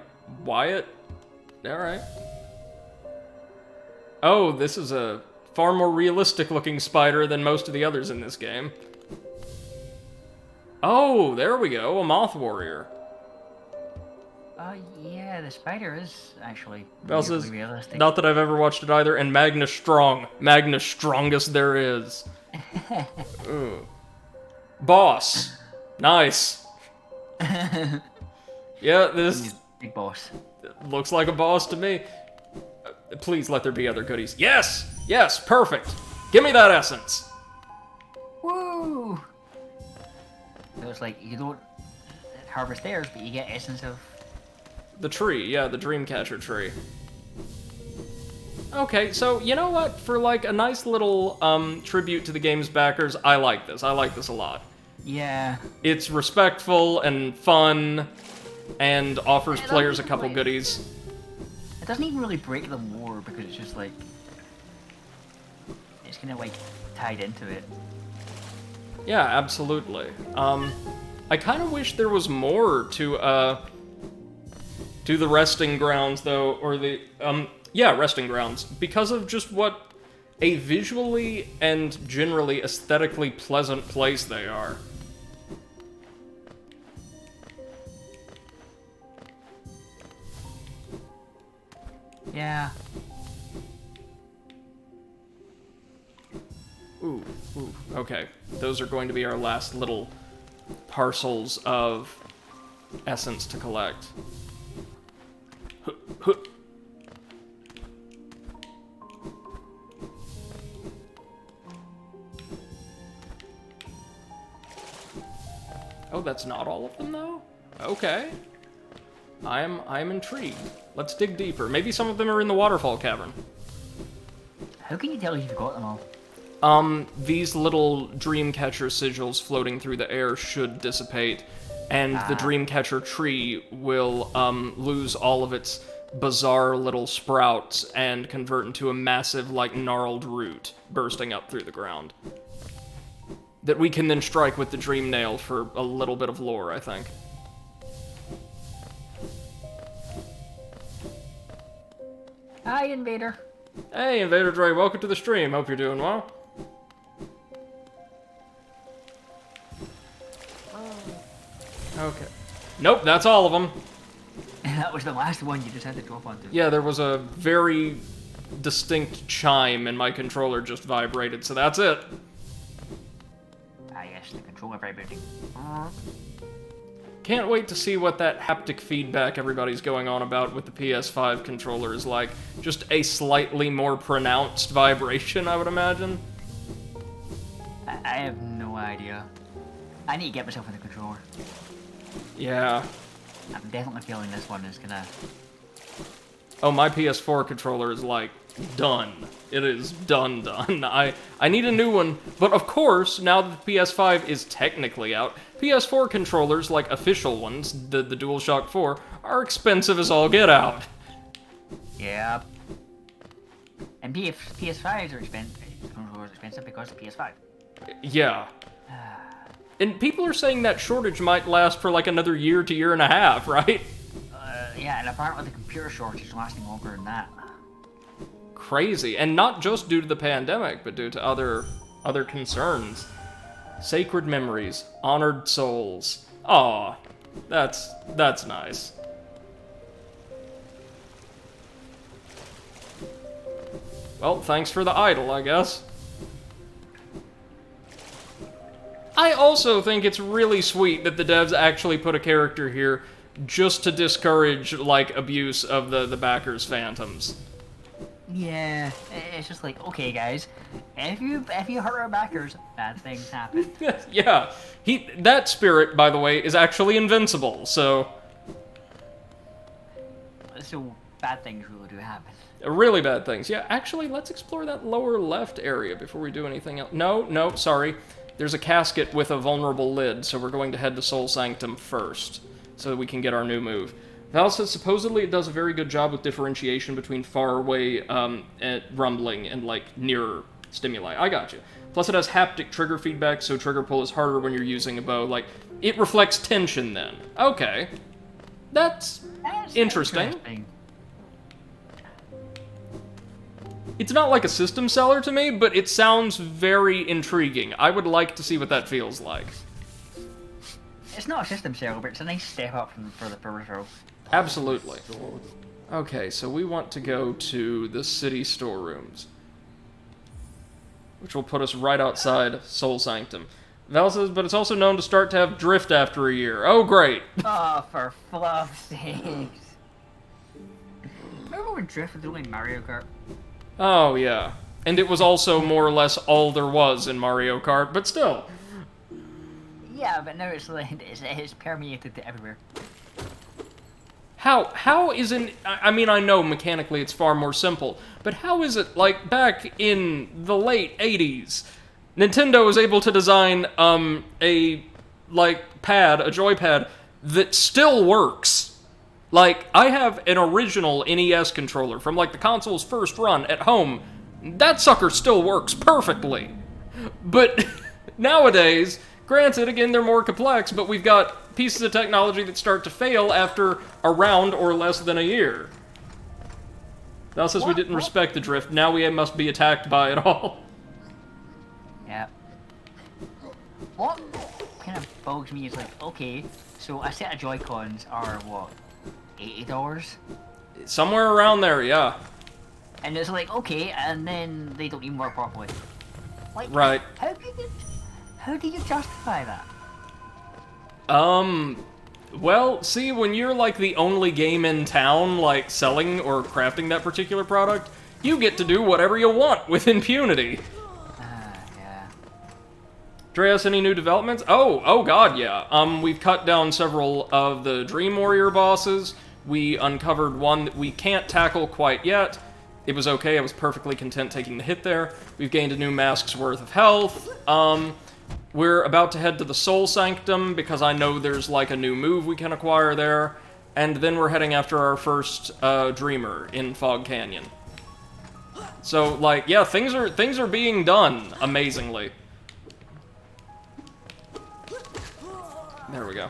Wyatt? Alright. Oh, this is a far more realistic looking spider than most of the others in this game. Oh, there we go, a moth warrior. Yeah, the spider is actually Bell really says, realistic. not that I've ever watched it either, and Magnus Strong. Magnus Strongest there is. Ooh. Boss. Nice. Yeah, this Big boss. looks like a boss to me. Please let there be other goodies. Yes! Yes, perfect! Give me that essence! Woo! So it's like, you don't harvest theirs, but you get essence of... The tree, yeah, the Dreamcatcher tree. Okay, so, you know what? For, like, a nice little, tribute to the game's backers, I like this. I like this a lot. Yeah. It's respectful and fun, and offers players a couple goodies. It doesn't even really break the lore, because it's just like... It's kind of like tied into it. Yeah, absolutely. I kind of wish there was more to the resting grounds, though, or the, yeah, resting grounds, because of just what a visually and generally aesthetically pleasant place they are. Yeah. Ooh, okay. Those are going to be our last little parcels of essence to collect. Oh, that's not all of them, though? Okay. I'm intrigued. Let's dig deeper. Maybe some of them are in the waterfall cavern. How can you tell if you've got them all? These little Dreamcatcher sigils floating through the air should dissipate, and the Dreamcatcher tree will, lose all of its bizarre little sprouts and convert into a massive, like, gnarled root bursting up through the ground. That we can then strike with the Dream Nail for a little bit of lore, I think. Hi, Invader. Hey, Invader Dre, welcome to the stream. Hope you're doing well. Okay. Nope, that's all of them. That was the last one you just had to drop onto. Yeah, there was a very distinct chime and my controller just vibrated, so that's it. Ah, yes, the controller vibrating. Can't wait to see what that haptic feedback everybody's going on about with the PS5 controller is like. Just a slightly more pronounced vibration, I would imagine. I have no idea. I need to get myself in the controller. Yeah. I'm definitely feeling this one is gonna... Oh, my PS4 controller is like, done. It is done. I need a new one, but of course, now that the PS5 is technically out, PS4 controllers, like official ones, the DualShock 4, are expensive as all get out. Yeah. And PS5s are expensive. Controllers are expensive because of PS5. Yeah. And people are saying that shortage might last for like another year to year and a half, right? Yeah, and apparently the computer shortage is lasting longer than that. Crazy. And not just due to the pandemic, but due to other concerns. Sacred memories, honored souls. Aw, that's nice. Well, thanks for the idol, I guess. I also think it's really sweet that the devs actually put a character here just to discourage, like, abuse of the backers' phantoms. Yeah, it's just like, okay, guys, if you hurt our backers, bad things happen. Yeah, that spirit, by the way, is actually invincible, so... So, bad things really do happen. Really bad things. Yeah, actually, let's explore that lower left area before we do anything else. No, sorry. There's a casket with a vulnerable lid, so we're going to head to Soul Sanctum first, so that we can get our new move. Val says supposedly it does a very good job with differentiation between far-away rumbling and, like, nearer stimuli. I got you. Plus it has haptic trigger feedback, so trigger pull is harder when you're using a bow. Like, it reflects tension then. Okay. That's interesting. It's not like a system seller to me, but it sounds very intriguing. I would like to see what that feels like. It's not a system seller, but it's a nice step up for the peripheral. Absolutely. Okay, so we want to go to the city storerooms, which will put us right outside Soul Sanctum. Val says, but it's also known to start to have drift after a year. Oh, great. Oh, for fluff's sakes. Remember when drift was only Mario Kart? Oh, yeah. And it was also more or less all there was in Mario Kart, but still. Yeah, but now it's like, it's permeated to everywhere. How is it... I mean, I know mechanically it's far more simple, but how is it, like, back in the late 80s, Nintendo was able to design, a joypad, that still works? Like, I have an original NES controller from, like, the console's first run at home. That sucker still works perfectly. But nowadays, granted, again, they're more complex, but we've got pieces of technology that start to fail after a round or less than a year. That says we didn't respect the drift, now we must be attacked by it all. Yeah. What kind of bugs me is like, okay, so a set of Joy-Cons are, what, $80? Somewhere around there, yeah. And it's like, okay, and then they don't even work properly. Like, right. How do you justify that? Well, see, when you're, like, the only game in town, like, selling or crafting that particular product, you get to do whatever you want with impunity. Yeah. Dreas, any new developments? Oh god, yeah. We've cut down several of the Dream Warrior bosses. We uncovered one that we can't tackle quite yet. It was okay, I was perfectly content taking the hit there. We've gained a new mask's worth of health. We're about to head to the Soul Sanctum, because I know there's, like, a new move we can acquire there. And then we're heading after our first, Dreamer in Fog Canyon. So, like, yeah, things are being done, amazingly. There we go.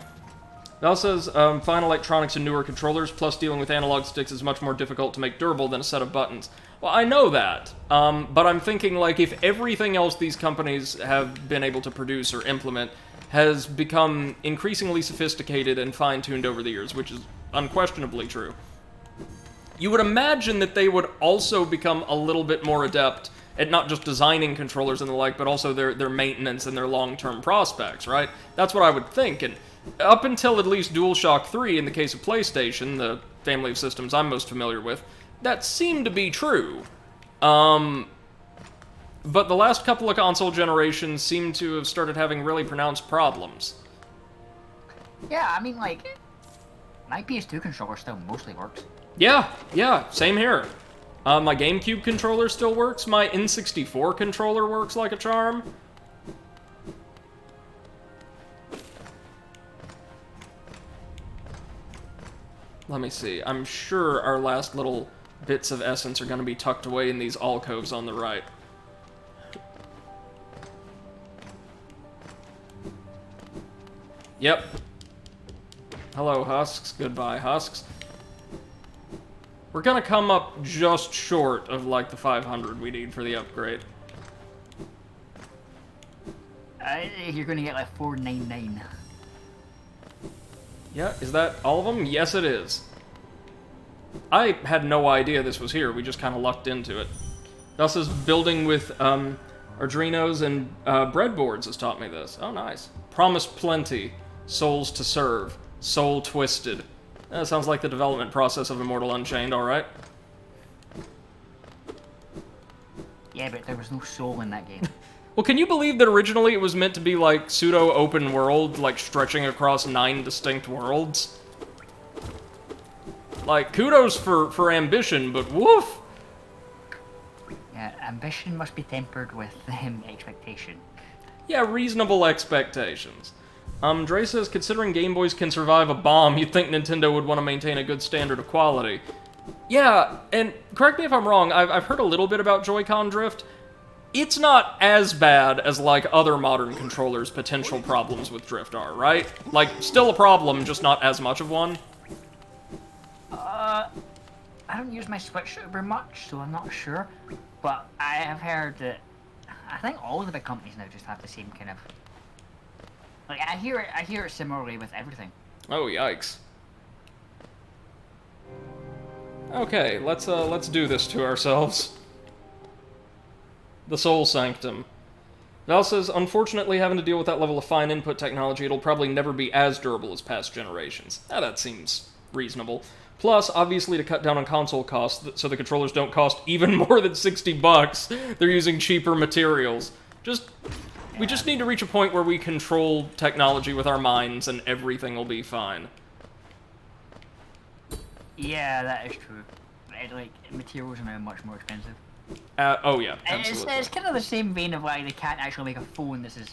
It also says, fine electronics and newer controllers, plus dealing with analog sticks is much more difficult to make durable than a set of buttons. Well, I know that, but I'm thinking, like, if everything else these companies have been able to produce or implement has become increasingly sophisticated and fine-tuned over the years, which is unquestionably true, you would imagine that they would also become a little bit more adept at not just designing controllers and the like, but also their maintenance and their long-term prospects, right? That's what I would think, and up until at least DualShock 3, in the case of PlayStation, the family of systems I'm most familiar with, that seemed to be true. But the last couple of console generations seem to have started having really pronounced problems. Yeah, I mean, like, my PS2 controller still mostly works. Yeah, same here. My GameCube controller still works, my N64 controller works like a charm. Let me see, I'm sure our last little bits of essence are going to be tucked away in these alcoves on the right. Yep. Hello, Husks. Goodbye, Husks. We're gonna come up just short of, like, the 500 we need for the upgrade. You're gonna get, like, 499. Yeah, is that all of them? Yes, it is. I had no idea this was here. We just kind of lucked into it. Thus, is building with Arduinos and breadboards has taught me this. Oh, nice. Promise plenty. Souls to serve. Soul twisted. That sounds like the development process of Immortal Unchained, alright? Yeah, but there was no soul in that game. Well, can you believe that originally it was meant to be like pseudo-open world, like stretching across 9 distinct worlds? Like, kudos for ambition, but woof! Yeah, ambition must be tempered with expectation. Yeah, reasonable expectations. Dre says, considering Game Boys can survive a bomb, you'd think Nintendo would want to maintain a good standard of quality. Yeah, and correct me if I'm wrong, I've heard a little bit about Joy-Con drift. It's not as bad as, like, other modern controllers' potential problems with drift are, right? Like, still a problem, just not as much of one. I don't use my Switch super much, so I'm not sure. But I have heard that I think all the big companies now just have the same kind of. Like I hear it similarly with everything. Oh yikes. Okay, let's do this to ourselves. The Soul Sanctum. Val says, unfortunately, having to deal with that level of fine input technology, it'll probably never be as durable as past generations. Now that seems reasonable. Plus, obviously, to cut down on console costs, so the controllers don't cost even more than $60, they're using cheaper materials. We just need to reach a point where we control technology with our minds, and everything will be fine. Yeah, that is true. Like, materials are now much more expensive. Oh yeah, absolutely. It's kind of the same vein of why they can't actually make a phone that's as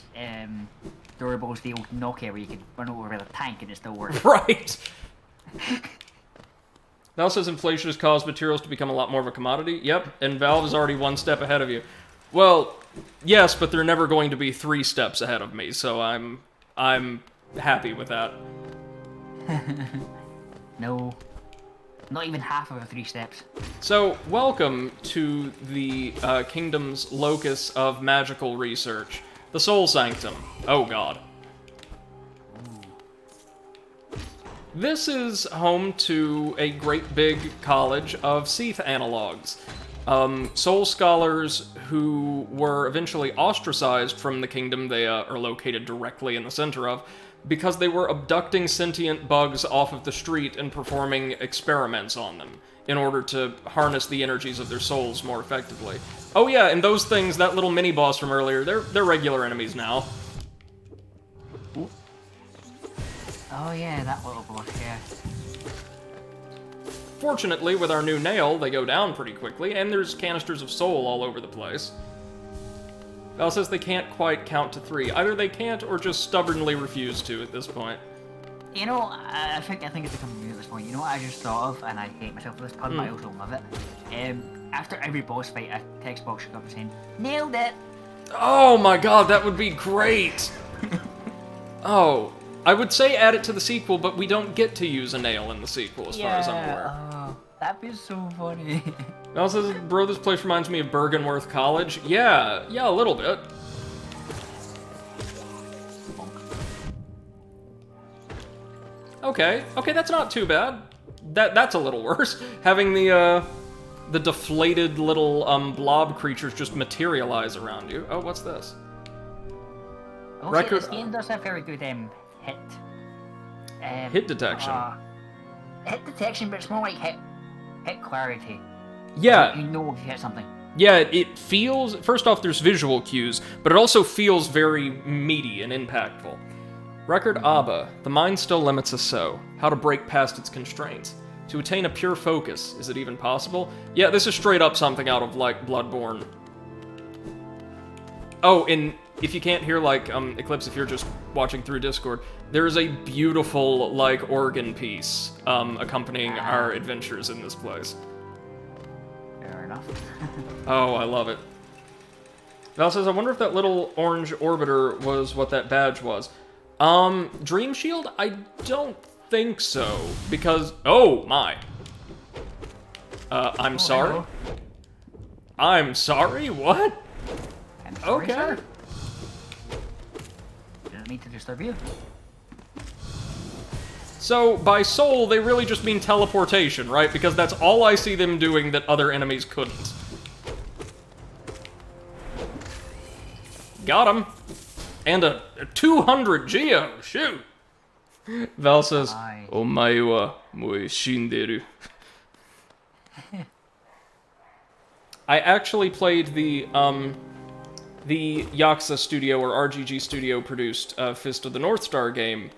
durable as the old Nokia where you could run over with a tank and it still works. Right! Val says inflation has caused materials to become a lot more of a commodity. Yep, and Valve is already one step ahead of you. Well, yes, but they're never going to be 3 steps ahead of me, so I'm happy with that. No. Not even half of the 3 steps. So, welcome to the kingdom's locus of magical research. The Soul Sanctum. Oh god. This is home to a great big college of Seath analogs. Soul scholars who were eventually ostracized from the kingdom they are located directly in the center of, because they were abducting sentient bugs off of the street and performing experiments on them in order to harness the energies of their souls more effectively. Oh yeah, and those things, that little mini-boss from earlier, they're regular enemies now. Oh yeah, that little boss, yeah. Fortunately, with our new nail, they go down pretty quickly, and there's canisters of soul all over the place. Val says they can't quite count to 3. Either they can't, or just stubbornly refuse to at this point. You know, I think it's becoming new at this point. You know what I just thought of, and I hate myself for this pun, but I also love it. After every boss fight, a text box should come up saying, "Nailed it!" Oh my god, that would be great! Oh, I would say add it to the sequel, but we don't get to use a nail in the sequel, as far as I'm aware. Oh, that'd be so funny. Val says, bro, this place reminds me of Bergenworth College. Yeah, a little bit. Okay, that's not too bad. That's a little worse. Having the deflated little blob creatures just materialize around you. Oh, what's this? Okay, this game does have very good hit. Hit detection. Hit detection, but it's more like hit clarity. Yeah. So you know if you hit something. Yeah, it feels... First off, there's visual cues, but it also feels very meaty and impactful. Record Abba. The mind still limits us so. How to break past its constraints. To attain a pure focus. Is it even possible? Yeah, this is straight up something out of, like, Bloodborne. Oh, and if you can't hear, like, Eclipse, if you're just watching through Discord, there's a beautiful, like, organ piece accompanying our adventures in this place. Fair enough. Oh, I love it. Val says, I wonder if that little orange orbiter was what that badge was. Dream Shield? I don't think so, because... Oh, my. I'm sorry? Hello. I'm sorry? What? I'm sorry, Okay. sir. Didn't mean to disturb you. So, by soul, they really just mean teleportation, right? Because that's all I see them doing that other enemies couldn't. Got him. And a 200 Geo. Shoot. Val says, "Omae wa moe shinderu." I actually played the Yakuza Studio or RGG Studio produced Fist of the North Star game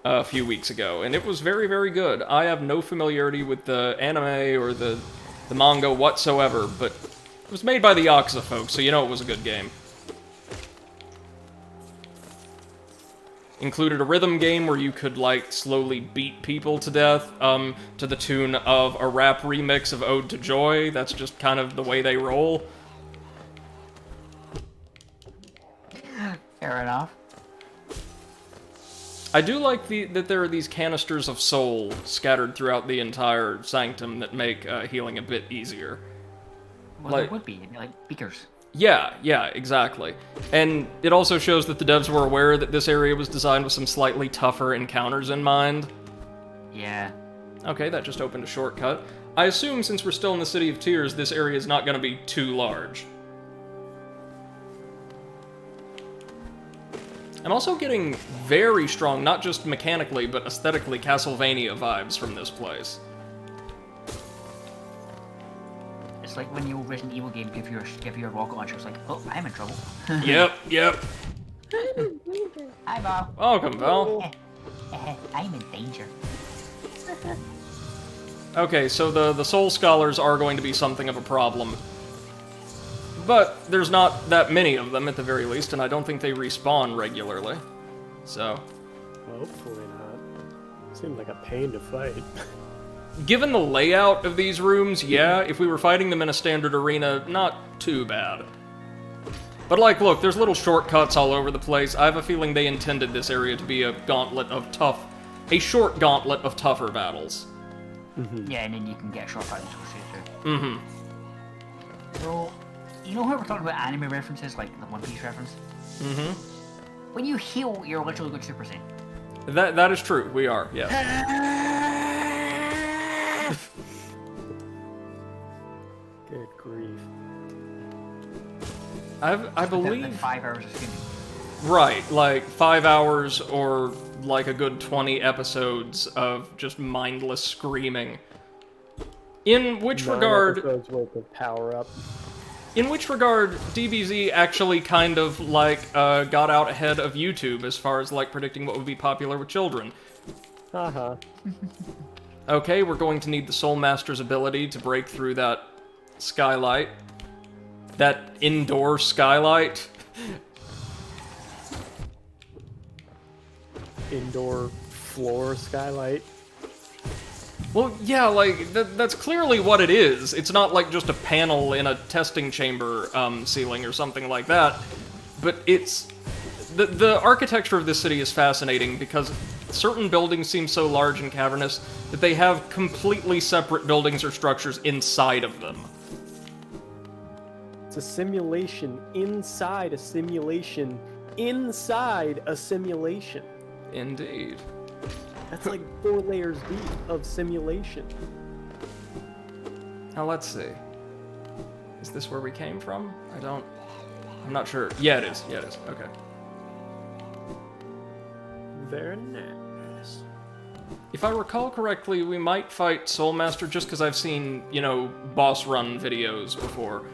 a few weeks ago, and it was very, very good. I have no familiarity with the anime or the manga whatsoever, but it was made by the Yakuza folks, so you know it was a good game. Included a rhythm game where you could, like, slowly beat people to death, to the tune of a rap remix of Ode to Joy. That's just kind of the way they roll. Fair enough. I do like that there are these canisters of soul scattered throughout the entire sanctum that make healing a bit easier. Well, Like- it would be, like, beakers. Yeah, exactly. And it also shows that the devs were aware that this area was designed with some slightly tougher encounters in mind. Yeah. Okay, that just opened a shortcut. I assume since we're still in the City of Tears, this area is not going to be too large. I'm also getting very strong, not just mechanically, but aesthetically, Castlevania vibes from this place. It's like when the old Resident Evil game give you a rocket launcher. It's like, oh, I'm in trouble. Yep. Hi, Bob. Welcome, Val. I'm in danger. Okay, so the Soul Scholars are going to be something of a problem. But there's not that many of them, at the very least, and I don't think they respawn regularly. So... Hopefully not. Seems like a pain to fight. Given the layout of these rooms, yeah, if we were fighting them in a standard arena, not too bad. But like, look, there's little shortcuts all over the place. I have a feeling they intended this area to be a gauntlet of a short gauntlet of tougher battles. Yeah, and then you can get a shortcut into it too. Mm-hmm. So, you know how we're talking about anime references, like the One Piece reference? Mm-hmm. When you heal, you're literally going Super Saiyan. That is true, we are, yes. Good grief. I believe... Like 5 hours of screaming. Right, like 5 hours or like a good 20 episodes of just mindless screaming. In which 9 regard... episodes worth of power-up. In which regard, DBZ actually kind of, like, got out ahead of YouTube as far as, like, predicting what would be popular with children. Haha. Okay, we're going to need the Soul Master's ability to break through that skylight. That indoor skylight. Indoor floor skylight. Well, yeah, like, that's clearly what it is. It's not like just a panel in a testing chamber ceiling or something like that. But it's... The architecture of this city is fascinating because certain buildings seem so large and cavernous that they have completely separate buildings or structures inside of them. It's a simulation inside a simulation inside a simulation. Indeed. That's like 4 layers deep of simulation. Now, let's see. Is this where we came from? I'm not sure. Yeah, it is. Okay. Very nice. If I recall correctly, we might fight Soul Master just because I've seen, you know, boss run videos before.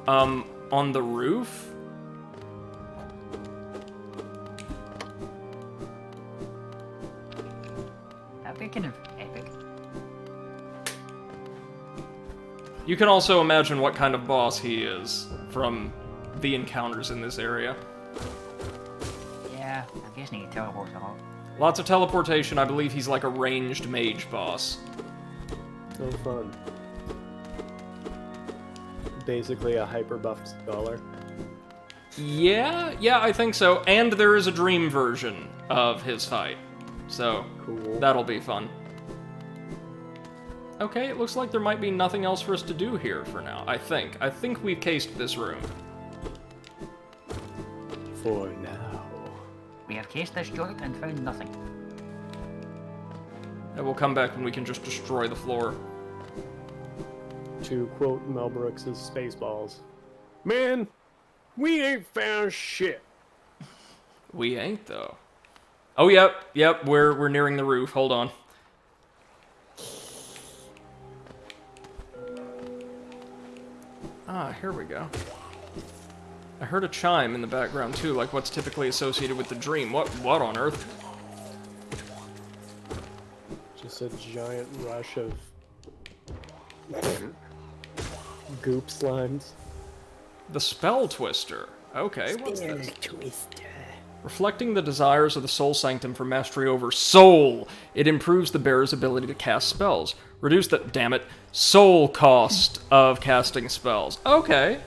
On the roof? That'd be kind of epic. You can also imagine what kind of boss he is from the encounters in this area. Yeah, I'm guessing he teleports a lot. Lots of teleportation. I believe he's like a ranged mage boss. So fun. Basically a hyper buff scholar. Yeah, I think so. And there is a dream version of his fight. So, Cool. that'll be fun. Okay, it looks like there might be nothing else for us to do here for now, I think. I think we've cased this room. For now. We have cased this joint and found nothing. And we'll come back when we can just destroy the floor. To quote Mel Brooks' Spaceballs. Man, we ain't found shit. We ain't, though. Oh, yep, we're nearing the roof. Hold on. Ah, here we go. I heard a chime in the background, too, like what's typically associated with the dream. What on earth? Just a giant rush of goop slimes. The Spell Twister. Okay, what's Spell this? Twister. Reflecting the desires of the Soul Sanctum for mastery over Soul, it improves the bearer's ability to cast spells. Reduce the, damn it, soul cost of casting spells. Okay,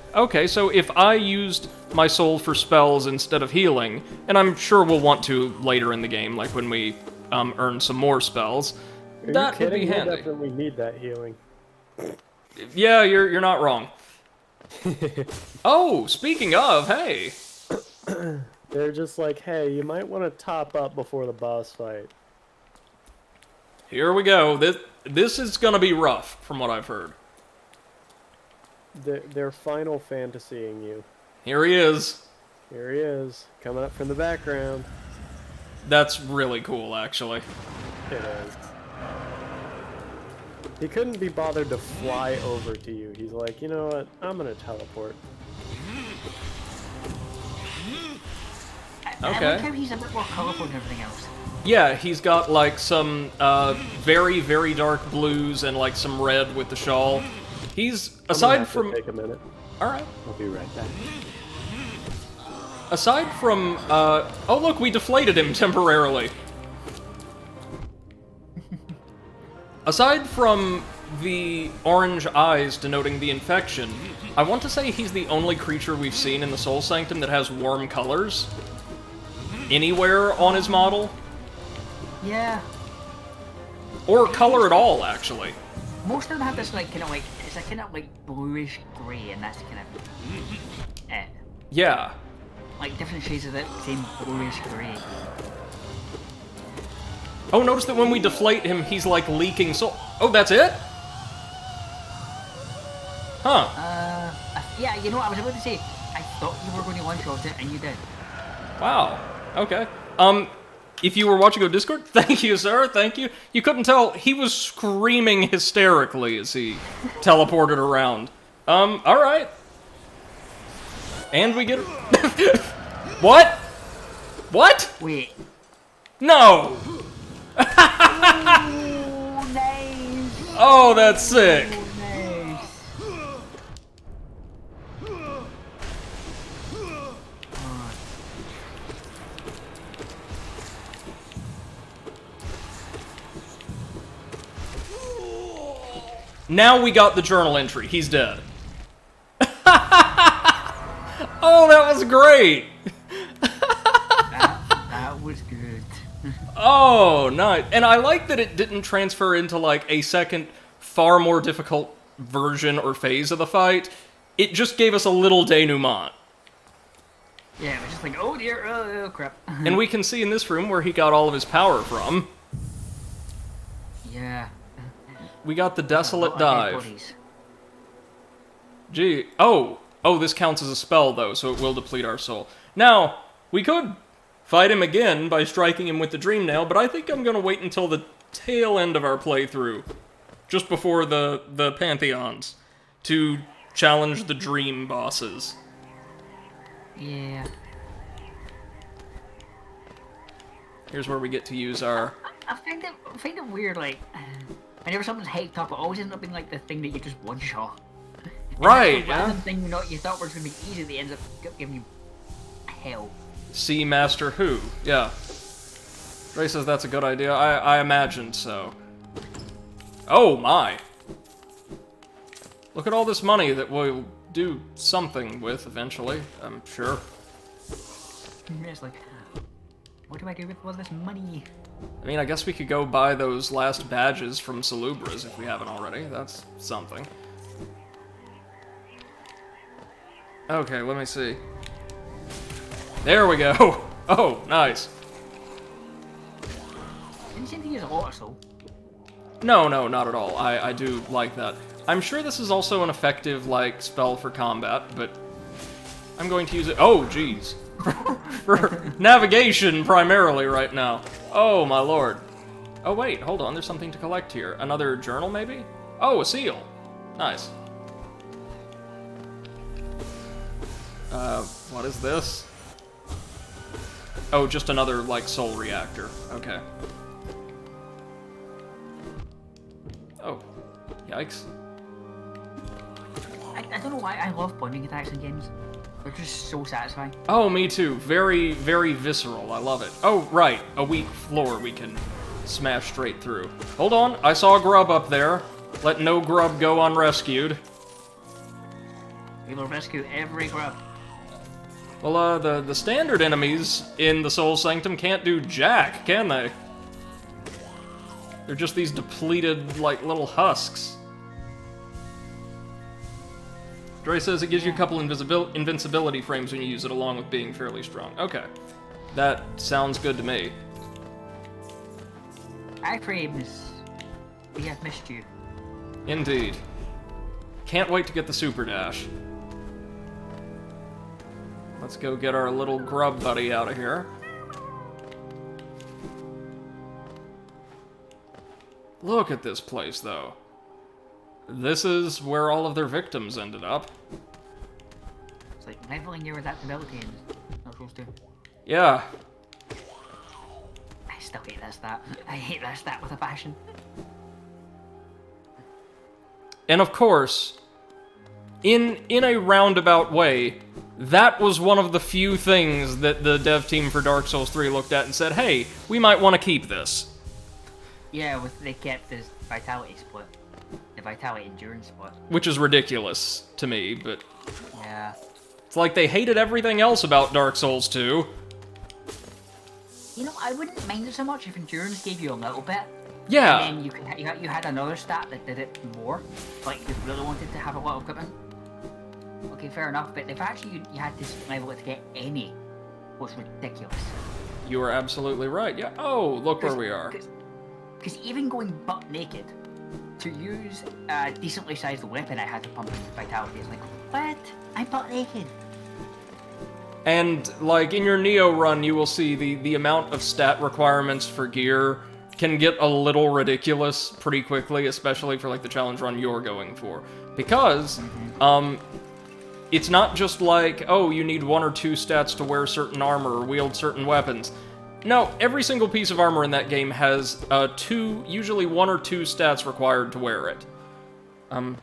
so if I used my soul for spells instead of healing, and I'm sure we'll want to later in the game, like when we earn some more spells, Are that you kidding? would be handy. We'll definitely need that healing. Yeah, you're not wrong. Oh, speaking of, hey. They're just like, hey, you might want to top up before the boss fight. Here we go. This is gonna be rough, from what I've heard. They're Final Fantasying you. Here he is. Here he is, coming up from the background. That's really cool, actually. It is. He couldn't be bothered to fly over to you. He's like, you know what? I'm gonna teleport. I Okay. like how he's a bit more colourful than everything else. Yeah, he's got like some very, very dark blues and like some red with the shawl. He's, I'm gonna aside have to from... take a minute. Alright. I'll be right back. Aside from, oh look, we deflated him temporarily. Aside from the orange eyes denoting the infection, I want to say he's the only creature we've seen in the Soul Sanctum that has warm colors anywhere on his model. Yeah. Or color at all, actually. Most of them have this like kind of like it's a kind of like bluish grey, and that's kind of it. Yeah. Like different shades of that same bluish grey. Oh, notice that when we deflate him, he's like leaking soul. Oh, that's it? Huh. Yeah, you know what I was about to say? I thought you were going to one-shot it, and you did. Wow. Okay. If you were watching on Discord, thank you, sir, thank you. You couldn't tell, he was screaming hysterically as he teleported around. Alright. And we get... What? What? Wait. No! Oh, nice! Oh, that's sick. Oh, nice! Now we got the journal entry. He's dead. Oh, that was great! That was good. Oh, nice. And I like that it didn't transfer into, like, a second, far more difficult version or phase of the fight. It just gave us a little denouement. Yeah, it was just like, oh dear, oh crap. And we can see in this room where he got all of his power from. Yeah. We got the A lot Desolate of dead Dive. bodies. Gee. Oh, this counts as a spell, though, so it will deplete our soul. Now, we could fight him again by striking him with the Dream Nail, but I think I'm gonna wait until the tail end of our playthrough, just before the Pantheons, to challenge the Dream bosses. Yeah. Here's where we get to use our... I find it weird, like, whenever someone's hyped up, it always ends up being like the thing that you just one-shot. Right, The yeah. random thing you thought was going to be easy that ends up giving you hell. See Master Who, yeah. Ray says that's a good idea. I imagined so. Oh my! Look at all this money that we'll do something with eventually, I'm sure. It's like, what do I do with all this money? I mean, I guess we could go buy those last badges from Salubras if we haven't already. That's something. Okay, let me see. There we go! Oh, nice. Didn't you think he was a water soul? No, not at all. I do like that. I'm sure this is also an effective, like, spell for combat, but I'm going to use it. Oh, jeez. for navigation primarily right now. Oh my lord. Oh wait, hold on, there's something to collect here. Another journal maybe? Oh, a seal. Nice. What is this? Oh, just another, like, soul reactor. Okay. Oh. Yikes. I don't know why I love bonding attacks in games. They're just so satisfying. Oh, me too. Very, very visceral. I love it. Oh, right. A weak floor we can smash straight through. Hold on. I saw a grub up there. Let no grub go unrescued. We will rescue every grub. Well, the standard enemies in the Soul Sanctum can't do jack, can they? They're just these depleted, like, little husks. Dre says it gives you a couple invincibility frames when you use it, along with being fairly strong. Okay. That sounds good to me. Iframes, we have missed you. Indeed. Can't wait to get the super dash. Let's go get our little grub buddy out of here. Look at this place, though. This is where all of their victims ended up. It's like leveling your adaptability in Dark Souls 2. Yeah. I still hate that stat. I hate that stat with a passion. And of course, in a roundabout way, that was one of the few things that the dev team for Dark Souls 3 looked at and said, hey, we might want to keep this. Yeah, they kept this vitality split. The vitality endurance split. Which is ridiculous to me, but Yeah. it's like they hated everything else about Dark Souls 2. You know, I wouldn't mind it so much if endurance gave you a little bit. Yeah. And then you had another stat that did it more. Like, you really wanted to have a lot of equipment. Okay, fair enough, but the fact you had to level it to get any was ridiculous. You are absolutely right. Yeah. Oh, look where we are. Because even going butt naked, to use a decently sized weapon, I had to pump in vitality. It's like, what? I'm butt naked. And, like, in your Neo run, you will see the amount of stat requirements for gear can get a little ridiculous pretty quickly, especially for, like, the challenge run you're going for. Because, it's not just like, oh, you need 1 or 2 stats to wear certain armor or wield certain weapons. No, every single piece of armor in that game has usually 1 or 2 stats required to wear it. And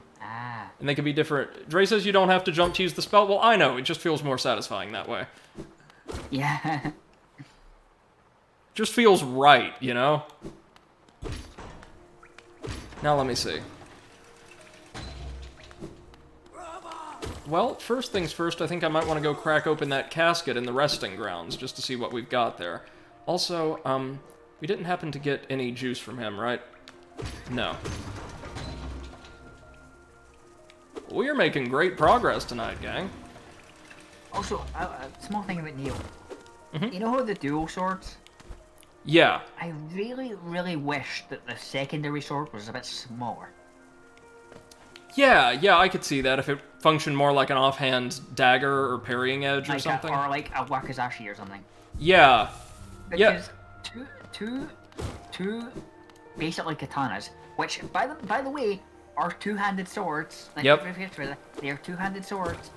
they can be different. Dre says you don't have to jump to use the spell. Well, I know, it just feels more satisfying that way. Yeah. Just feels right, you know? Now let me see. Well, first things first, I think I might want to go crack open that casket in the resting grounds, just to see what we've got there. Also, we didn't happen to get any juice from him, right? No. We're making great progress tonight, gang. Also, a small thing about Neo. You know how the dual swords? Yeah. I really, really wish that the secondary sword was a bit smaller. Yeah, I could see that if it functioned more like an offhand dagger or parrying edge or something. Or like a wakizashi or something. Yeah. Because two basically katanas, which by the way are two-handed swords. Like, yep. They are two-handed swords.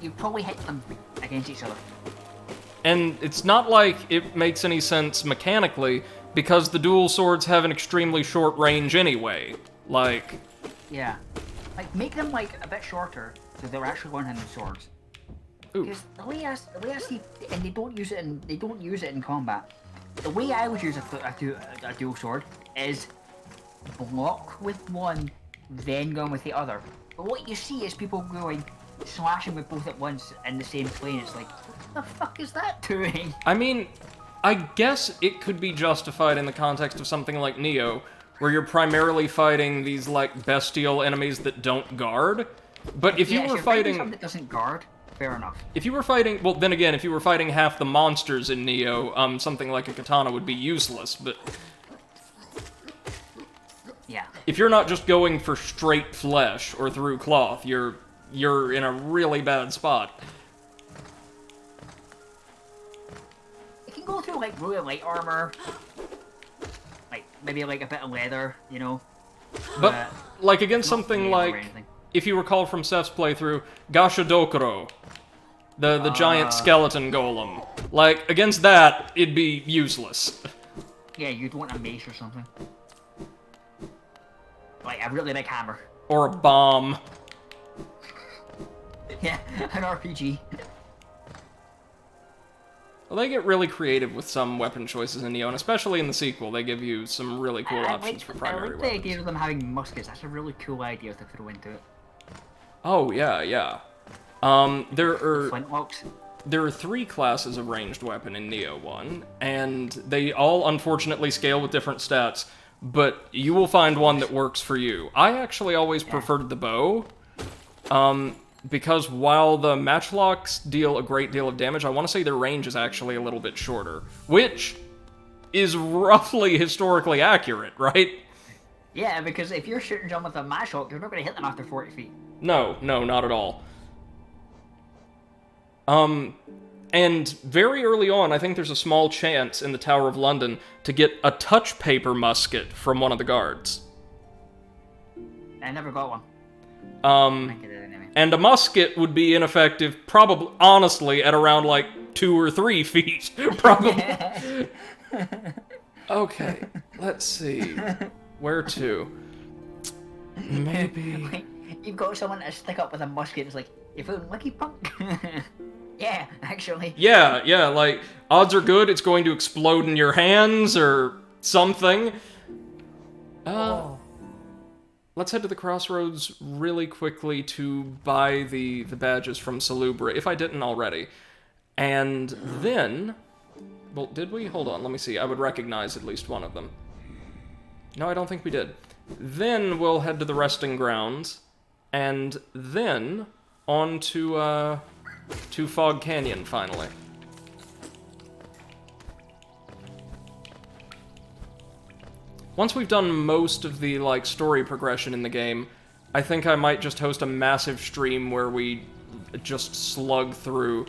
You'd probably hit them against each other. And it's not like it makes any sense mechanically, because the dual swords have an extremely short range anyway. Like... Yeah. Like, make them, like, a bit shorter, so they're actually one-handed swords. Ooh. Because the way I see, and they don't use it in combat. The way I would use a dual sword is block with one, then going with the other. But what you see is people slashing with both at once in the same plane. It's like, what the fuck is that doing? I mean, I guess it could be justified in the context of something like Neo, where you're primarily fighting these, like, bestial enemies that don't guard. But if you were fighting something that doesn't guard, fair enough. If you were fighting, well, then again, if you were fighting half the monsters in Neo, something like a katana would be useless, but... Yeah. If you're not just going for straight flesh or through cloth, you're in a really bad spot. It can go through like really light armor, like maybe like a bit of leather, you know. But, like, against not something mail or like, anything. if you recall from Seth's playthrough, Gashadokuro, the giant skeleton golem. Like, against that, it'd be useless. Yeah, you'd want a mace or something. Like a really big hammer. Or a bomb. Yeah, an RPG. Well, they get really creative with some weapon choices in Neo, and especially in the sequel, they give you some really cool options for I primary like the weapons. idea of them having muskets. That's a really cool idea to throw into it. Oh, yeah, yeah. Flintlocks. There are 3 classes of ranged weapon in Neo 1, and they all unfortunately scale with different stats, but you will find one that works for you. I actually always preferred the bow, because while the matchlocks deal a great deal of damage, I want to say their range is actually a little bit shorter, which is roughly historically accurate, right? Yeah, because if you're shooting them with a matchlock, you're not going to hit them after 40 feet. No, not at all. And very early on, I think there's a small chance in the Tower of London to get a touch paper musket from one of the guards. I never got one. I think I did anyway. And a musket would be ineffective, probably, honestly, at around like 2 or 3 feet, probably. Okay, let's see. Where to? Maybe... Wait, you've got someone to stick up with a musket. It's like, you feeling lucky, punk? Yeah, actually. Yeah, like, odds are good it's going to explode in your hands or something. Let's head to the crossroads really quickly to buy the badges from Salubra, if I didn't already. And then... Well, did we? Hold on, let me see. I would recognize at least one of them. No, I don't think we did. Then we'll head to the resting grounds, and then on to Fog Canyon, finally. Once we've done most of the, like, story progression in the game, I think I might just host a massive stream where we just slug through,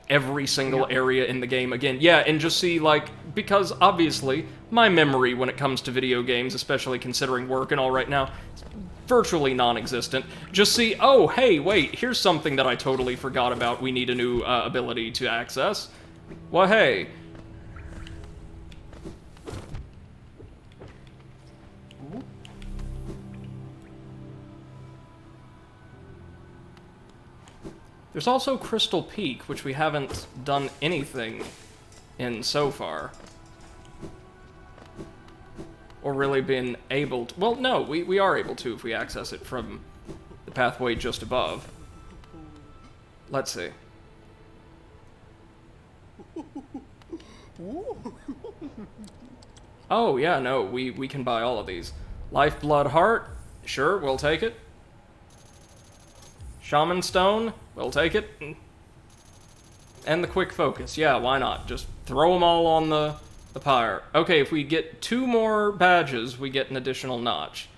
every single area in the game again. Yeah, and just see, like, because obviously, my memory when it comes to video games, especially considering work and all right now, is virtually non-existent. Just see, oh, hey, wait, here's something that I totally forgot about we need a new ability to access. Well, hey. There's also Crystal Peak, which we haven't done anything in so far. Or really been able to... Well, no, we are able to if we access it from the pathway just above. Let's see. Oh, yeah, no, we can buy all of these. Lifeblood Heart, sure, we'll take it. Shaman Stone, we'll take it. And the Quick Focus, yeah, why not? Just throw them all on the pyre. Okay, if we get 2 more badges, we get an additional notch.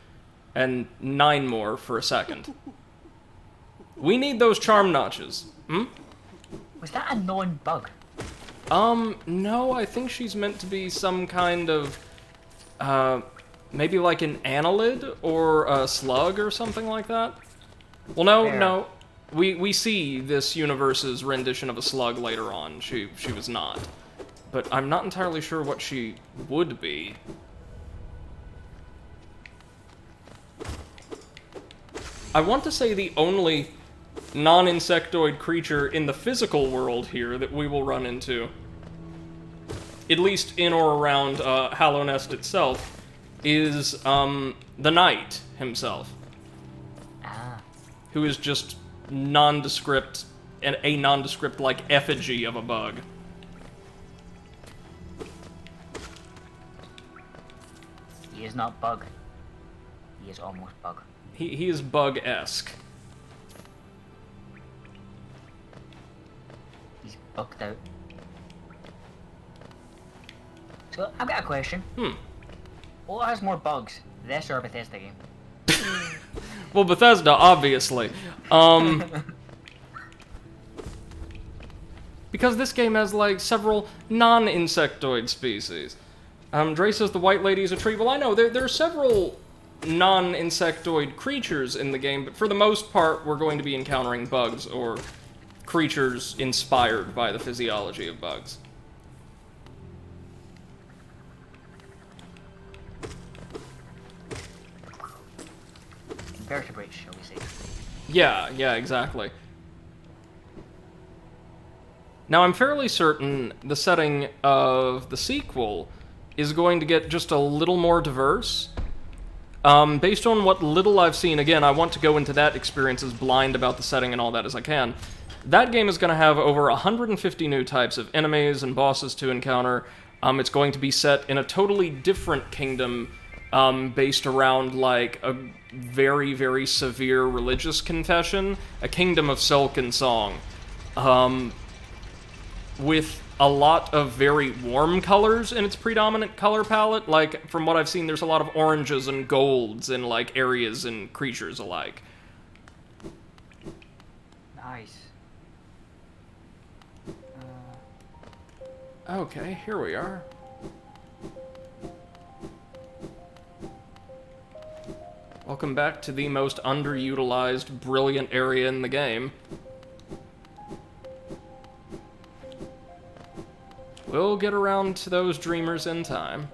And 9 more for a second. We need those charm notches. Was that a non-bug? No, I think she's meant to be some kind of, maybe like an annelid or a slug or something like that. Well, no. We see this universe's rendition of a slug later on. She was not. But I'm not entirely sure what she would be. I want to say the only non-insectoid creature in the physical world here that we will run into, at least in or around Hallownest itself, is the Knight himself. Who is just nondescript, and a nondescript, like, effigy of a bug. He is not bug. He is almost bug. He is bug-esque. He's bugged out. So, I've got a question. What has more bugs, this or a Bethesda game? Well, Bethesda, obviously. because this game has, like, several non-insectoid species. Dre says the white lady is a tree. Well, I know, there are several non-insectoid creatures in the game, but for the most part, we're going to be encountering bugs, or creatures inspired by the physiology of bugs. Invertebrates, shall we say. Yeah, exactly. Now, I'm fairly certain the setting of the sequel is going to get just a little more diverse. Based on what little I've seen, again, I want to go into that experience as blind about the setting and all that as I can. That game is going to have over 150 new types of enemies and bosses to encounter. It's going to be set in a totally different kingdom, based around, like, a very, very severe religious confession. A kingdom of silk and song. With a lot of very warm colors in its predominant color palette. Like, from what I've seen, there's a lot of oranges and golds in, like, areas and creatures alike. Nice. Okay, here we are. Welcome back to the most underutilized, brilliant area in the game. We'll get around to those dreamers in time.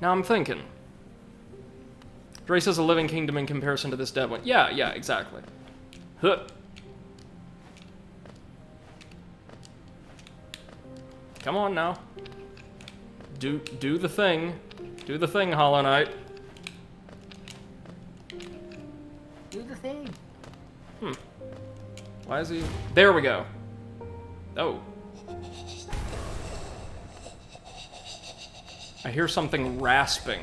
Now I'm thinking. Dre says a living kingdom in comparison to this dead one. Yeah, exactly. Huh. Come on now. Do the thing. Do the thing, Hollow Knight. Do the thing. Why is he... There we go. Oh. I hear something rasping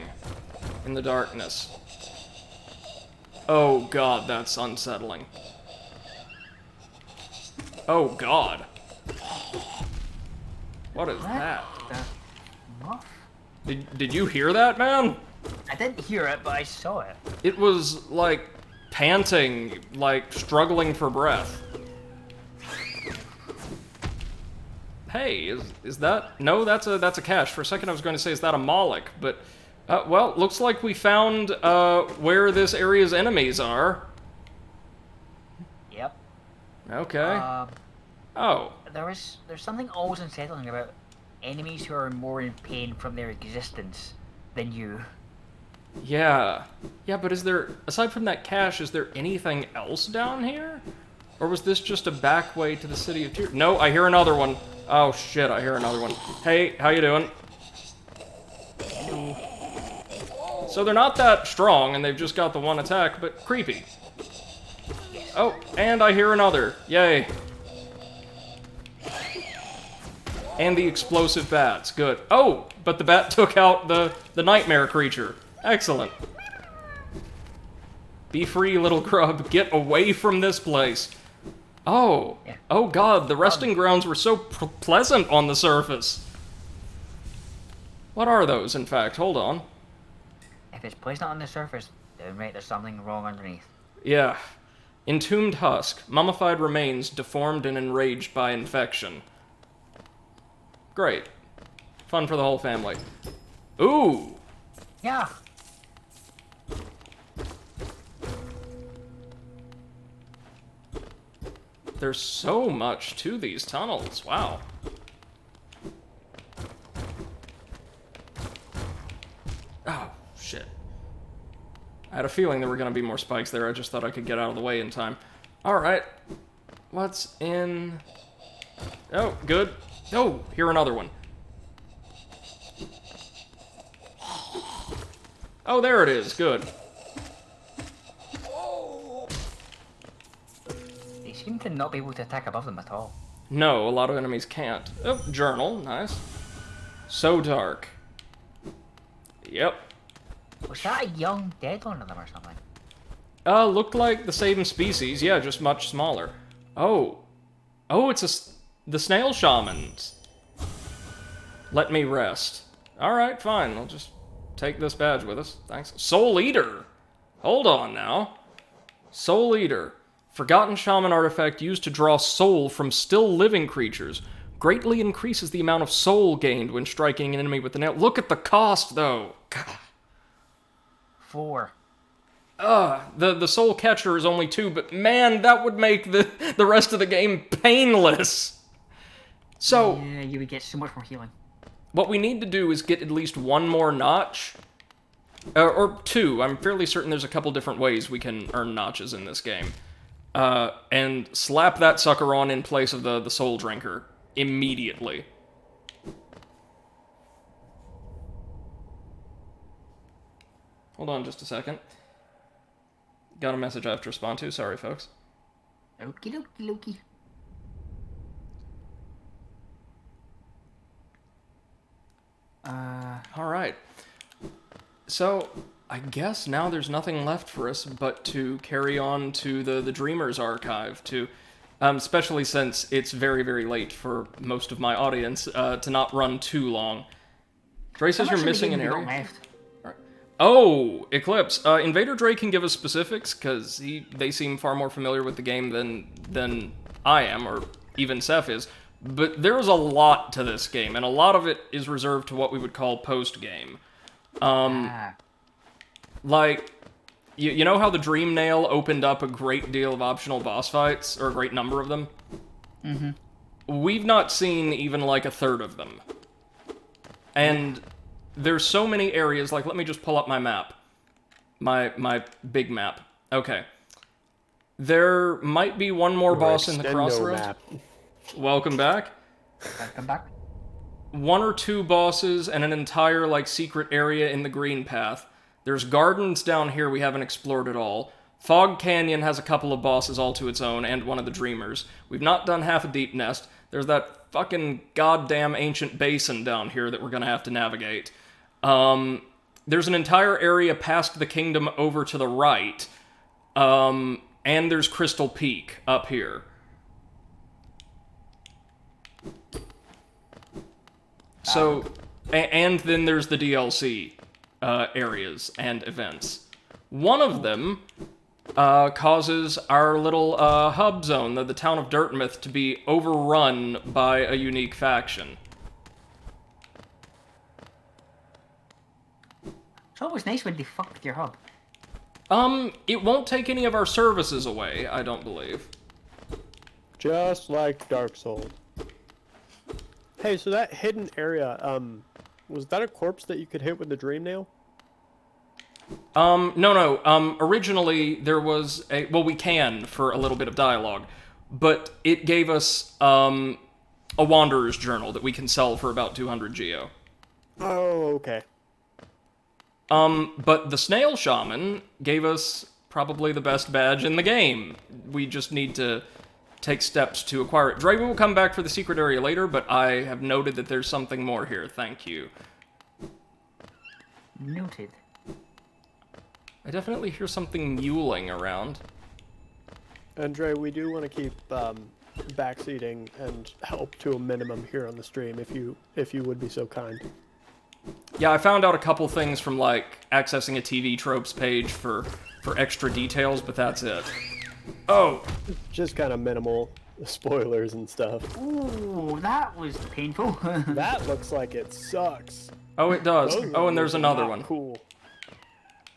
in the darkness. Oh god, that's unsettling. Oh god. What is that? The muff? Did you hear that, man? I didn't hear it, but I saw it. It was, like, panting, like, struggling for breath. Hey, is that... No, that's a cache. For a second I was going to say, is that a Moloch? But, well, looks like we found, where this area's enemies are. Yep. Okay. Oh. There's something always unsettling about enemies who are more in pain from their existence than you. Yeah. Yeah, but is there... Aside from that cache, is there anything else down here? Or was this just a back way to the city of Tears? No, I hear another one. Oh shit, I hear another one. Hey, how you doing? So they're not that strong, and they've just got the one attack, but creepy. Oh, and I hear another. Yay. And the explosive bats. Good. Oh, but the bat took out the nightmare creature. Excellent. Be free, little grub. Get away from this place. Oh. Yeah. Oh god, the resting grounds were so pleasant on the surface. What are those, in fact? Hold on. If it's pleasant on the surface, then right, there's something wrong underneath. Yeah. Entombed husk. Mummified remains deformed and enraged by infection. Great. Fun for the whole family. Ooh! Yeah. There's so much to these tunnels. Wow. Oh, shit. I had a feeling there were going to be more spikes there. I just thought I could get out of the way in time. Alright. What's in... Oh, good. Oh, here another one. Oh, there it is. Good. They seem to not be able to attack above them at all. No, a lot of enemies can't. Oh, journal. Nice. So dark. Yep. Was that a young dead one of them or something? Looked like the same species. Yeah, just much smaller. Oh. Oh, it's the snail shamans. Let me rest. Alright, fine. I'll just take this badge with us. Thanks. Soul Eater! Hold on now. Soul Eater. Forgotten Shaman artifact used to draw soul from still living creatures. Greatly increases the amount of soul gained when striking an enemy with the nail. Look at the cost, though. God. 4. The soul catcher is only 2, but man, that would make the rest of the game painless. So, Yeah, you would get so much more healing. what we need to do is get at least one more notch. Or 2. I'm fairly certain there's a couple different ways we can earn notches in this game. And slap that sucker on in place of the soul drinker. Immediately. Hold on just a second. Got a message I have to respond to. Sorry, folks. Okie dokie dokie. Alright. So, I guess now there's nothing left for us but to carry on to the Dreamer's Archive, especially since it's very, very late for most of my audience, to not run too long. Dre says you're missing an area. Right. Oh, Eclipse. Invader Dre can give us specifics, because they seem far more familiar with the game than I am, or even Seth is. But there's a lot to this game, and a lot of it is reserved to what we would call post-game. Like, you know how the Dream Nail opened up a great deal of optional boss fights, or a great number of them? Mm-hmm. We've not seen even like a third of them. And there's so many areas, like, let me just pull up my map. My big map. Okay. There might be one more boss in the Crossroads. Map. Welcome back. Welcome back. 1 or 2 bosses and an entire, like, secret area in the Green Path. There's gardens down here we haven't explored at all. Fog Canyon has a couple of bosses all to its own, and one of the Dreamers. We've not done half a Deep Nest. There's that fucking goddamn ancient basin down here that we're gonna have to navigate. There's an entire area past the kingdom over to the right. And there's Crystal Peak up here. So, and then there's the DLC areas and events. One of them causes our little hub zone, the town of Dirtmouth, to be overrun by a unique faction. It's always nice when they fuck with your hub. It won't take any of our services away, I don't believe. Just like Dark Souls. Hey, so that hidden area, was that a corpse that you could hit with the Dream Nail? No. Originally, there was well, we can for a little bit of dialogue, but it gave us, a Wanderer's Journal that we can sell for about 200 Geo. Oh, okay. But the Snail Shaman gave us probably the best badge in the game. We just need to take steps to acquire it. Dre will come back for the secret area later, but I have noted that there's something more here. Thank you. Noted. I definitely hear something mewling around. Andre, we do want to keep backseating and help to a minimum here on the stream, if you would be so kind. Yeah, I found out a couple things from, like, accessing a TV Tropes page for extra details, but that's it. Oh! Just kind of minimal spoilers and stuff. Ooh, that was painful. That looks like it sucks. Oh, it does. Those Oh, and there's another not one. Cool.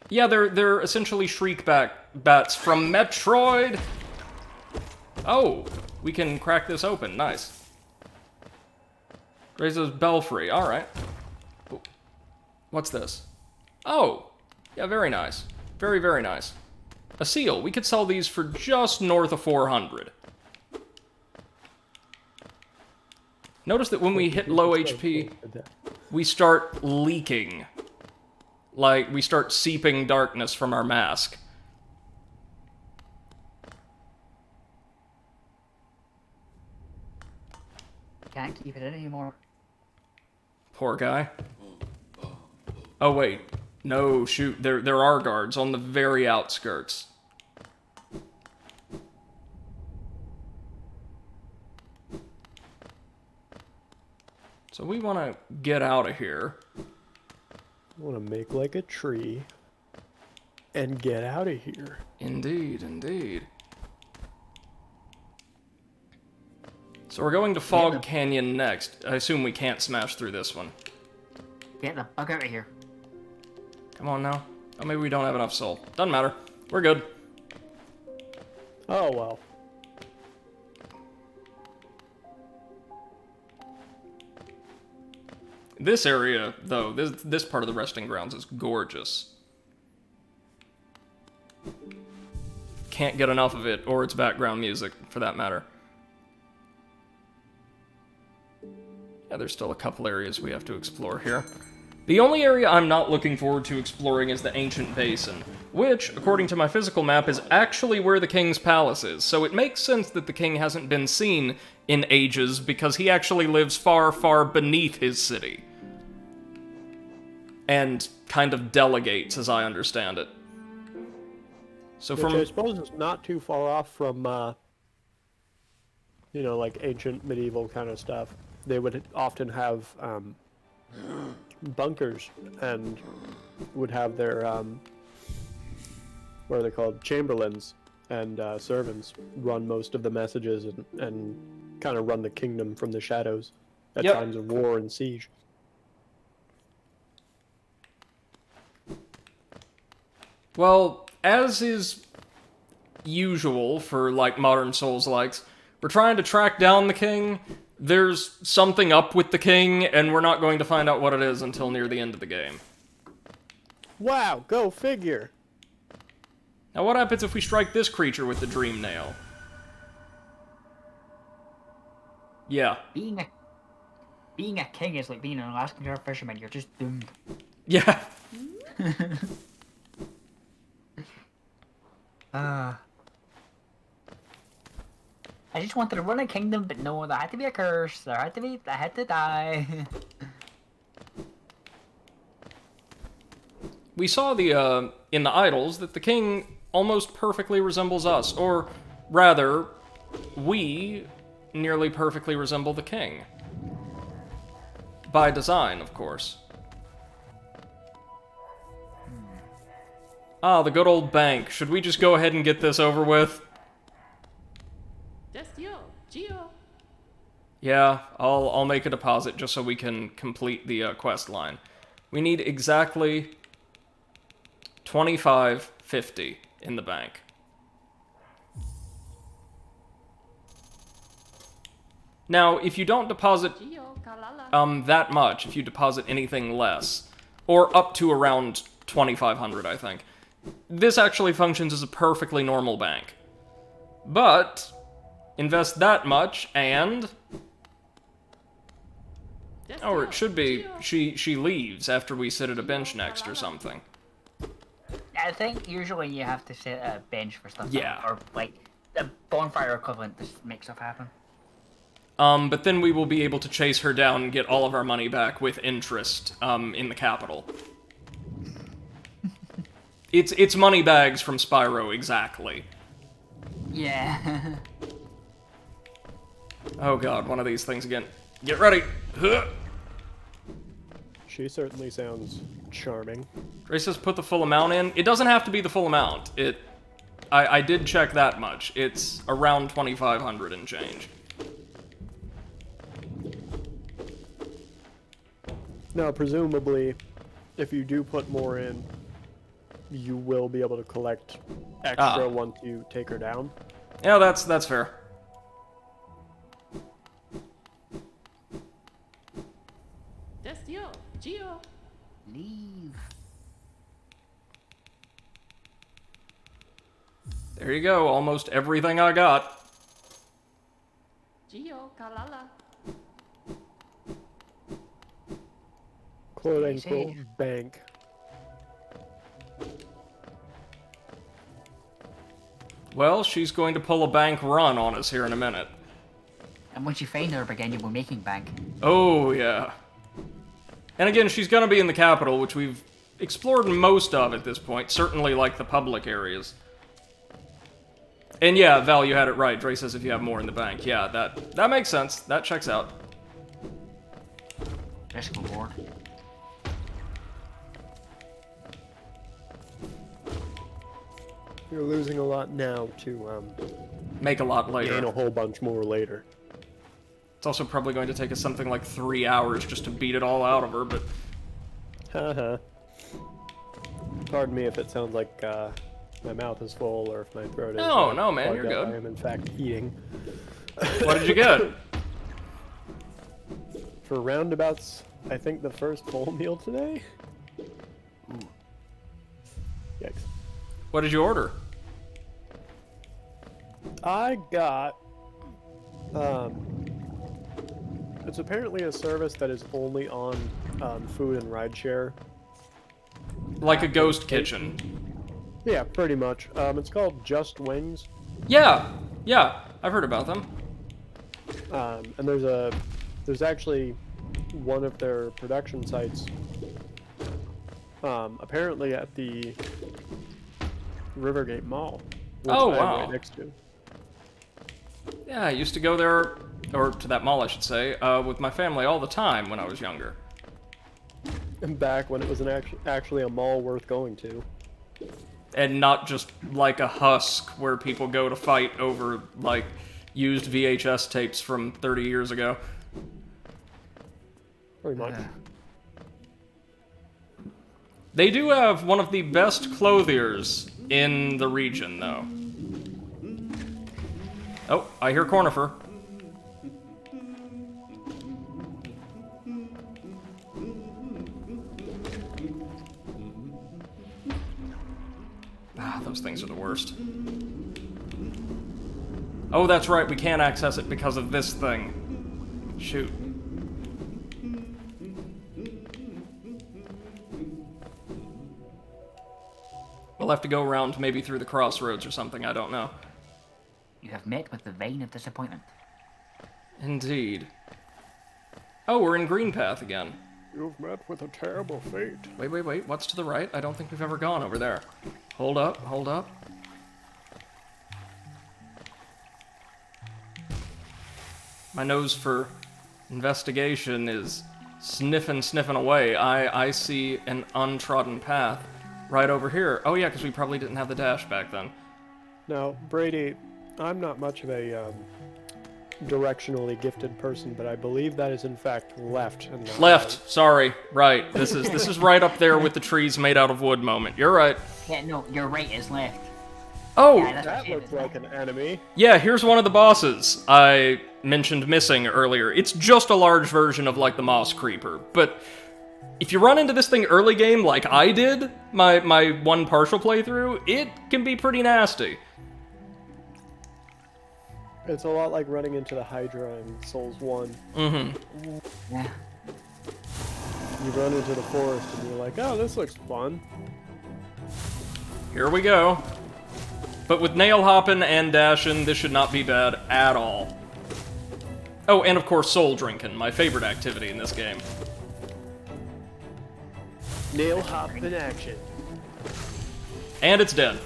Yeah, they're essentially Shriekback bats from Metroid! Oh, we can crack this open. Nice. Raises Belfry. Alright. What's this? Oh! Yeah, very nice. Very, very nice. A seal. We could sell these for just north of 400. Notice that when we hit low HP, we start leaking. Like, we start seeping darkness from our mask. Can't keep it in anymore. Poor guy. Oh, wait. No, shoot. There are guards on the very outskirts. So we want to get out of here. I want to make like a tree and get out of here. Indeed, indeed. So we're going to Fog Yeah. Canyon next. I assume we can't smash through this one. Get the bug out of here. Come on now. Oh, maybe we don't have enough soul. Doesn't matter. We're good. Oh well. This area, though, this part of the resting grounds is gorgeous. Can't get enough of it, or its background music, for that matter. Yeah, there's still a couple areas we have to explore here. The only area I'm not looking forward to exploring is the Ancient Basin, which, according to my physical map, is actually where the king's palace is, so it makes sense that the king hasn't been seen in ages, because he actually lives far, far beneath his city. And kind of delegates, as I understand it. So Which I suppose is not too far off from, you know, like ancient medieval kind of stuff. They would often have bunkers and would have their, what are they called? Chamberlains and servants run most of the messages and kind of run the kingdom from the shadows at Yep. times of war and siege. Well, as is usual for, like, modern Souls-likes, we're trying to track down the king, there's something up with the king, and we're not going to find out what it is until near the end of the game. Wow, go figure! Now what happens if we strike this creature with the Dream Nail? Yeah. Being a king is like being an Alaskan fisherman. You're just doomed. Yeah. I just wanted to run a kingdom, but no, there had to be a curse. I had to die. We saw the, in the idols that the king almost perfectly resembles us, or rather, we nearly perfectly resemble the king. By design, of course. Ah, the good old bank. Should we just go ahead and get this over with? Geo. Yeah, I'll make a deposit just so we can complete the quest line. We need exactly 25.50 in the bank. Now, if you don't deposit that much, if you deposit anything less, or up to around 2,500, I think, this actually functions as a perfectly normal bank. But invest that much, and or it should be she leaves after we sit at a bench next or something. I think usually you have to set a bench for stuff. Yeah. Or like a bonfire equivalent to make stuff happen. But then we will be able to chase her down and get all of our money back with interest in the capital. It's money bags from Spyro, exactly. Yeah. Oh god, one of these things again. Get ready! Huh. She certainly sounds charming. Dre says put the full amount in. It doesn't have to be the full amount. I did check that much. It's around 2,500 and change. Now, presumably, if you do put more in, you will be able to collect extra once you take her down. Yeah, that's fair. Geo. Leave. There you go, almost everything I got. Geo Kalala. Quote unquote bank. Well, she's going to pull a bank run on us here in a minute. And once you find her again, you'll be making bank. Oh, yeah. And again, she's gonna be in the capital, which we've explored most of at this point, certainly like the public areas. And yeah, Val, you had it right. Dre says if you have more in the bank. Yeah, that makes sense. That checks out. Risk reward. You're losing a lot now to Make a lot gain later. a whole bunch more later. It's also probably going to take us something like 3 hours just to beat it all out of her, but... Haha. Pardon me if it sounds like my mouth is full or if my throat is. No, man, you're plugged up. good. I am in fact eating. What did you get? For roundabouts, I think the first full meal today. Ooh. Yikes. What did you order? I got, it's apparently a service that is only on food and rideshare. Like a ghost kitchen. Yeah, pretty much. It's called Just Wings. Yeah, I've heard about them. And there's actually one of their production sites, apparently at the Rivergate Mall, which Oh, I'm wow. right next to. Yeah, I used to go there, or to that mall, I should say, with my family all the time when I was younger. And back when it was actually a mall worth going to. And not just like a husk where people go to fight over, like, used VHS tapes from 30 years ago. Pretty much. Yeah. They do have one of the best clothiers in the region, though. Oh, I hear Cornifer. Ah, those things are the worst. Oh, that's right, we can't access it because of this thing. Shoot. We'll have to go around maybe through the crossroads or something, I don't know. You have met with the Vine of Disappointment. Indeed. Oh, we're in Greenpath again. You've met with a terrible fate. Wait, what's to the right? I don't think we've ever gone over there. Hold up. My nose for investigation is sniffing away. I see an untrodden path right over here. Oh yeah, because we probably didn't have the dash back then. Now, Brady, I'm not much of a directionally gifted person, but I believe that is in fact left and not Left, right. sorry, right. This is right up there with the trees made out of wood moment. You're right. Yeah, no, your right is left. Oh, Yeah, that's what That she looks is. like an enemy. yeah, here's one of the bosses I mentioned missing earlier. It's just a large version of, like, the Moss Creeper, but if you run into this thing early game like I did, my one partial playthrough, it can be pretty nasty. It's a lot like running into the Hydra in Souls 1. Mm-hmm. Yeah. You run into the forest and you're like, oh, this looks fun. Here we go. But with nail hopping and dashing, this should not be bad at all. Oh, and of course soul drinking, my favorite activity in this game. Nail hop in action. And it's dead.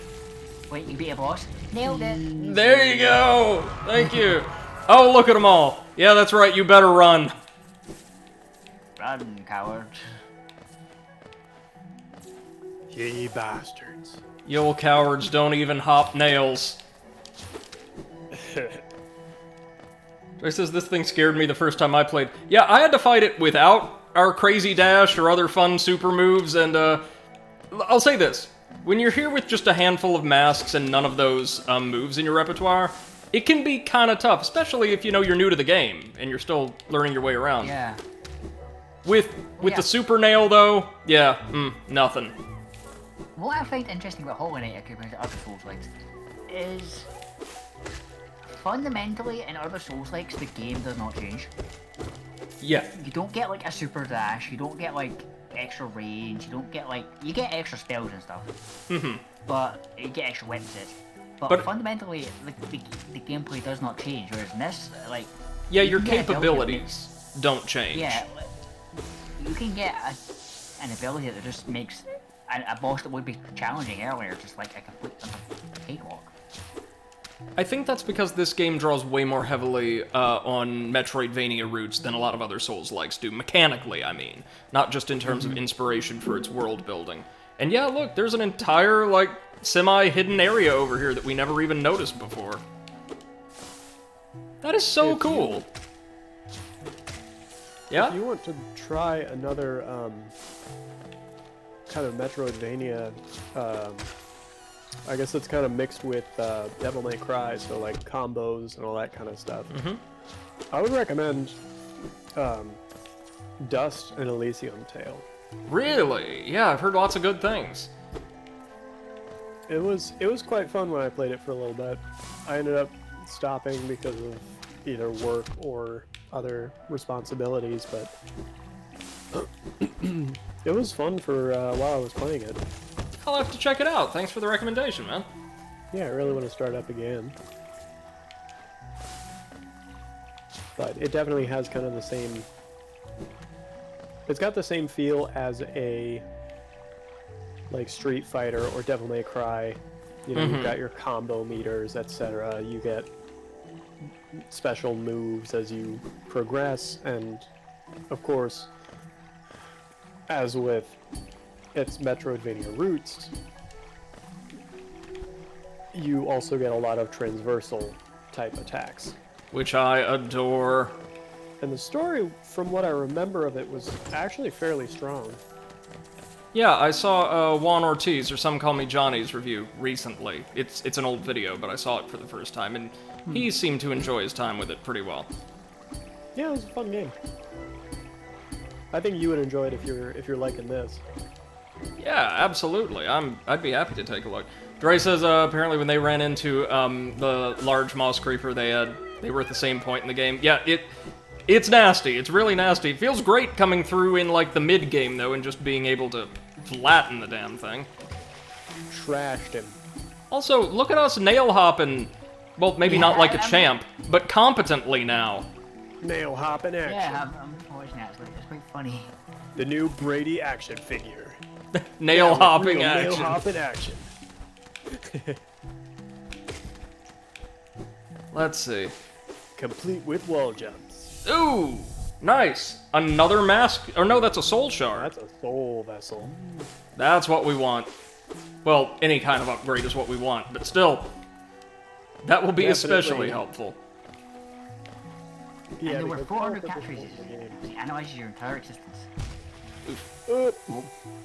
Wait, you beat a boss? Nailed it. There you go! Thank you. Oh, look at them all. Yeah, that's right, you better run. Run, coward. Ye bastards. You old cowards don't even hop nails. Joy says this thing scared me the first time I played. Yeah, I had to fight it without our crazy dash or other fun super moves, and I'll say this. When you're here with just a handful of masks and none of those moves in your repertoire, it can be kind of tough, especially if you know you're new to the game and you're still learning your way around. Yeah. With Yeah. the super nail though, yeah, nothing. What I find interesting about Hollow Knight compared to other Souls-likes is fundamentally in other Souls-likes the game does not change. Yeah. You don't get like a super dash, you don't get like extra range, you don't get like, you get extra spells and stuff. But you get extra weapon sets. But fundamentally, the gameplay does not change, whereas in this, like... Yeah, you your can get ability that capabilities don't change. Yeah, you can get an ability that just makes a boss that would be challenging earlier just like a complete cakewalk. I think that's because this game draws way more heavily on Metroidvania roots than a lot of other Souls-likes do. Mechanically, I mean. Not just in terms of inspiration for its world building. And yeah, look, there's an entire, like, semi-hidden area over here that we never even noticed before. That is so cool. Yeah? If you want to try another kind of Metroidvania, I guess it's kind of mixed with Devil May Cry, so like combos and all that kind of stuff. I would recommend Dust and Elysium Tale. Really? Yeah, I've heard lots of good things. It was quite fun when I played it for a little bit. I ended up stopping because of either work or other responsibilities, but it was fun for while I was playing it. I'll have to check it out. Thanks for the recommendation, man. Yeah, I really want to start up again. But it definitely has kind of the same... It's got the same feel as a like Street Fighter or Devil May Cry. You know, you've got your combo meters, etc. You get special moves as you progress, and of course, as with its Metroidvania roots, you also get a lot of transversal type attacks. Which I adore. And the story, from what I remember of it, was actually fairly strong. Yeah, I saw Juan Ortiz, or some call me Johnny's review recently. It's an old video, but I saw it for the first time, and he seemed to enjoy his time with it pretty well. Yeah, it was a fun game. I think you would enjoy it if you're liking this. Yeah, absolutely. I'd be happy to take a look. Dre says apparently when they ran into the large moss creeper, they were at the same point in the game. Yeah, it's nasty. It's really nasty. It feels great coming through in like the mid game though, and just being able to flatten the damn thing. Trashed him. Also, look at us nail hopping. Well, maybe not like a champ, but competently now. Nail hop in action. Yeah, I'm watching actually. It's quite funny. The new Brady action figure. Nail hopping real action. Nail hop in action. Let's see. Complete with wall jumps. Ooh, nice. Another mask. Or no, that's a soul shard. That's a soul vessel. That's what we want. Well, any kind of upgrade is what we want, but still, that will be especially helpful. Yeah, And there were because 400 health at this catchphrases. point in the game- It analyzes your entire existence.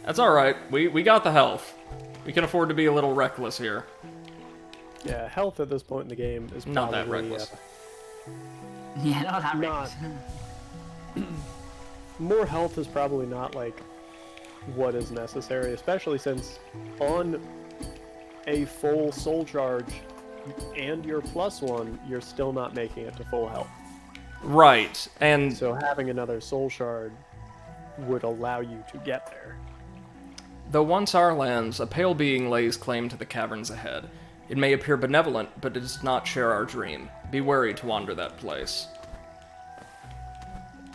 That's alright. We got the health. We can afford to be a little reckless here. Yeah, health at this point in the game is probably, Not that reckless. Yeah, not that Not- reckless. More health is probably not like what is necessary, especially since on a full soul charge and your +1, you're still not making it to full health. Right, and So having another soul shard would allow you to get there. though once our lands, a pale being lays claim to the caverns ahead. It may appear benevolent, but it does not share our dream. Be wary to wander that place.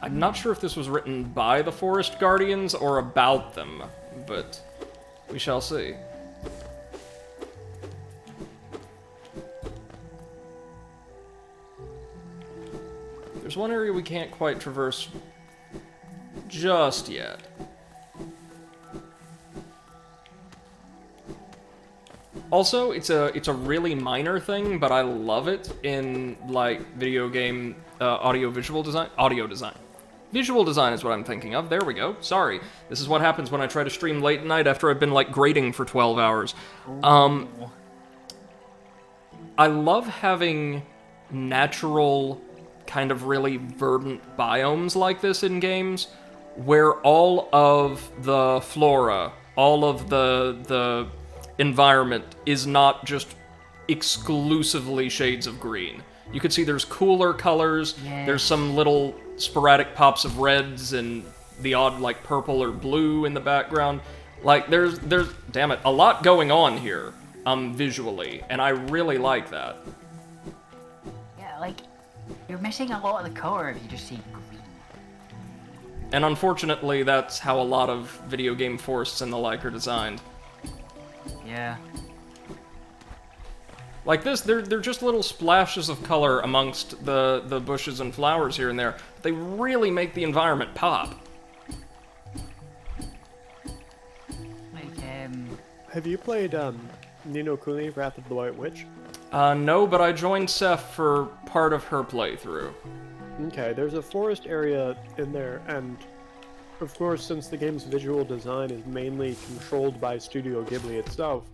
I'm not sure if this was written by the Forest Guardians or about them, but we shall see. There's one area we can't quite traverse just yet. Also, it's a really minor thing, but I love it in like video game audio visual design. Audio design. Visual design is what I'm thinking of. There we go. Sorry. This is what happens when I try to stream late at night after I've been like grading for 12 hours. I love having natural, kind of really verdant biomes like this in games, where all of the flora, all of the environment is not just exclusively shades of green. You can see there's cooler colors, there's some little sporadic pops of reds and the odd like purple or blue in the background. Like there's damn it, a lot going on here visually, and I really like that. Yeah, like, you're missing a lot of the color if you just see green. And unfortunately, that's how a lot of video game forests and the like are designed. Yeah. Like this, they're just little splashes of color amongst the bushes and flowers here and there. They really make the environment pop. Like, Have you played Ni no Kuni, Wrath of the White Witch? No, but I joined Seth for part of her playthrough. Okay, there's a forest area in there, and of course, since the game's visual design is mainly controlled by Studio Ghibli itself,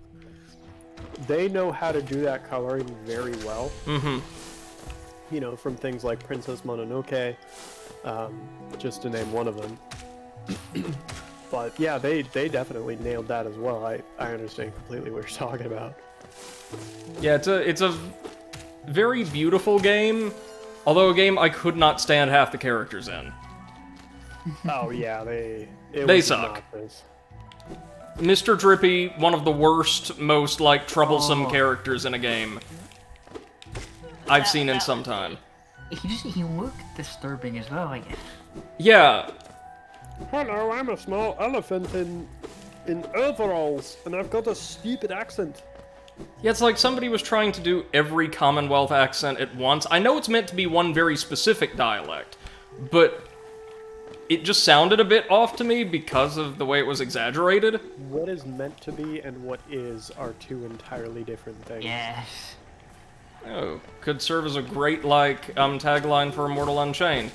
they know how to do that coloring very well. Mm-hmm. You know, from things like Princess Mononoke, just to name one of them. But yeah, they definitely nailed that as well. I understand completely what you're talking about. Yeah, it's a very beautiful game, although a game I could not stand half the characters in. Oh yeah, they suck. obnoxious. Mr. Drippy, one of the worst, most, like, troublesome characters in a game I've seen in some time. He looked disturbing as well, like... Yeah. Hello, I'm a small elephant in overalls, and I've got a stupid accent. Yeah, it's like somebody was trying to do every Commonwealth accent at once. I know it's meant to be one very specific dialect, but it just sounded a bit off to me because of the way it was exaggerated. What is meant to be and what is are two entirely different things. Yes. Oh, could serve as a great, like, tagline for Immortal Unchained.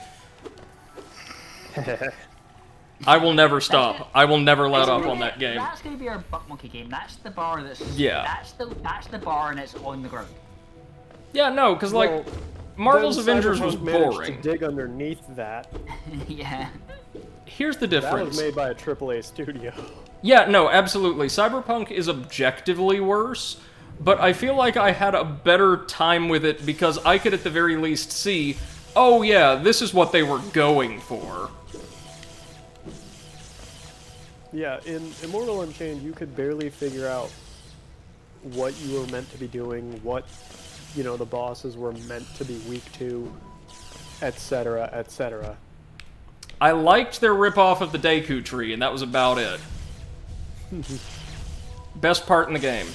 I will never stop. I will never let up on that game. That's gonna be our Buck Monkey game. That's the bar that's... Yeah. That's the bar and it's on the ground. Yeah, no, because, like, Well, Marvel's then Avengers was Cyberpunk managed boring. to dig underneath that. Yeah. Here's the That difference. was made by a AAA studio. Yeah, no, absolutely. Cyberpunk is objectively worse, but I feel like I had a better time with it because I could at the very least see, oh yeah, this is what they were going for. Yeah, in Immortal Unchained, you could barely figure out what you were meant to be doing, what, you know, the bosses were meant to be weak to, etc., etc. I liked their ripoff of the Deku tree, and that was about it. Best part in the game.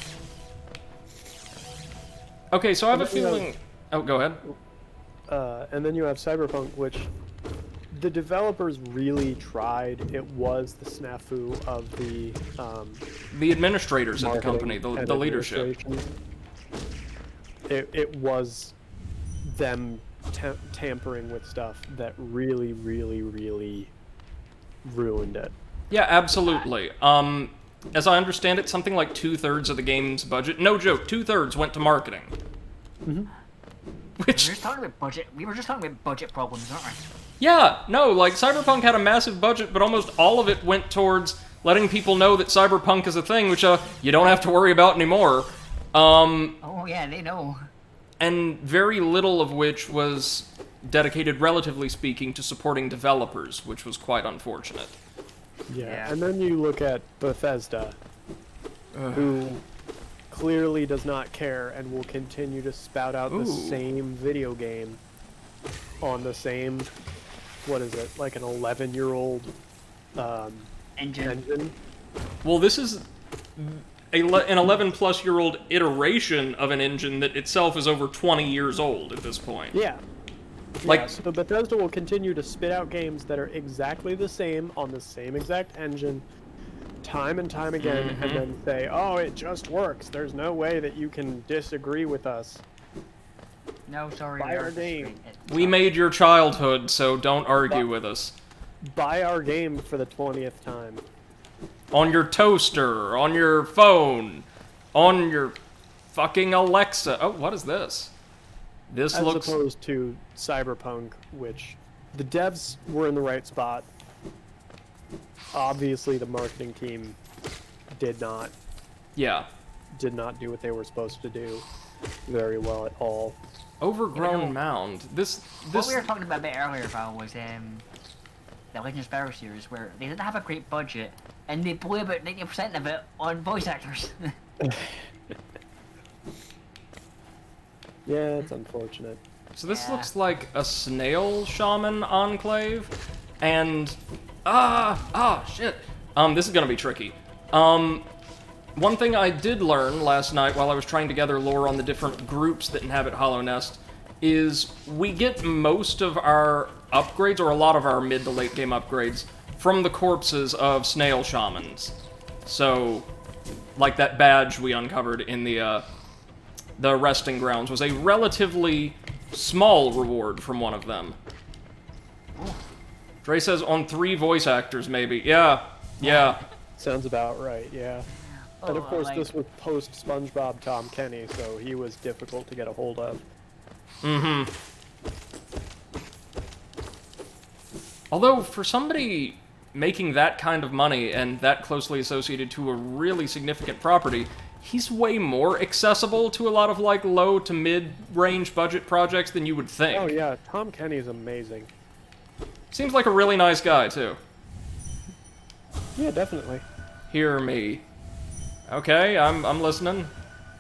Okay, so I have a feeling... Oh, go ahead. And then you have Cyberpunk, which the developers really tried. It was the snafu of The administrators at the marketing company, and the leadership. administration. It was them tampering with stuff that really, really, really ruined it. Yeah, absolutely. As I understand it, something like 2/3 of the game's budget, no joke, 2/3 went to marketing. Mm-hmm. Which... We were just talking about budget problems, aren't we? Yeah, no, like, Cyberpunk had a massive budget, but almost all of it went towards letting people know that Cyberpunk is a thing, which, you don't have to worry about anymore. Oh yeah, they know. And very little of which was dedicated, relatively speaking, to supporting developers, which was quite unfortunate. Yeah, and then you look at Bethesda, who clearly does not care and will continue to spout out the same video game on the same, what is it, like an 11-year-old engine. Well, this is an 11-plus-year-old iteration of an engine that itself is over 20 years old at this point. Yeah. Like, yeah, so Bethesda will continue to spit out games that are exactly the same on the same exact engine time and time again, and then say, oh, it just works. There's no way that you can disagree with us. No, sorry. Buy our game. We made your childhood, so don't argue with us. Buy our game for the 20th time. On your toaster, on your phone, on your fucking Alexa. Oh, what is this? This As looks... opposed to Cyberpunk, which the devs were in the right spot. Obviously, the marketing team did not do what they were supposed to do very well at all. Overgrown mound. This... What we were talking about a bit earlier, Val, was the Legend of Sparrow series, where they didn't have a great budget, and they blew about 90% of it on voice actors. Yeah, it's unfortunate. So this looks like a snail shaman enclave, and... shit. This is gonna be tricky. One thing I did learn last night while I was trying to gather lore on the different groups that inhabit Hallownest is we get most of our upgrades, or a lot of our mid to late game upgrades, from the corpses of snail shamans. So, like that badge we uncovered in the resting grounds was a relatively small reward from one of them. Dre says on 3 voice actors, maybe. Yeah. Yeah. Sounds about right, yeah. And of course, like, this was post SpongeBob Tom Kenny, so he was difficult to get a hold of. Mm-hmm. Although, for somebody making that kind of money and that closely associated to a really significant property, he's way more accessible to a lot of, like, low to mid-range budget projects than you would think. Oh yeah, Tom Kenny is amazing. Seems like a really nice guy, too. Yeah, definitely. Hear me. Okay, I'm listening.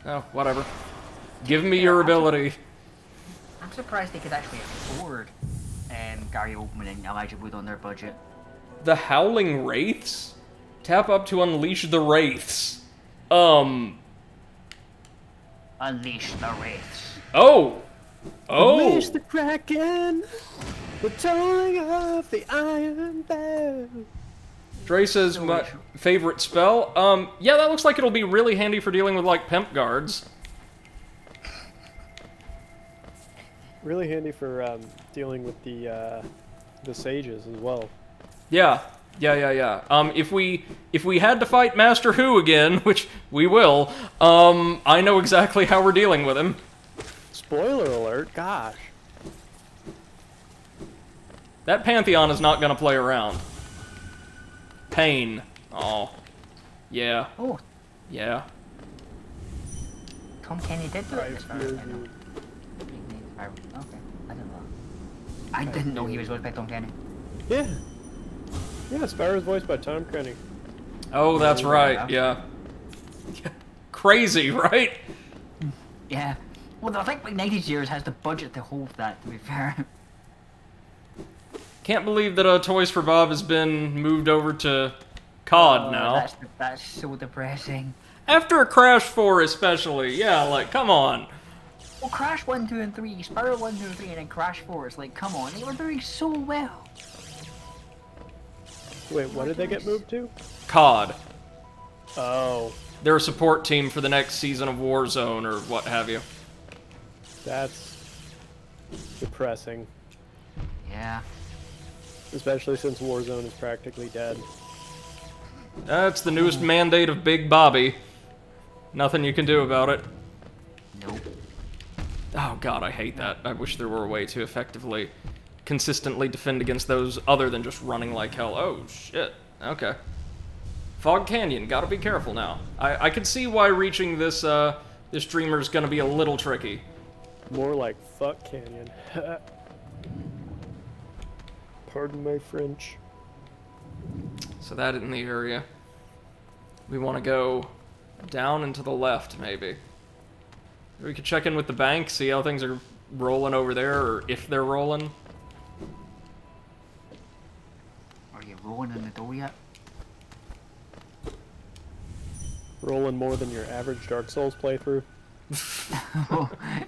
Oh, whatever. Give me your ability. I'm surprised they could actually afford Gary Oldman and Elijah Wood on their budget. The Howling Wraiths? Tap up to unleash the Wraiths. Unleash the Wraiths. Oh! Oh! Unleash the Kraken! The tolling of the Iron Bell! Dre says my favorite spell. Yeah, that looks like it'll be really handy for dealing with, like, pimp guards. Really handy for dealing with the sages as well. Yeah. If we had to fight Master Who again, which we will, I know exactly how we're dealing with him. Spoiler alert, gosh. That Pantheon is not gonna play around. Pain. Oh. Yeah. Oh, Yeah. Tom Kenny did do it. I as far fear as I know. you. Okay, I didn't know. I didn't know he was voiced by Tom Kenny. Yeah. Yeah, Sparrow's voiced by Tom Kenny. Oh, that's right. Yeah. Crazy, right? Yeah. Well, I think Ignited Years has the budget to hold that, to be fair. Can't believe that Toys for Bob has been moved over to COD now. That's so depressing. After Crash 4 especially. Yeah, like, come on. Well, Crash 1, 2, and 3, Spyro 1, 2, and 3, and then Crash 4, it's like, come on, they were doing so well. Wait, what did they get moved to? COD. Oh, They're a support team for the next season of Warzone or what have you. that's depressing. Yeah. Especially since Warzone is practically dead. That's the newest mandate of Big Bobby. Nothing you can do about it. Nope. Oh god, I hate that. I wish there were a way to effectively, consistently defend against those other than just running like hell. Oh, shit. Okay. Fog Canyon, gotta be careful now. I can see why reaching this, this streamer's gonna be a little tricky. More like fuck Canyon. Pardon my French. So that in the area. We want to go down and to the left, maybe. We could check in with the bank, see how things are rolling over there, or if they're rolling. Are you rolling in the dough yet? Rolling more than your average Dark Souls playthrough.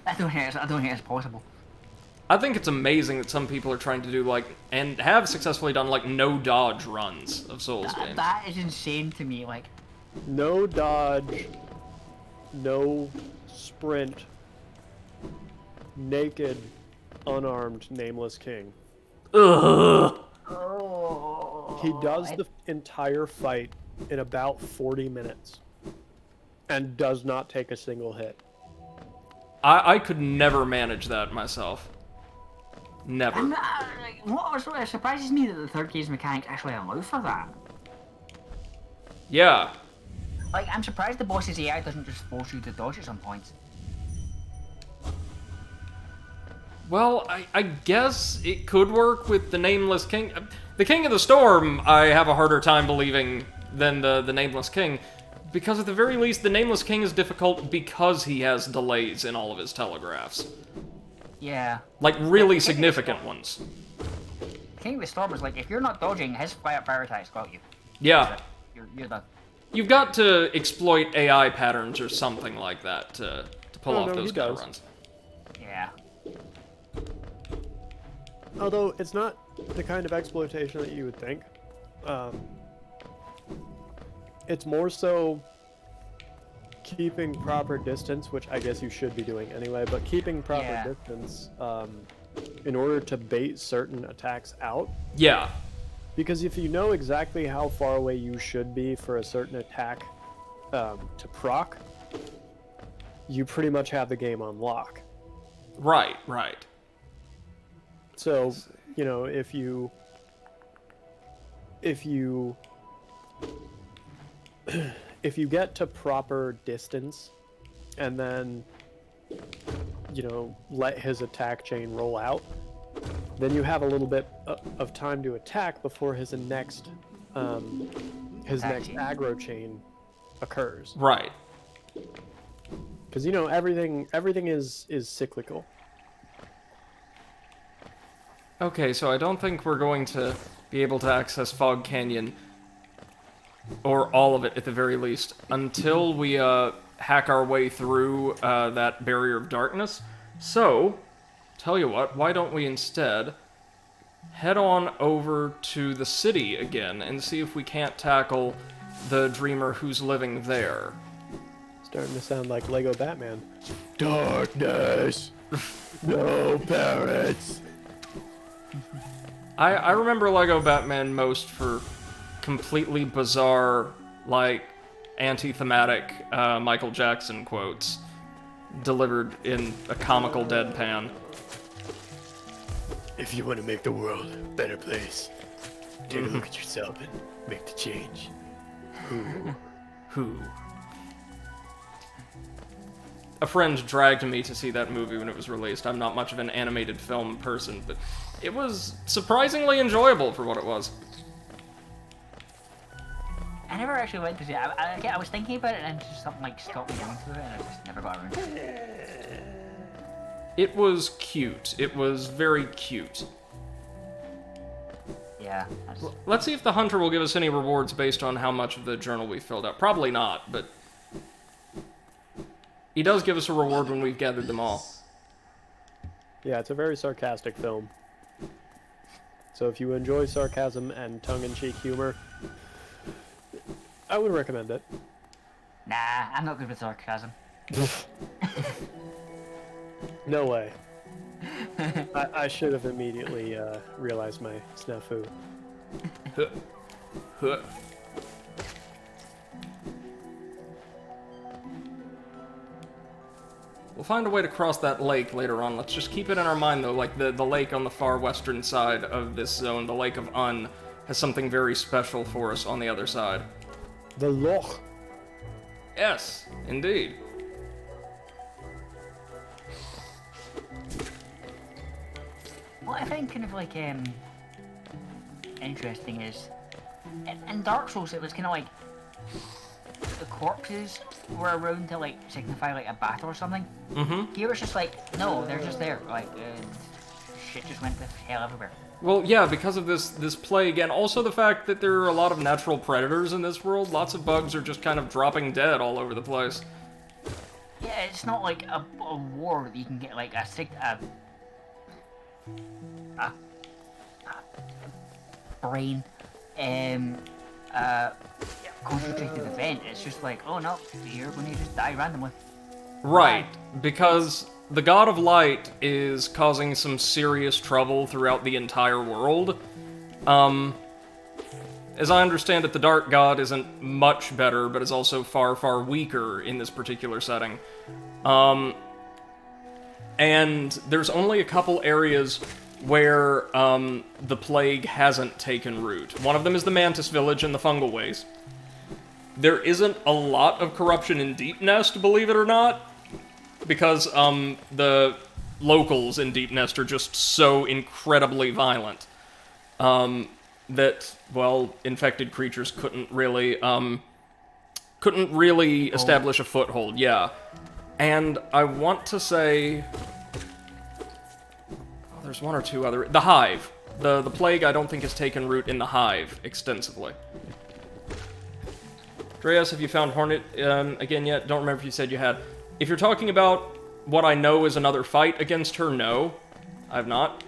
I don't think it's possible. I think it's amazing that some people are trying to do, like, and have successfully done, like, no dodge runs of Souls games. That is insane to me, like... No dodge, no sprint, naked, unarmed, nameless king. Ugh. Oh, He does the entire fight in about 40 minutes and does not take a single hit. I could never manage that myself. Never. What surprises me that the third case mechanics actually allow for that. Yeah. Like, I'm surprised the boss's AI doesn't just force you to dodge at some points. Well, I guess it could work with the Nameless King. The King of the Storm, I have a harder time believing than the Nameless King. Because at the very least, the Nameless King is difficult because he has delays in all of his telegraphs. Yeah. Like, really significant ones. King of the Storm is like, if you're not dodging, his fire attacks got you. Yeah. You're done. You've got to exploit AI patterns or something like that to pull off no, those he kind of does. runs. Yeah. Although it's not the kind of exploitation that you would think. It's more so keeping proper distance, which I guess you should be doing anyway, but keeping proper Yeah. distance in order to bait certain attacks out. Yeah. Because if you know exactly how far away you should be for a certain attack to proc, you pretty much have the game on lock. Right, right. So, you know, if you if you get to proper distance and then, you know, let his attack chain roll out, then you have a little bit of time to attack before his next aggro chain occurs. Right. Because, you know, everything is cyclical. Okay, so I don't think we're going to be able to access Fog Canyon, or all of it at the very least, until we hack our way through that barrier of darkness. So, tell you what, why don't we instead head on over to the city again and see if we can't tackle the dreamer who's living there. Starting to sound like Lego Batman. Darkness! No parents! I remember Lego Batman most for completely bizarre, like, anti-thematic Michael Jackson quotes delivered in a comical deadpan. If you want to make the world a better place, take a look at yourself and make the change. Who? A friend dragged me to see that movie when it was released. I'm not much of an animated film person, but it was surprisingly enjoyable for what it was. I never actually went to see it. I was thinking about it and just something like stopped me going to it and I just never got around to it. It was cute. It was very cute. Yeah. Let's see if the hunter will give us any rewards based on how much of the journal we filled out. Probably not, but he does give us a reward when we've gathered them all. Yeah, it's a very sarcastic film. So if you enjoy sarcasm and tongue-in-cheek humor, I would recommend it. Nah, I'm not good with sarcasm. No way. I should have immediately realized my snafu. Huh. Huh. We'll find a way to cross that lake later on. Let's just keep it in our mind, though, like the lake on the far western side of this zone, the Lake of Un, has something very special for us on the other side. The Loch. Yes, indeed. What I find kind of like interesting is in Dark Souls it was kind of like the corpses were around to like signify like a battle or something. Mm-hmm. Here it's just like no, they're just there. Like shit just went to hell everywhere. Well, yeah, because of this plague, and also the fact that there are a lot of natural predators in this world, lots of bugs are just kind of dropping dead all over the place. Yeah, it's not like a war that you can get like a brain concentrated event. It's just like, oh no, you're going to just die randomly. Right, because the God of Light is causing some serious trouble throughout the entire world. As I understand it, the Dark God isn't much better, but is also far, far weaker in this particular setting. And there's only a couple areas where the plague hasn't taken root. One of them is the Mantis Village and the Fungal Waste. There isn't a lot of corruption in Deep Nest, believe it or not, because the locals in Deep Nest are just so incredibly violent that, well, infected creatures couldn't really establish a foothold. Yeah, and I want to say there's one or two other. The Hive. The plague I don't think has taken root in the Hive extensively. Dreas, have you found Hornet again yet? Don't remember if you said you had. If you're talking about what I know is another fight against her, no. I've not.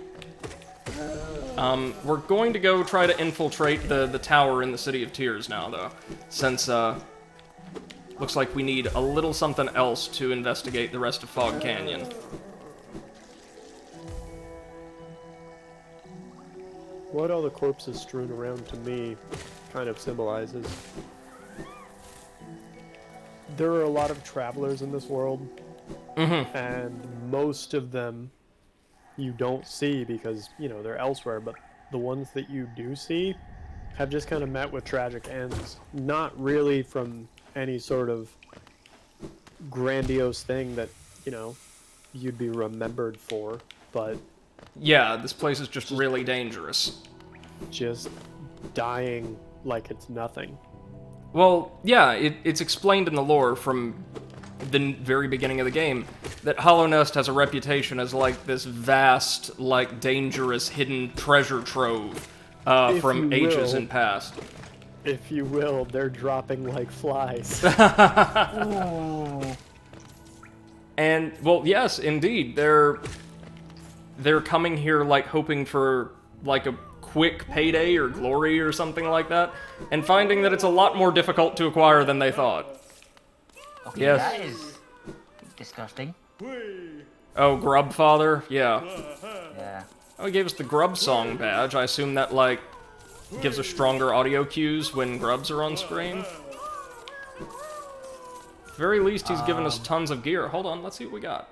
We're going to go try to infiltrate the tower in the City of Tears now, though. Since, looks like we need a little something else to investigate the rest of Fog Canyon. what all the corpses strewn around to me kind of symbolizes. There are a lot of travelers in this world, and most of them you don't see because, you know, they're elsewhere, but the ones that you do see have just kind of met with tragic ends. Not really from any sort of grandiose thing that, you know, you'd be remembered for, but Yeah, this place is just really dangerous. just dying like it's nothing. Well, yeah, it's explained in the lore from the very beginning of the game that Hallownest has a reputation as, like, this vast, like, dangerous, hidden treasure trove from you ages will. in past. If you will, they're dropping like flies. Oh. And, well, yes, indeed, they're coming here, like, hoping for, like, a quick payday or glory or something like that, and finding that it's a lot more difficult to acquire than they thought. Okay, Yes. that is disgusting. Oh, Grubfather? Yeah. Yeah. Oh, he gave us the Grub Song badge. I assume that, like, gives us stronger audio cues when grubs are on screen. At the very least, he's given us tons of gear. Hold on, let's see what we got.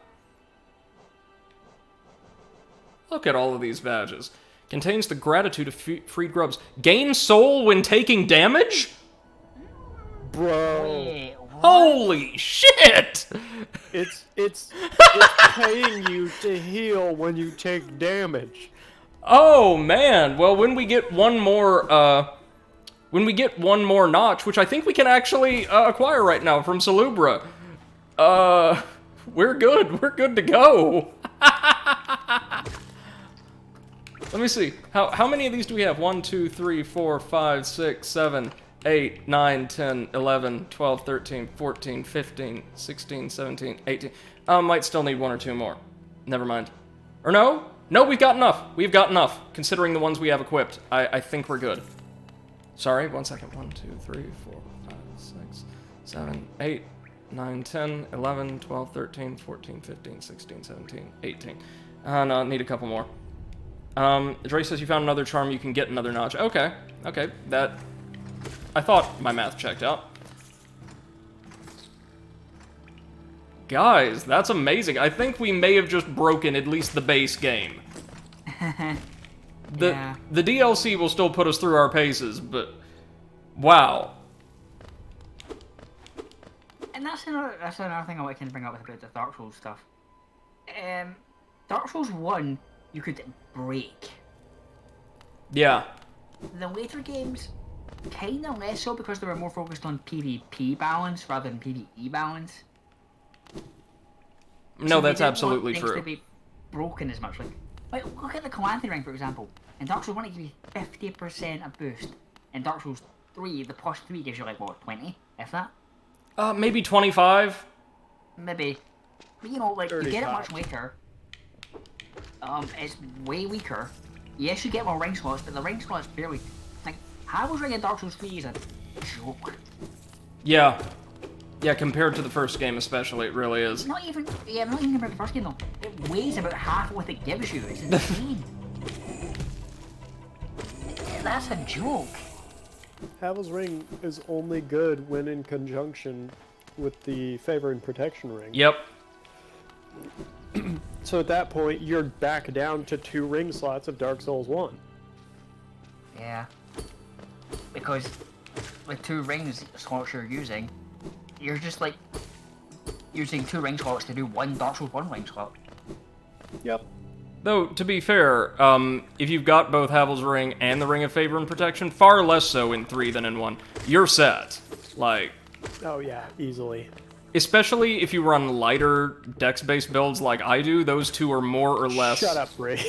Look at all of these badges. Contains the gratitude of freed grubs. Gain soul when taking damage? Bro, Wait, what? Holy shit! it's paying you to heal when you take damage. Oh, man. Well, when we get one more notch, which I think we can actually acquire right now from Salubra, we're good. We're good to go. Let me see. How many of these do we have? 1, 2, 3, 4, 5, 6, 7, 8, 9, 10, 11, 12, 13, 14, 15, 16, 17, 18. Might still need one or two more. Never mind. Or no? No, we've got enough. We've got enough, considering the ones we have equipped. I think we're good. Sorry, 1 second. 1, 2, 3, 4, 5, 6, 7, 8, 9, 10, 11, 12, 13, 14, 15, 16, 17, 18. No, need a couple more. Dre says you found another charm, you can get another notch. Okay, that... I thought my math checked out. Guys, that's amazing. I think we may have just broken at least the base game. Yeah. The DLC will still put us through our paces, but... Wow. And that's another thing I want to bring up about the Dark Souls stuff. Dark Souls 1, you could break. Yeah. The later games, kinda less so because they were more focused on PvP balance rather than PvE balance. No, So they that's didn't absolutely want things true. to be broken as much. Like, look at the Calamity Ring, for example. In Dark Souls 1, it gives you 50% a boost. In Dark Souls 3, the plus 3 gives you, like, what, 20? If that? Maybe 25? Maybe. But, you know, like, you get it 35. much later. It's way weaker. Yes, you get more ring slots, but the ring slots barely... Like, Havel's Ring in Dark Souls 3 is a joke. Yeah. Yeah, compared to the first game especially, it really is. Not even compared to the first game, though. It weighs about half what it gives you. It's insane. That's a joke. Havel's Ring is only good when in conjunction with the Favor and Protection Ring. Yep. So at that point, you're back down to 2 ring slots of Dark Souls 1. Yeah. Because with 2 rings slots you're using, you're just like using 2 ring slots to do 1 Dark Souls 1 ring slot. Yep. Though, to be fair, if you've got both Havel's Ring and the Ring of Favor and Protection, far less so in 3 than in 1, you're set. Like... Oh yeah, easily. Especially if you run lighter dex-based builds like I do, those two are more or less... Shut up, Ray.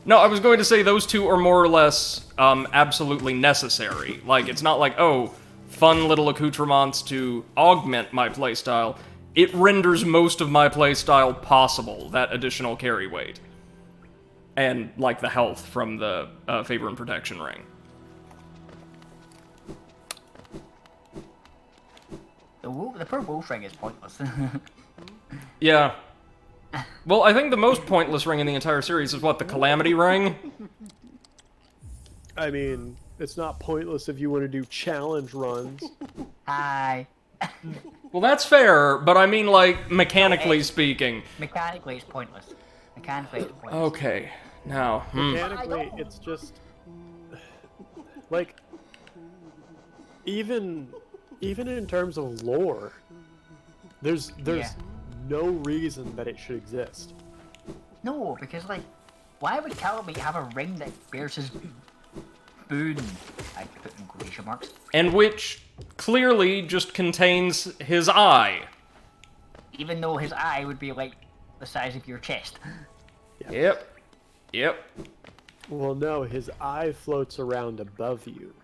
No, I was going to say those two are more or less absolutely necessary. Like, it's not like, oh, fun little accoutrements to augment my playstyle. It renders most of my playstyle possible, that additional carry weight. And, like, the health from the Favor and Protection Ring. The poor wolf ring is pointless. Yeah. Well, I think the most pointless ring in the entire series is, what, the Calamity Ring? I mean, it's not pointless if you want to do challenge runs. Hi. Well, that's fair, but I mean, like, mechanically speaking. Mechanically, it's pointless. Mechanically, it's pointless. Okay, now, Mechanically, it's just like even in terms of lore, there's Yeah. no reason that it should exist. No, because like, why would Callaway have a ring that bears his boon? I put in quotation marks. and which clearly just contains his eye. Even though his eye would be like the size of your chest. Yep. Yep. Well, no, his eye floats around above you.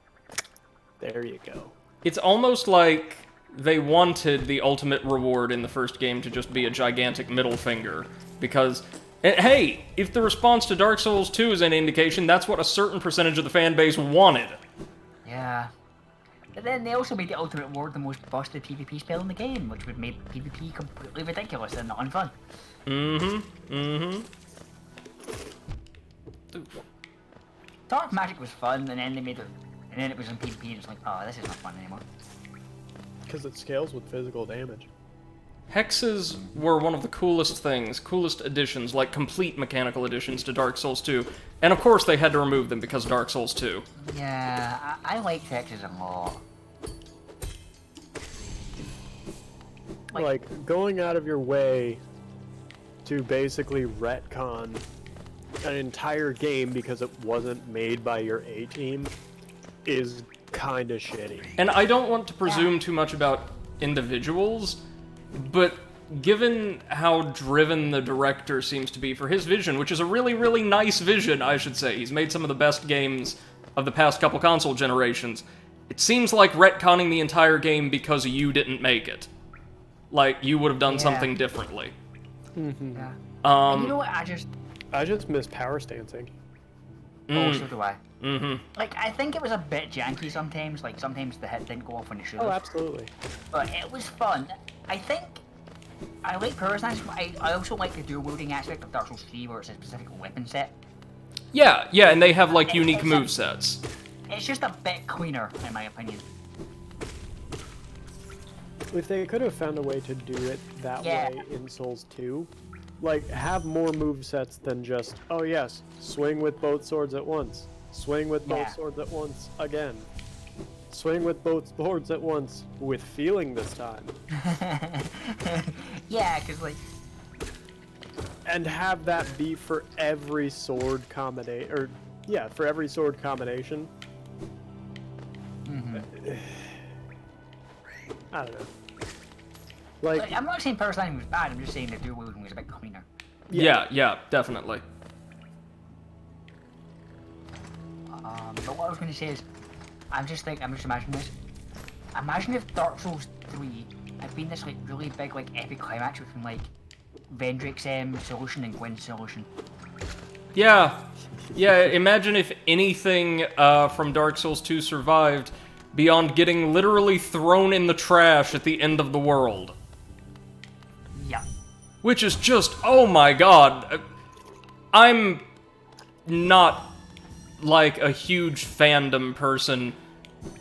There you go. It's almost like they wanted the ultimate reward in the first game to just be a gigantic middle finger. Because, and hey, if the response to Dark Souls 2 is any indication, that's what a certain percentage of the fan base wanted. Yeah. But then they also made the ultimate reward the most busted PvP spell in the game, which would make PvP completely ridiculous and not unfun. Dark magic was fun, and then they made it, and then it was in PvP, and it's like, oh, this is not fun anymore. Because it scales with physical damage. Hexes were one of the coolest things, coolest additions, like complete mechanical additions to Dark Souls 2. And of course they had to remove them because of Dark Souls 2. Yeah, I liked hexes a lot. Like, going out of your way to basically retcon an entire game because it wasn't made by your A-team is kinda shitty. And I don't want to presume too much about individuals, but given how driven the director seems to be for his vision, which is a really, really nice vision, I should say. He's made some of the best games of the past couple console generations. It seems like retconning the entire game because you didn't make it. Like, you would have done something differently. Yeah. And you know what, I just miss power stancing. Oh, so do I. Mm-hmm. Like, I think it was a bit janky sometimes, like, sometimes the hit didn't go off when it should have. Oh, absolutely. But it was fun. I think I like power stance, but I also like the dual wielding aspect of Dark Souls 3 where it's a specific weapon set. Yeah, and they have, like, unique movesets. It's just a bit cleaner, in my opinion. If they could have found a way to do it that way in Souls 2, like, have more movesets than just, oh yes, swing with both swords at once. Swing with both swords at once again. Swing with both swords at once, with feeling this time. Yeah, because, like... And have that be for every sword combination, or, yeah, for every sword combination. I don't know. Like, I'm not saying power stancing was bad, I'm just saying the dual wielding was a bit cleaner. Yeah, definitely. But what I was going to say is, I'm just imagining this. Imagine if Dark Souls 3 had been this, like, really big, like, epic climax between, like, Vendrick's solution and Gwen's solution. Yeah, imagine if anything from Dark Souls 2 survived beyond getting literally thrown in the trash at the end of the world. Yeah. Which is just, oh my god. I'm not, like, a huge fandom person,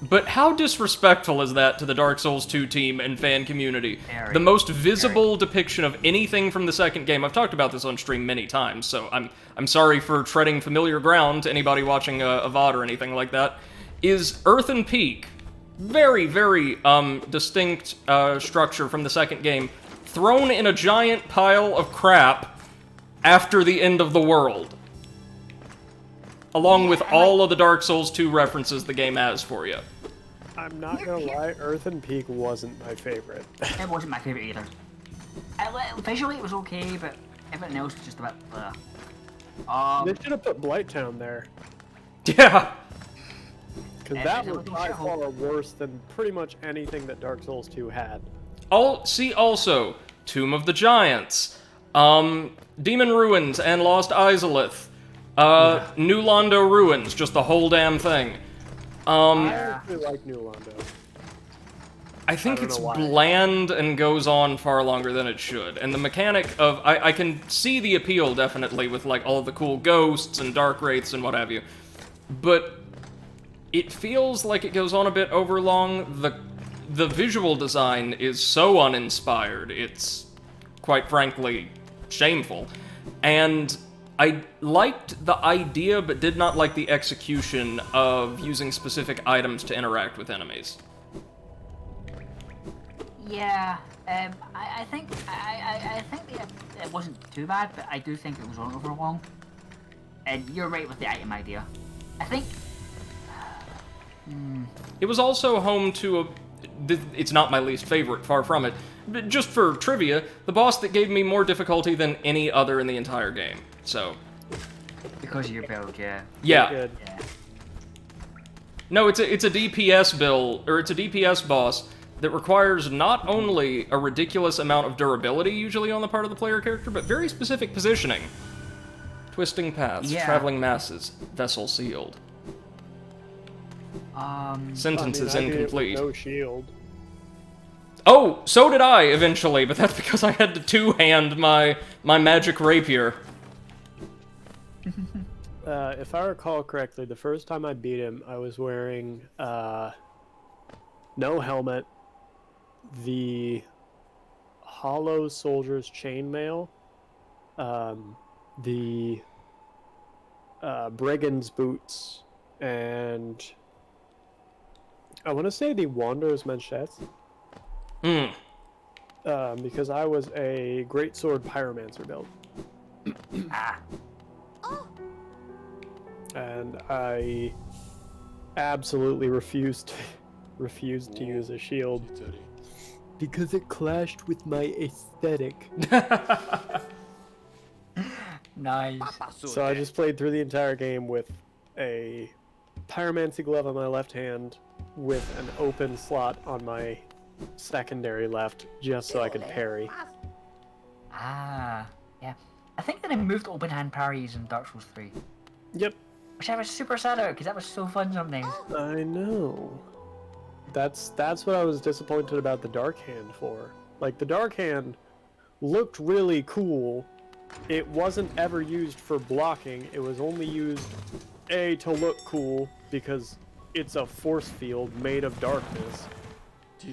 but how disrespectful is that to the Dark Souls 2 team and fan community? Very, the most visible depiction of anything from the second game, I've talked about this on stream many times, so I'm sorry for treading familiar ground to anybody watching a VOD or anything like that, is Earthen Peak. Very, very distinct structure from the second game, thrown in a giant pile of crap after the end of the world. Along with all of the Dark Souls 2 references the game has for you. I'm not gonna lie, Earthen Peak wasn't my favorite. It wasn't my favorite either. Visually it was okay, but everything else was just a bit, They should have put Blighttown there. Yeah. Because that was by far worse than pretty much anything that Dark Souls 2 had. See also, Tomb of the Giants, Demon Ruins and Lost Izalith, New Londo Ruins, just the whole damn thing. I actually like New Londo. I think it's bland and goes on far longer than it should. And the mechanic of... I can see the appeal, definitely, with, like, all of the cool ghosts and dark wraiths and what have you. But it feels like it goes on a bit overlong. The visual design is so uninspired, it's quite frankly shameful. And I liked the idea, but did not like the execution of using specific items to interact with enemies. Yeah, I think it wasn't too bad, but I do think it was on overlong. And you're right with the item idea. I think. It was also home to it's not my least favorite, far from it. But just for trivia, the boss that gave me more difficulty than any other in the entire game. So. Because of your build, yeah. Yeah. Good. Yeah. No, it's a DPS build, or it's a DPS boss that requires not only a ridiculous amount of durability, usually on the part of the player character, but very specific positioning. Twisting paths, Yeah. traveling masses, vessel sealed. Sentences I mean, I did it with incomplete. no shield. Oh, so did I, eventually, but that's because I had to two-hand my magic rapier. If I recall correctly, the first time I beat him, I was wearing no helmet, the hollow soldier's chainmail, the brigand's boots, and I want to say the wanderer's manchettes. Because I was a greatsword pyromancer build. And I absolutely refused to use a shield because it clashed with my aesthetic. Nice. So I just played through the entire game with a pyromancy glove on my left hand with an open slot on my secondary left just so I could parry. Yeah. I think that I moved open hand parries in Dark Souls 3. Yep, Which I was super sad about, because that was so fun sometimes. I know. That's what I was disappointed about the Dark Hand for. Like, the Dark Hand looked really cool. It wasn't ever used for blocking. It was only used, A, to look cool, because it's a force field made of darkness,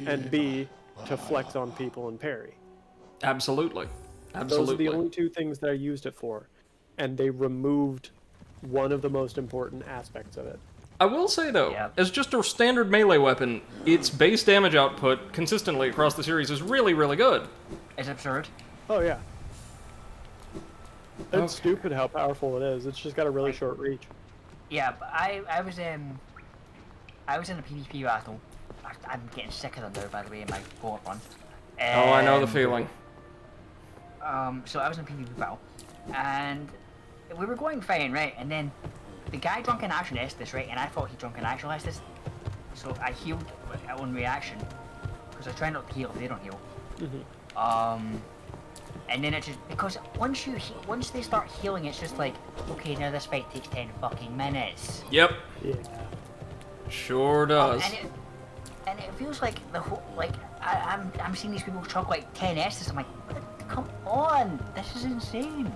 and B, to flex on people and parry. Absolutely. Those are Absolutely. the only two things that I used it for, and they removed one of the most important aspects of it. I will say, though, Yeah. as just a standard melee weapon, its base damage output consistently across the series is really, really good. It's absurd. Oh yeah. It's Okay. stupid how powerful it is. It's just got a really short reach. Yeah, but I was in a PvP battle. I'm getting sick of them now, by the way, in my co-op run. Oh, I know the feeling. So I was in a PvP battle, and we were going fine, right? And then the guy drunken action Estes, right? And I thought he drunken action Estes, so I healed on reaction because I try not to heal if they don't heal. And then it just because once they start healing, it's just like, okay, now this fight takes 10 fucking minutes. Yep. Yeah. Sure does. And it feels like the whole I'm seeing these people chuck like 10 S's. I'm like, come on, this is insane.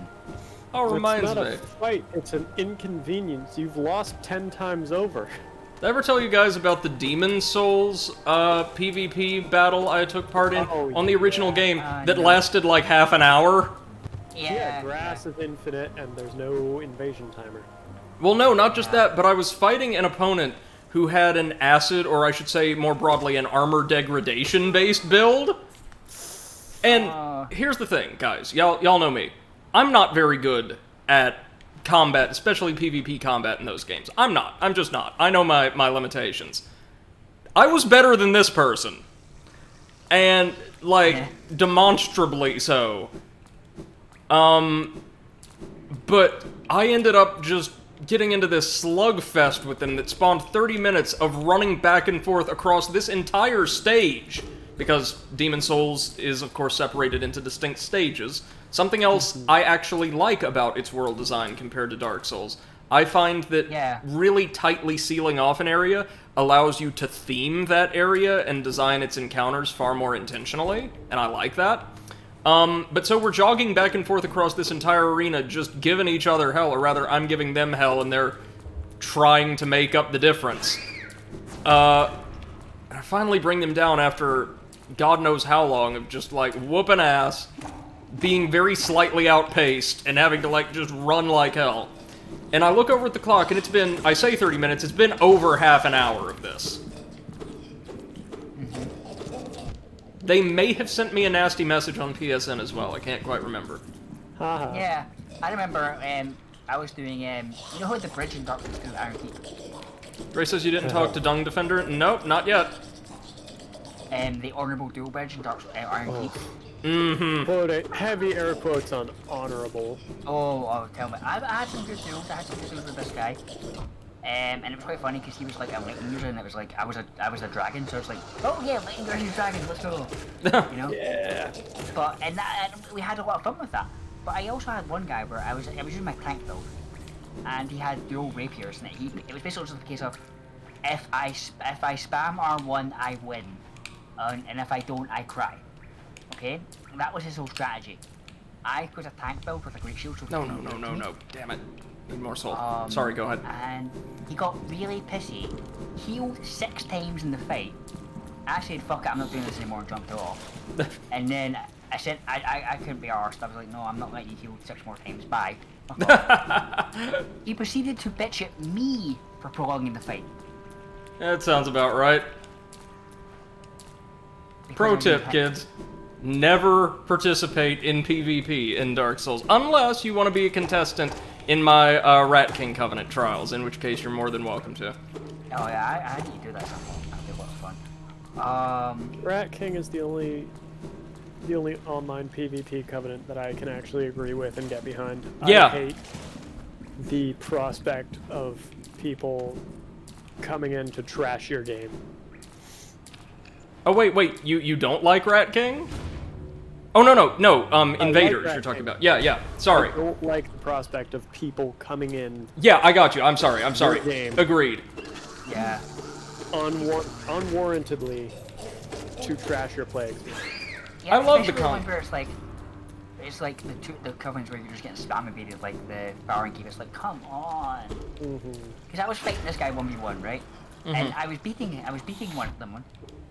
Oh, reminds it's not me. a fight, it's an inconvenience. You've lost 10 times over. Did I ever tell you guys about the Demon Souls PvP battle I took part in Oh, on the original yeah. game that No. lasted like half an hour? Yeah, grass is infinite and there's no invasion timer. Well, no, not just that, but I was fighting an opponent who had an acid, or I should say more broadly, an armor degradation-based build. And here's the thing, guys. Y'all know me. I'm not very good at combat, especially PvP combat in those games. I'm not. I'm just not. I know my limitations. I was better than this person. And, like, demonstrably so. But I ended up just getting into this slugfest with them that spawned 30 minutes of running back and forth across this entire stage. Because Demon Souls is, of course, separated into distinct stages. Something else I actually like about its world design compared to Dark Souls. I find that really tightly sealing off an area allows you to theme that area and design its encounters far more intentionally, and I like that. But so we're jogging back and forth across this entire arena, just giving each other hell, or rather, I'm giving them hell, and they're trying to make up the difference. I finally bring them down after God knows how long of just, like, whooping ass, being very slightly outpaced, and having to, like, just run like hell. And I look over at the clock, and it's been, I say 30 minutes, it's been over half an hour of this. They may have sent me a nasty message on PSN as well, I can't quite remember. Haha. Yeah, I remember. I was doing. You know how the bridge in Darkness is Iron Keep? Ray says you didn't talk to Dung Defender? Nope, not yet. The honorable dual bridge in Iron Keep. Mm-hmm. Quote heavy air quotes on honorable. Oh, tell me. I had some good duels. I had some good duels with this guy. And it was quite funny because he was like a lightning user, and it was like I was a dragon, so it's like, oh yeah, lightning versus dragon, let's go. You know? Yeah. But and we had a lot of fun with that. But I also had one guy where I was using my tank build, and he had dual rapiers, and it was basically just a case of if I spam R1 I win, and if I don't I cry. Okay, and that was his whole strategy. I was a tank build with a great shield. So No, damn it. Need more soul. Sorry, go ahead. And he got really pissy, healed 6 times in the fight. I said, fuck it, I'm not doing this anymore, and jumped off. And then I said, I couldn't be arsed. I was like, no, I'm not letting you heal 6 more times, bye. He proceeded to bitch at me for prolonging the fight. That sounds about right. Pro tip, kids. Never participate in PvP in Dark Souls, unless you want to be a contestant in my Rat King Covenant trials, in which case you're more than welcome to. Oh yeah, I need to do that sometime. That'd be a lot of fun. Rat King is the only online PvP covenant that I can actually agree with and get behind. Yeah. I hate the prospect of people coming in to trash your game. Oh wait, you don't like Rat King? Oh no, Invaders Rat you're talking King. about. Yeah, sorry. I don't like the prospect of people coming in. Yeah, I got you. I'm sorry. Your game. Agreed. Yeah. Unwarrantedly to trash your play experience. Yeah, I love the especially con. one where it's like the covenants where you're just getting spam invaded, like the Power and Keep. It's like, come on. Because I was fighting this guy 1v1, right? And I was beating one of them,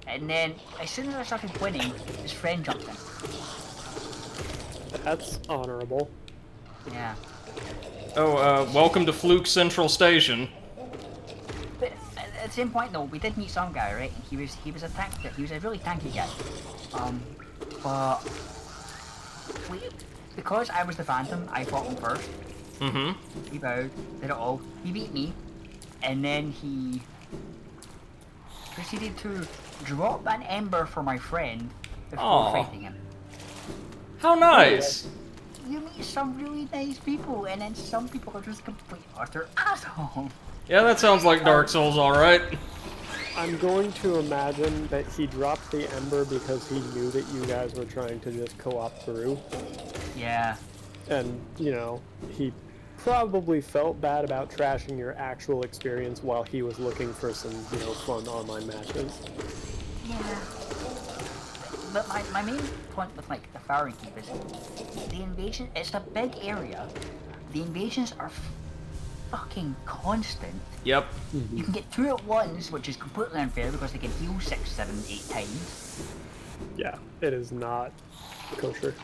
and then as soon as I started winning, his friend jumped in. That's honorable. Yeah. Oh, welcome to Fluke Central Station. But at the same point though, we did meet some guy, right? He was a tank. He was a really tanky guy. But because I was the Phantom, I fought him first. He bowed, did it all. He beat me, and then he proceeded to drop an ember for my friend before Aw. fighting him. How nice. You meet some really nice people, and then some people are just complete utter assholes. Yeah, that sounds like Dark Souls, alright. I'm going to imagine that he dropped the ember because he knew that you guys were trying to just co-op through. Yeah. And, you know, he probably felt bad about trashing your actual experience while he was looking for some, you know, fun online matches. Yeah. But my main point with like the Firing Keep is the invasion. It's a big area. The invasions are fucking constant. Yep. You can get 2 at once, which is completely unfair because they can heal 6, 7, 8 times. Yeah, it is not kosher.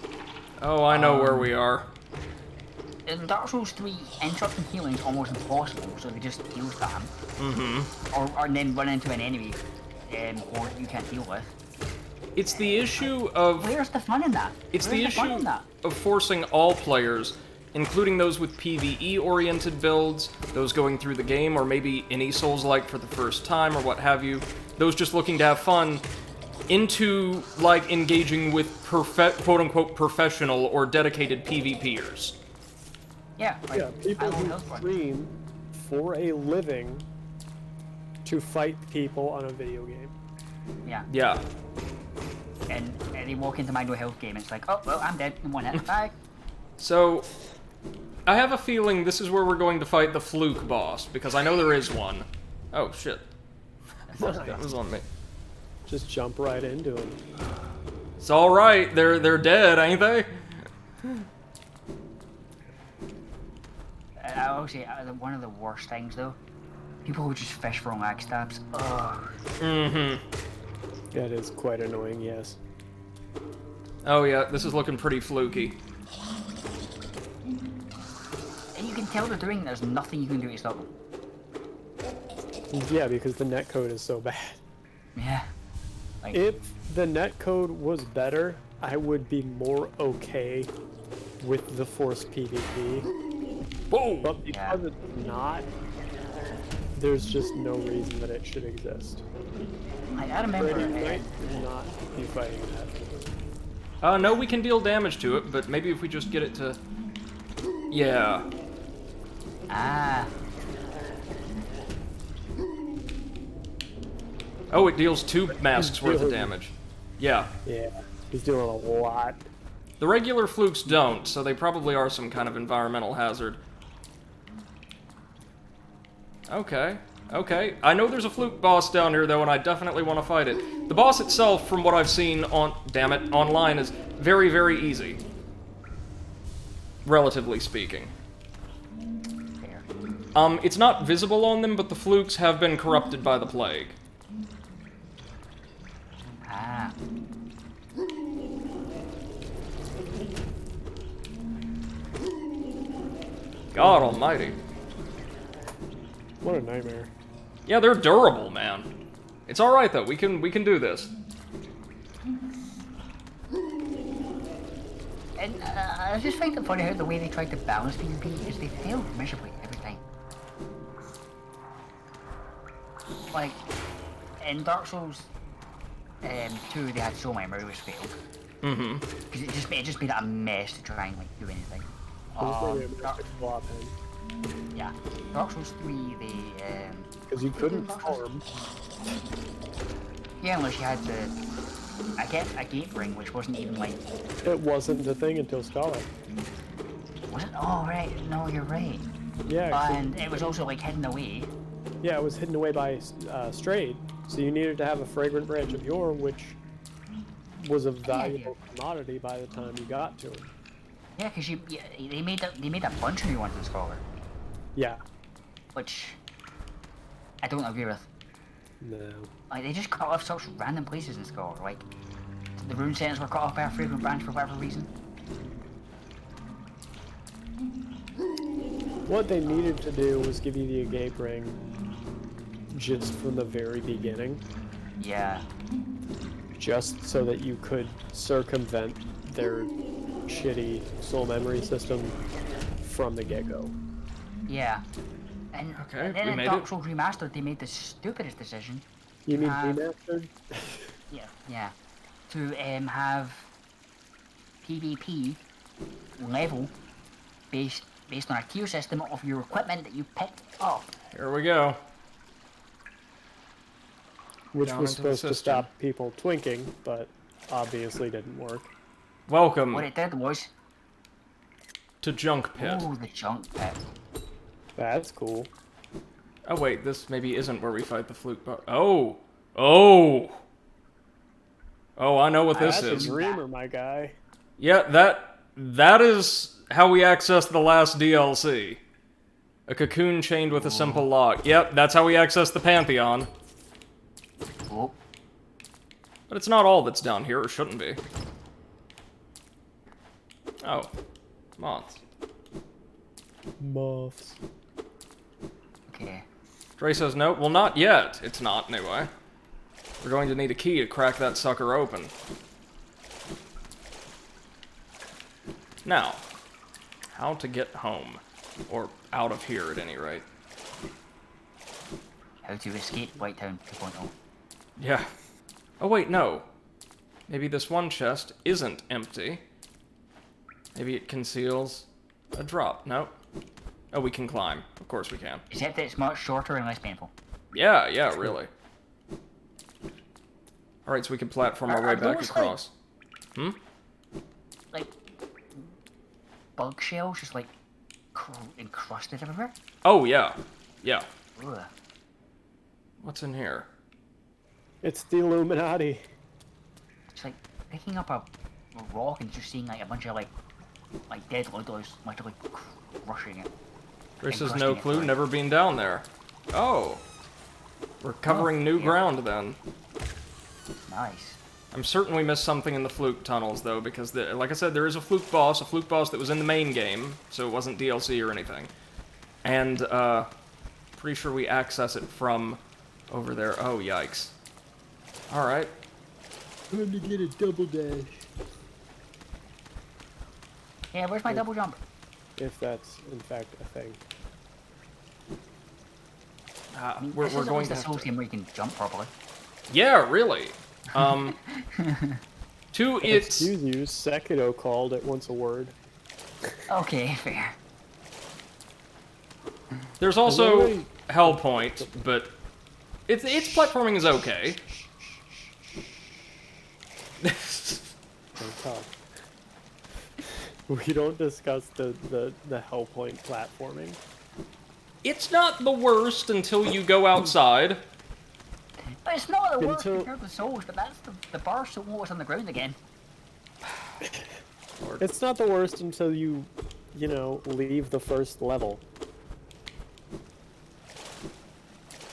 Oh, I know where we are. In Dark Souls 3, interrupting healing is almost impossible, so they just heal spam. Or then run into an enemy, or you can't deal with. It's the issue of... Where's the fun in that? It's Where's the fun issue in that? of forcing all players, including those with PvE-oriented builds, those going through the game, or maybe any Souls-like for the first time, or what have you, those just looking to have fun, into, like, engaging with quote-unquote professional or dedicated PvPers. Yeah, like, Yeah, people who stream for a living to fight people on a video game. Yeah. Yeah. And they walk into my no health game and it's like, oh, well, I'm dead in 1 hit. Bye. So, I have a feeling this is where we're going to fight the Fluke boss, because I know there is one. Oh, shit. That was on me. Just jump right into him. It's alright, they're dead, ain't they? I will say, one of the worst things though, People who just fish for lag stabs. Ugh. Mm-hmm. That is quite annoying, yes. Oh yeah, this is looking pretty fluky. And you can tell they're doing it, there's nothing you can do to stop them. Yeah, because the netcode is so bad. Yeah. Like, If the netcode was better, I would be more okay with the forced PvP. Whoa! But because it's not, there's just no reason that it should exist. I remember. Brady might not be fighting that. No, we can deal damage to it, but maybe if we just get it to... Yeah. Ah. Oh, it deals 2 masks worth of damage. Yeah. Yeah, he's doing a lot. The regular flukes don't, so they probably are some kind of environmental hazard. Okay. Okay. I know there's a fluke boss down here, though, and I definitely want to fight it. The boss itself, from what I've seen online, is very, very easy. Relatively speaking. Fair. It's not visible on them, but the flukes have been corrupted by the plague. Ah. God almighty. What a nightmare. Yeah, they're durable, man. It's alright, though. We can do this. And I just find it funny how the way they tried to balance PvP is they failed miserably every time. Like, in Dark Souls 2, they had so many murders failed. Mm-hmm. Because it just made it a mess to try and like do anything. Yeah. Dark Souls 3, they Because you couldn't farm. yeah, unless you had a gate ring, which wasn't even like. It wasn't the thing until Scholar. Was it? Oh right, no, you're right. Yeah, And it was also like hidden away. yeah, it was hidden away by Strayed, so you needed to have a fragrant branch of yore, which was a valuable commodity by the time you got to him. Yeah, because they made a bunch of new ones in Scholar, Yeah. which I don't agree with. No. Like they just cut off such random places in Scholar. Like the rune centers were cut off by a fragrant branch for whatever reason. What they needed to do was give you the escape ring just from the very beginning, Yeah. just so that you could circumvent their shitty soul memory system from the get-go. Yeah. And Okay, then we in made Dark it. Souls Remastered, they made the stupidest decision. You mean Uh, remastered? Yeah. Yeah. To have PvP level based on a tier system of your equipment that you picked up. Here we go. Which Down was into the supposed to system. stop people twinking, but obviously didn't work. Welcome What it did was, to Junk Pit. oh, the junk pit. That's cool. Oh wait, this maybe isn't where we fight the fluke boss. Oh! Oh! Oh, I know what this That's is. a dreamer, my guy. Yeah, that is how we access the last DLC. A cocoon chained with a simple lock. Yep, that's how we access the Pantheon. Oh, But it's not all that's down here, or shouldn't be. Oh. Moths. Moths. okay. Dre says no. Well, not yet. It's not, anyway. We're going to need a key to crack that sucker open. Now, how to get home. Or out of here, at any rate. How to escape Whitetown 2.0. Yeah. Oh, wait, no. Maybe this one chest isn't empty. Maybe it conceals a drop. No. Oh, we can climb. Of course we can. Except that it's much shorter and less painful. Yeah, yeah, really. Alright, so we can platform our way Are back those, across. Hmm? Like, bug shells just like encrusted everywhere? Oh, yeah. Yeah. Ugh. What's in here? It's the Illuminati. It's like picking up a rock and just seeing like a bunch of like dead lodders literally crushing it. Chris has Encrusting no it, clue, sorry. never been down there. Oh. We're covering new ground then. Nice. I'm certain we missed something in the fluke tunnels, though, because, like I said, there is a fluke boss that was in the main game, so it wasn't DLC or anything. And, pretty sure we access it from over there. Oh, yikes. Alright. Time to get a double dash. Yeah, where's my double jump? If that's, in fact, a thing. We're This is going always to the have Souls to... game where you can jump properly. Yeah, really. To its... Excuse you, Sekiro called it once a word. Okay, fair. There's also Really? Hellpoint, but its platforming is okay. Don't talk. We don't discuss the Hellpoint platforming. It's not the worst until you go outside. But it's not the worst Until- compared to Souls, but that's the bar so always on the ground again. It's not the worst until you know, leave the first level.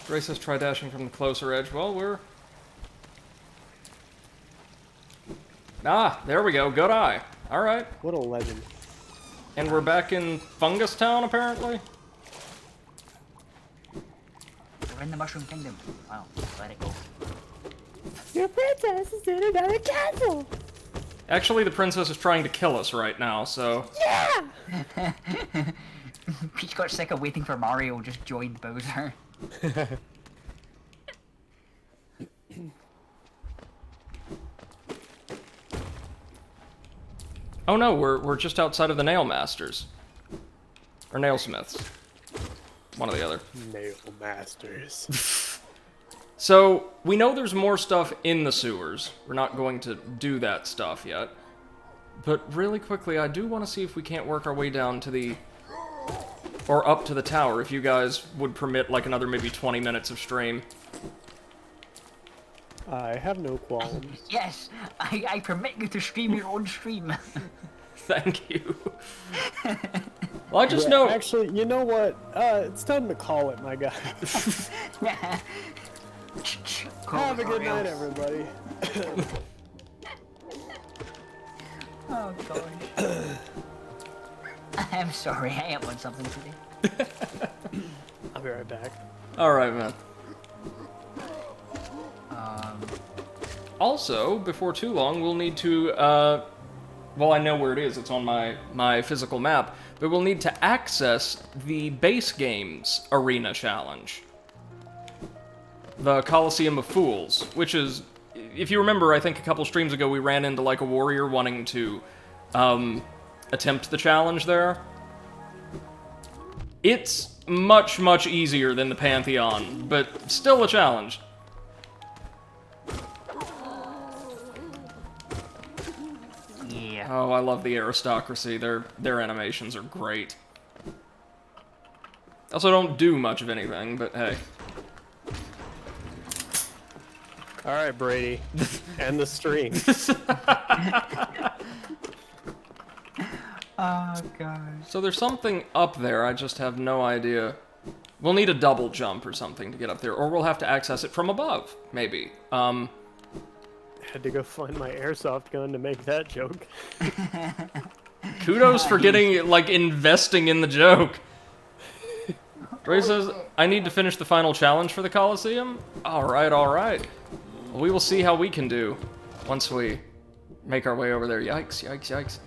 Ray says try dashing from the closer edge. Well, we're... Ah, there we go. Good eye. Alright. What a legend. And we're back in Fungus Town, apparently? We're in the Mushroom Kingdom. Wow, let it go. Your princess is in another castle! Actually, the princess is trying to kill us right now, so... Yeah! Peach got sick of waiting for Mario, just joined Bowser. Oh no, we're just outside of the Nail Masters. Or Nailsmiths. One or the other. Nail Masters. So, we know there's more stuff in the sewers. We're not going to do that stuff yet. But really quickly, I do want to see if we can't work our way down to the... Or up to the tower, if you guys would permit, like, another maybe 20 minutes of stream. I have no qualms. Yes, I permit you to stream your own stream. Thank you. Well, I just Yeah, know... actually, you know what? It's time to call it, my guy. Have a good night, everybody. Oh gosh. I'm sorry, I am on something today. I'll be right back. Alright, man. Um, Also, before too long, we'll need to, well, I know where it is, it's on my physical map, but we'll need to access the base game's arena challenge. The Coliseum of Fools, which is, if you remember, I think a couple streams ago we ran into, like, a warrior wanting to, attempt the challenge there. It's much, much easier than the Pantheon, but still a challenge. yeah. Oh, I love the aristocracy. Their animations are great. Also, don't do much of anything, but hey. Alright, Brady. End the stream. Oh gosh. So there's something up there, I just have no idea. We'll need a double jump or something to get up there, or we'll have to access it from above, maybe. Had to go find my airsoft gun to make that joke. Kudos for getting, like, investing in the joke. Ray says, I need to finish the final challenge for the Coliseum? Alright, alright. Well, we will see how we can do once we make our way over there. Yikes, yikes, yikes.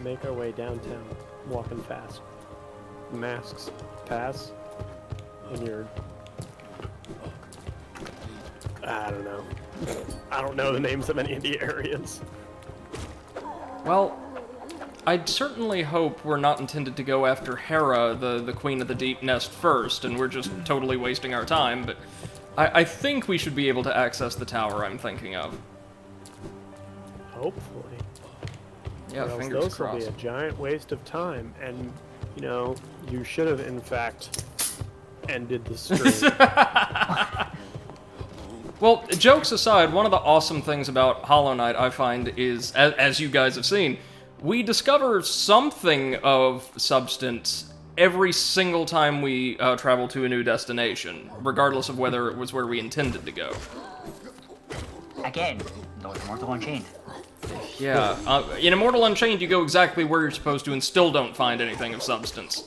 Make our way downtown, walking fast. Masks pass, and you're... I don't know. I don't know the names of any of the areas. Well, I'd certainly hope we're not intended to go after Hera, the Queen of the Deep Nest, first, and we're just totally wasting our time, but I think we should be able to access the tower I'm thinking of. Hopefully. Yeah, Or else fingers those will be crossed. a giant waste of time, and, you know, you should have, in fact, ended the stream. Well, jokes aside, one of the awesome things about Hollow Knight, I find, is, as you guys have seen, we discover something of substance every single time we travel to a new destination, regardless of whether it was where we intended to go. Again, Dr. Mortal Unchained. Yeah, in Immortal Unchained, you go exactly where you're supposed to and still don't find anything of substance.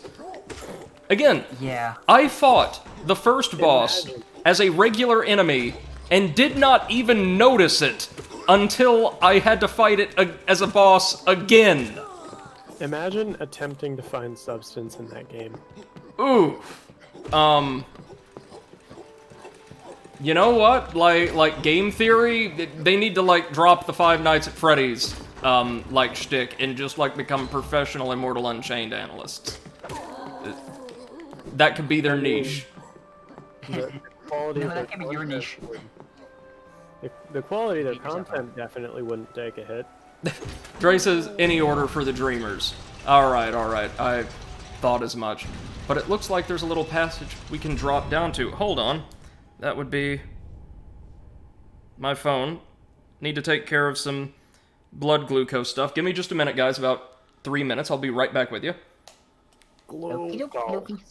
Again, Yeah. I fought the first boss as a regular enemy and did not even notice it until I had to fight it as a boss again. Imagine attempting to find substance in that game. Ooh. You know what? Like game theory, they need to like drop the Five Nights at Freddy's like shtick and just like become professional Immortal Unchained analysts. That could be their niche. The quality No, of their that can be your content niche. the quality of their Keep yourself content definitely wouldn't take a hit. Dre says, any order for the Dreamers. Alright, I thought as much. But it looks like there's a little passage we can drop down to. Hold on. That would be my phone. Need to take care of some blood glucose stuff. Give me just a minute, guys. About 3 minutes. I'll be right back with you. Okie dokie dokie.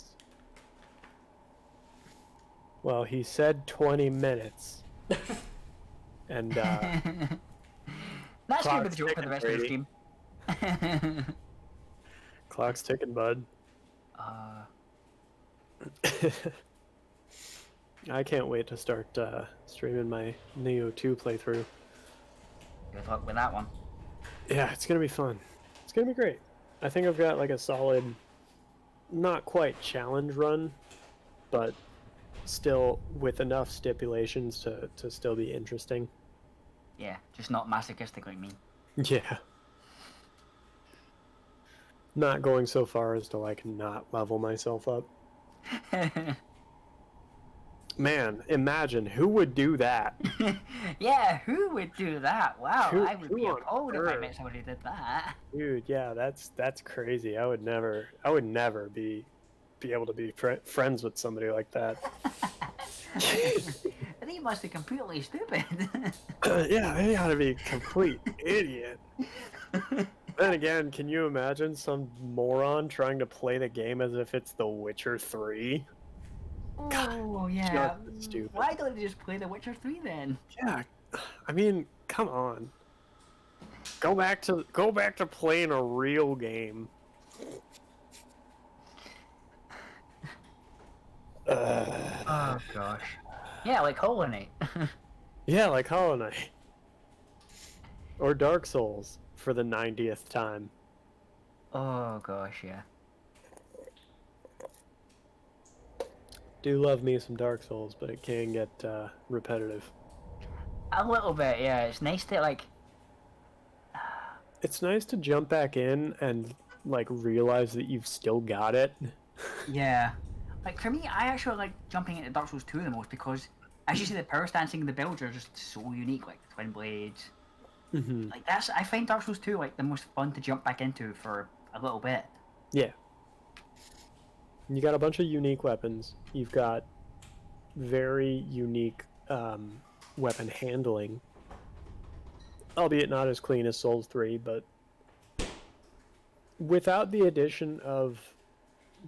Well, he said 20 minutes. And, That's gonna be the joke for the rest of the ticking, stream. clock's ticking, bud. I can't wait to start streaming my Neo 2 playthrough. Good luck with that one. Yeah, it's gonna be fun. It's gonna be great. I think I've got like a solid, not quite challenge run, but still with enough stipulations to still be interesting. Yeah, just not masochistic like me. Yeah. Not going so far as to like not level myself up. Man, imagine who would do that. Yeah, who would do that? Wow, Who- I would who be on appalled if I earth? met somebody who did that. Dude, yeah, that's crazy. I would never be able to be friends with somebody like that. I think you must be completely stupid. Yeah, they gotta be a complete idiot. Then again, can you imagine some moron trying to play the game as if it's The Witcher 3? Oh yeah. just stupid. Why don't they just play The Witcher 3 then? Yeah, I mean, come on. Go back to playing a real game. Oh gosh. Yeah, like Hollow Knight. Yeah, like Hollow Knight. Or Dark Souls for the 90th time. Oh gosh, yeah. Do love me some Dark Souls, but it can get repetitive. A little bit, yeah. It's nice to like. It's nice to jump back in and like realize that you've still got it. Yeah. Like for me, I actually like jumping into Dark Souls 2 the most because, as you see, the power stancing and the builds are just so unique. Like the twin blades. Mm-hmm. Like I find Dark Souls 2 like the most fun to jump back into for a little bit. Yeah. You got a bunch of unique weapons. You've got very unique weapon handling. Albeit not as clean as Souls 3, but without the addition of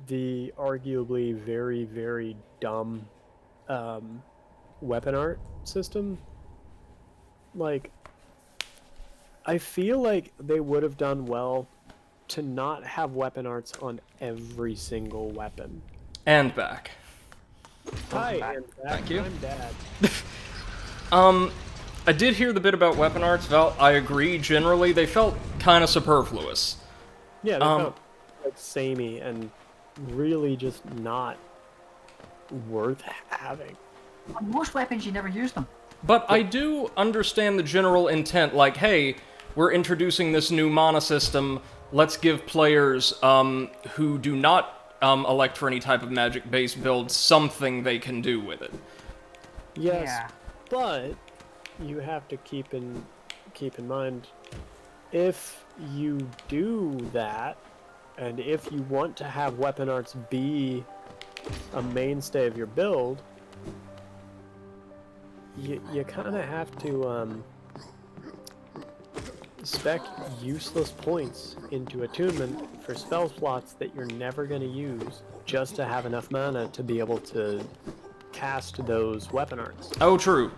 the arguably very, very dumb weapon art system, like, I feel like they would have done well to not have weapon arts on every single weapon. And back. Hi, and Thank you. I'm Dad. I did hear the bit about weapon arts, Val. I agree, generally, they felt kind of superfluous. Yeah, they felt like samey and really just not worth having. On most weapons, you never use them. But I do understand the general intent, like, hey, we're introducing this new mana system, let's give players who do not elect for any type of magic-based build something they can do with it. Yes, Yeah. but you have to keep in mind, if you do that, and if you want to have weapon arts be a mainstay of your build, you kind of have to spec useless points into attunement for spell slots that you're never going to use just to have enough mana to be able to cast those weapon arts. Oh, true.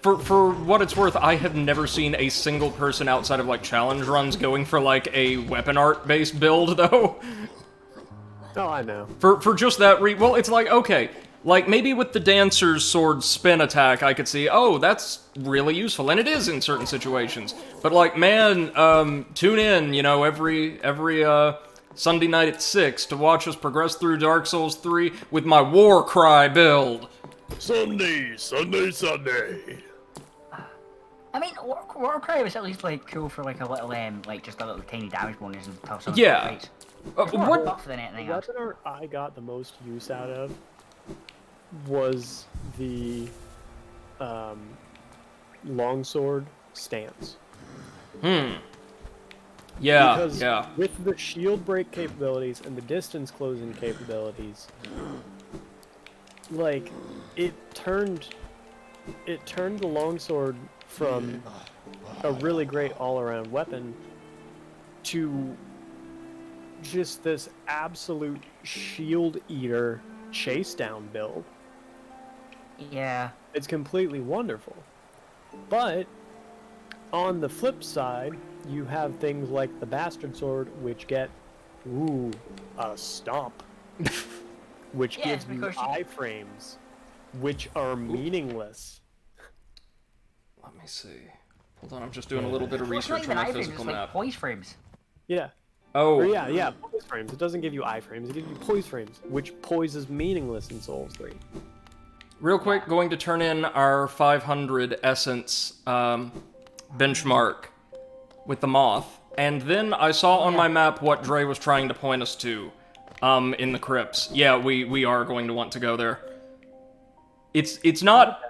For what it's worth, I have never seen a single person outside of, like, challenge runs going for, like, a weapon art-based build, though. Oh, I know. For just that well, it's like, okay, like, maybe with the Dancer's Sword spin attack, I could see, oh, that's really useful, and it is in certain situations. But, like, man, tune in, you know, every Sunday night at 6 to watch us progress through Dark Souls 3 with my War Cry build. Sunday. I mean, Warcry was at least like cool for like a little like just a little tiny damage bonus and toss on Yeah. fights. What? More buff than anything The else. weapon art I got the most use out of was the longsword stance. Yeah, Because yeah. with the shield break capabilities and the distance closing capabilities, like it turned the longsword from a really great all-around weapon to just this absolute shield eater chase down build. Yeah. It's completely wonderful. But on the flip side, you have things like the Bastard Sword, which get, a stomp. Which Yeah, gives you because iframes, which are meaningless. Let me see. Hold on, I'm just doing a little bit of Well, it's research not on even my iframes, physical it's like map. poise frames. Yeah. Oh, Or yeah, poise frames. It doesn't give you iframes, it gives you poise frames, which poise is meaningless in Souls 3. real quick, going to turn in our 500 essence benchmark with the moth, and then I saw on my map what Dre was trying to point us to in the crypts. Yeah, we are going to want to go there. It's not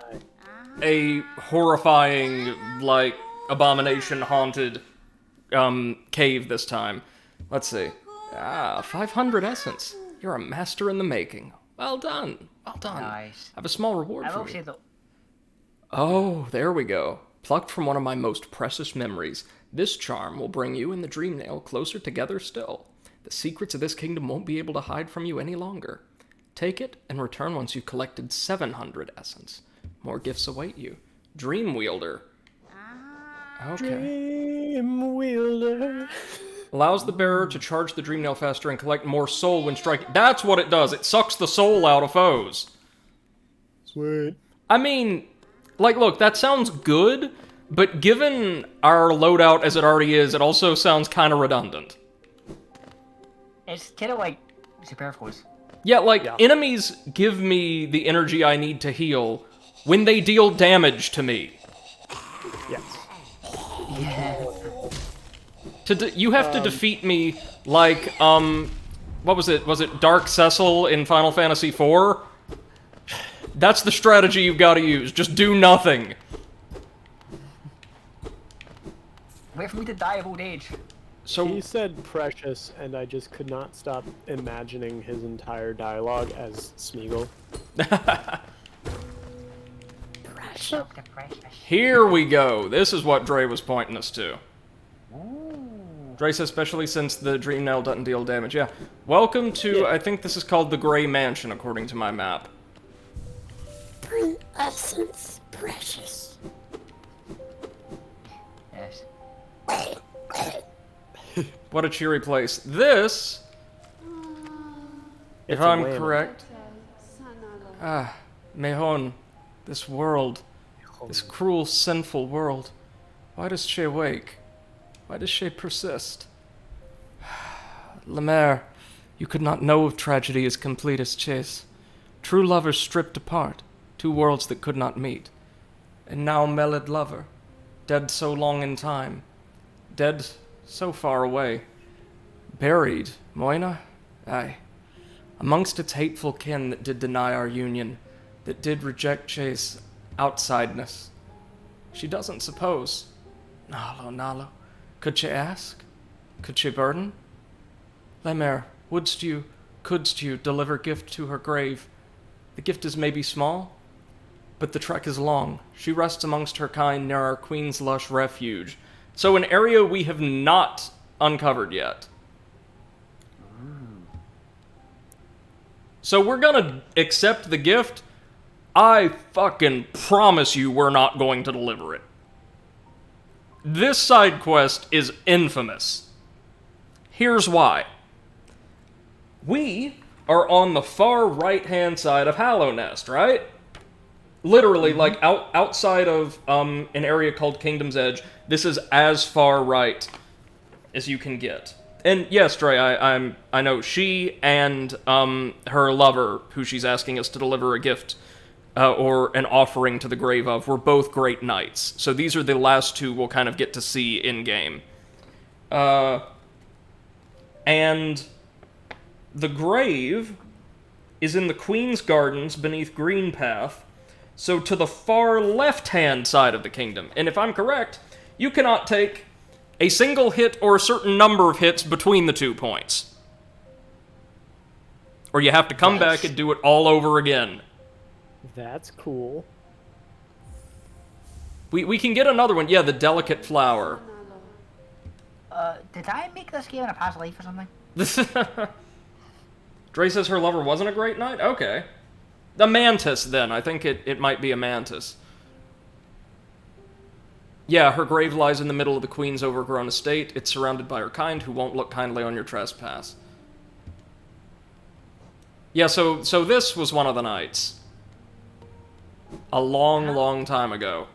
a horrifying, like, abomination-haunted cave this time. Let's see. 500 essence. You're a master in the making. Well done. Well done. Nice. I have a small reward I for will you. say though. Oh, there we go. Plucked from one of my most precious memories. This charm will bring you and the Dream Nail closer together still. The secrets of this kingdom won't be able to hide from you any longer. Take it and return once you've collected 700 essence. More gifts await you. Dream Wielder. Okay. Dream Wielder. Allows the bearer to charge the Dream Nail faster and collect more soul when striking. That's what it does. It sucks the soul out of foes. Sweet. I mean, like, look, that sounds good, but given our loadout as it already is, it also sounds kind of redundant. It's kind of like superfluous. Yeah, like, Yeah. enemies give me the energy I need to heal when they deal damage to me. Yes. Yeah. You have to defeat me like, what was it? Was it Dark Cecil in Final Fantasy IV? That's the strategy you've got to use. Just do nothing. Wait for me to die of old age. So, He said precious, and I just could not stop imagining his entire dialogue as Smeagol. Precious. The precious. here we go. This is what Dre was pointing us to. Dre says, especially since the Dream Nail doesn't deal damage. Yeah. Welcome to, Yeah. I think this is called the Grey Mansion, according to my map. Bring essence, precious. Yes. What a cheery place. This, if It's a I'm whammy. correct, Mehon, this world, this cruel, sinful world. Why does she wake? Why does she persist? Lemaire, you could not know of tragedy as complete as chase. True lovers stripped apart, two worlds that could not meet. And now mellowed lover, dead so long in time, dead so far away. Buried, Moina? Aye. Amongst its hateful kin that did deny our union, that did reject Chase outsideness. She doesn't suppose. Nalo. Could she ask? Could she burden? Lemaire, couldst you deliver gift to her grave? The gift is maybe small, but the trek is long. She rests amongst her kind near our Queen's Lush refuge. So an area we have not uncovered yet. So we're gonna accept the gift. I fucking promise you we're not going to deliver it. This side quest is infamous. Here's why. We are on the far right-hand side of Hallownest, right? Literally, like, outside of an area called Kingdom's Edge. This is as far right as you can get. And yes, Dre, I know she and her lover, who she's asking us to deliver a gift or an offering to the grave of, were both great knights. So these are the last two we'll kind of get to see in-game. And the grave is in the Queen's Gardens beneath Greenpath, so to the far left-hand side of the kingdom. And if I'm correct, you cannot take a single hit or a certain number of hits between the 2 points. Or you have to come back and do it all over again. That's cool. We can get another one. Yeah, the Delicate Flower. Did I make this game in a past life or something? Dre says her lover wasn't a great knight? Okay. The mantis, then. I think it might be a mantis. Yeah, her grave lies in the middle of the Queen's overgrown estate. It's surrounded by her kind, who won't look kindly on your trespass. Yeah, so this was one of the knights. A long, long time ago.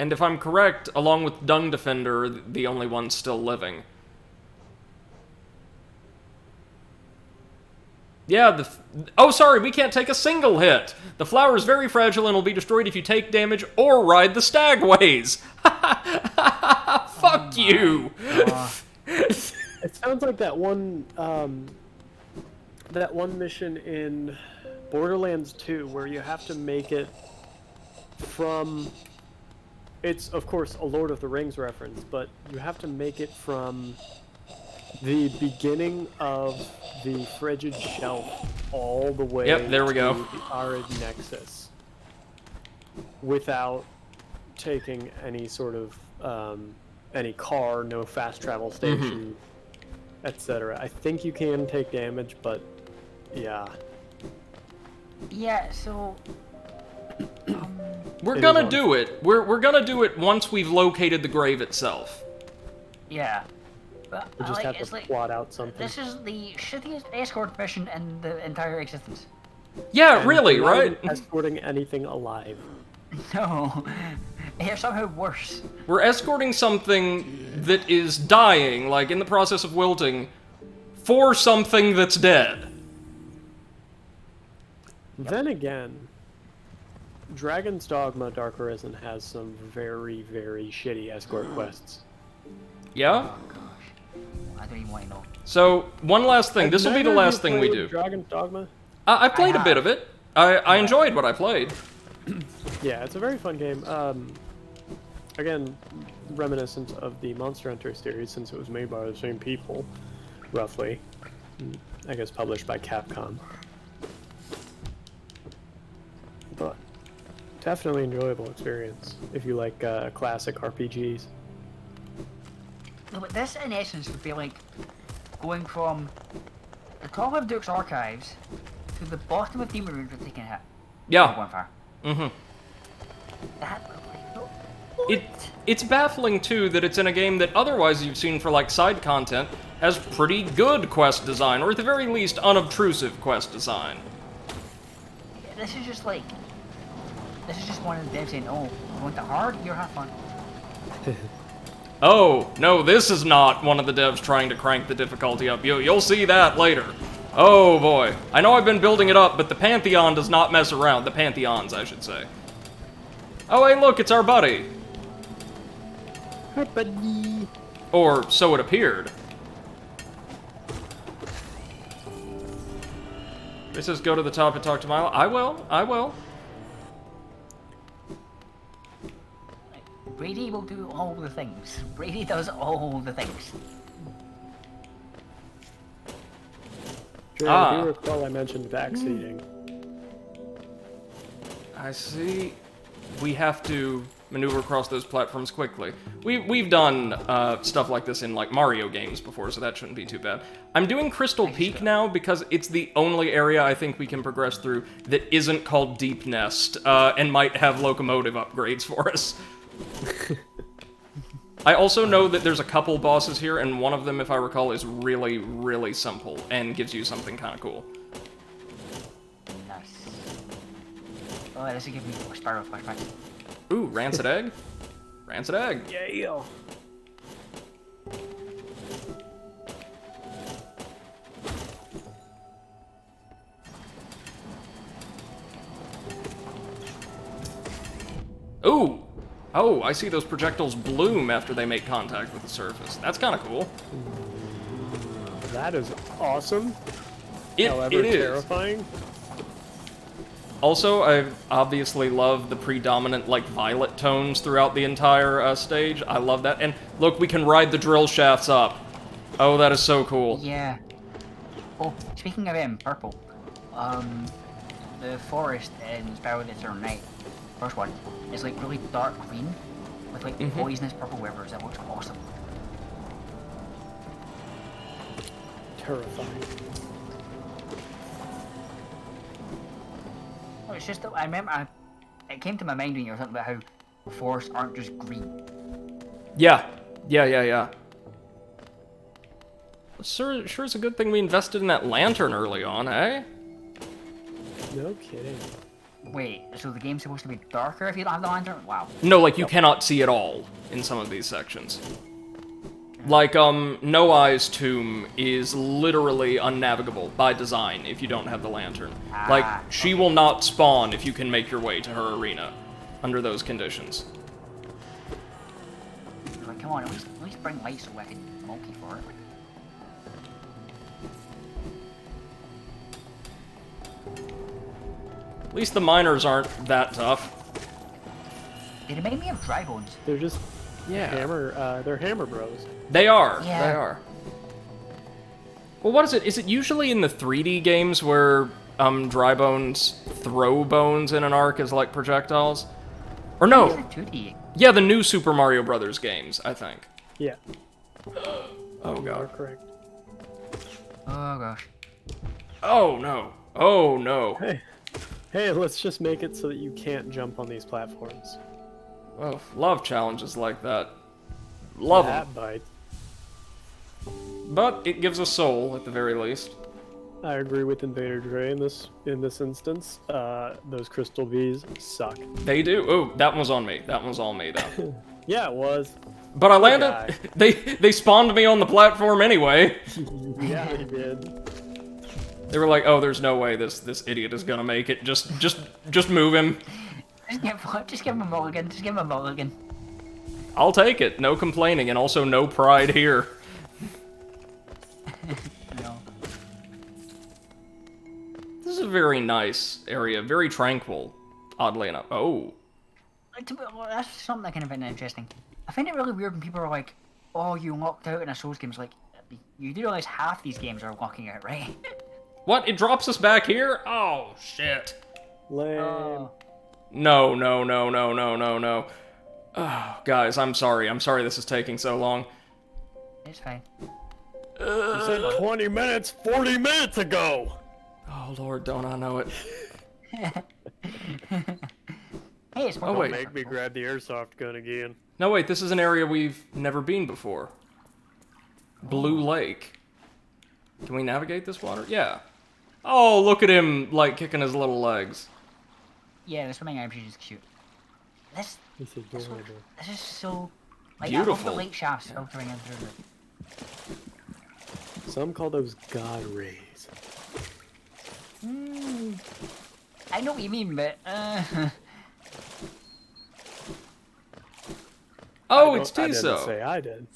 And if I'm correct, along with Dung Defender, the only one still living. Yeah, oh, sorry, we can't take a single hit. The flower is very fragile and will be destroyed if you take damage or ride the stagways. Fuck you. It sounds like that one mission in Borderlands 2 where you have to make it from... It's, of course, a Lord of the Rings reference, but you have to make it from the beginning of the frigid shelf all the way Yep, there we go. to the arid nexus without taking any sort of any car, no fast travel station, etc. I think you can take damage, but yeah. Yeah, so... We're gonna do it. We're gonna do it once we've located the grave itself. Yeah. But, We just have to plot out something. This is the shittiest escort mission in the entire existence. Yeah, And really, we're not right? even escorting anything alive. No. It's somehow worse. We're escorting something that is dying, like in the process of wilting, for something that's dead. Then again, Dragon's Dogma Dark Arisen has some very, very shitty escort quests. Yeah? Oh gosh. I don't even want to know. So, one last thing. This will be the last thing we do. Dragon's Dogma? I played a bit of it. I enjoyed what I played. Yeah, it's a very fun game. Again, reminiscent of the Monster Hunter series, since it was made by the same people, roughly. I guess published by Capcom. But definitely enjoyable experience if you like classic RPGs. No, but this, in essence, would be like going from the top of Duke's archives to the bottom of Demon Ruins for taking a hit. Yeah. Bonfire. Mm-hmm. That would be It's baffling, too, that it's in a game that otherwise you've seen for, like, side content has pretty good quest design, or at the very least, unobtrusive quest design. This is just like... This is just one of the devs saying, oh, you want it hard? You're have fun. Oh, no, this is not one of the devs trying to crank the difficulty up. You'll see that later. Oh, boy. I know I've been building it up, but the Pantheon does not mess around. The Pantheons, I should say. Oh, hey, look, it's our buddy. Hi, buddy. Or so it appeared. It says go to the top and talk to Milo. I will. Brady will do all the things. Brady does all the things. Sure, I do recall I mentioned backseating. I see. We have to maneuver across those platforms quickly. We've done stuff like this in like Mario games before, so that shouldn't be too bad. I'm doing Crystal Peak now because it's the only area I think we can progress through that isn't called Deep Nest and might have locomotive upgrades for us. I also know that there's a couple bosses here, and one of them, if I recall, is really, really simple and gives you something kind of cool. Nice. Oh, this will give me a spiral flashback. Ooh, rancid egg? Rancid egg. Yeah. Ooh! Oh, I see those projectiles bloom after they make contact with the surface. That's kind of cool. That is awesome. However It is. terrifying. Also, I obviously love the predominant, like, violet tones throughout the entire stage. I love that. And look, we can ride the drill shafts up. Oh, that is so cool. Yeah. Oh, speaking of purple, the forest in Spiral of the Eternal Night, first one, is like really dark green with like poisonous purple rivers. That looks awesome. Terrifying. Oh, it's just that I remember it came to my mind when you were talking about how forests aren't just green. Yeah. Yeah. Sure is a good thing we invested in that lantern early on, eh? No kidding. Wait, so the game's supposed to be darker if you don't have the lantern? Wow. No, like, you cannot see at all in some of these sections. Like, No Eye's tomb is literally unnavigable by design if you don't have the lantern. Like, she will not spawn if you can make your way to her arena under those conditions. Like, come on, at least bring light so I can monkey for it. At least the miners aren't that tough. They remind me of dry bones. They're just Yeah. they're hammer bros. They are. Yeah. They are. Well, what is it? Is it usually in the 3D games where dry bones throw bones in an arc as like projectiles? Or It's no? a 2D. Yeah, the new Super Mario Brothers games, I think. Yeah. Oh You are god. correct. Oh gosh. Oh no. Oh no. Hey, let's just make it so that you can't jump on these platforms. Oh, love challenges like that. Love them. That bite. But it gives us soul at the very least. I agree with Invader Dre in this instance. Those crystal bees suck. They do. Oh, that one was on me. That one was all me though. Yeah, it was. But I landed. guy. They spawned me on the platform anyway. Yeah, they did. They were like, "Oh, there's no way this idiot is gonna make it. Just move him. Just give him a mulligan. Just give him a mulligan. I'll take it. No complaining, and also no pride here." No. This is a very nice area, very tranquil, oddly enough. Oh, Well, that's something I kind of find interesting. I find it really weird when people are like, "Oh, you locked out in a Souls game." It's like, you do realize half these games are locking out, right? what? It drops us back here? Oh shit. Lame. Oh. No. Oh, guys, I'm sorry. I'm sorry this is taking so long. It's fine. You said 20 minutes 40 minutes ago! Oh lord, don't I know it. Hey, it's more Oh, wait. Make me grab the airsoft gun again. No, wait, this is an area we've never been before. Blue Lake. Can we navigate this water? Yeah. Oh, look at him, like, kicking his little legs. Yeah, the swimming actually is cute. This This is adorable. this is so like Beautiful. I love the lake shafts filtering in through the. Some call those God rays. I know what you mean, but Oh, it's I didn't Tiso. say I did.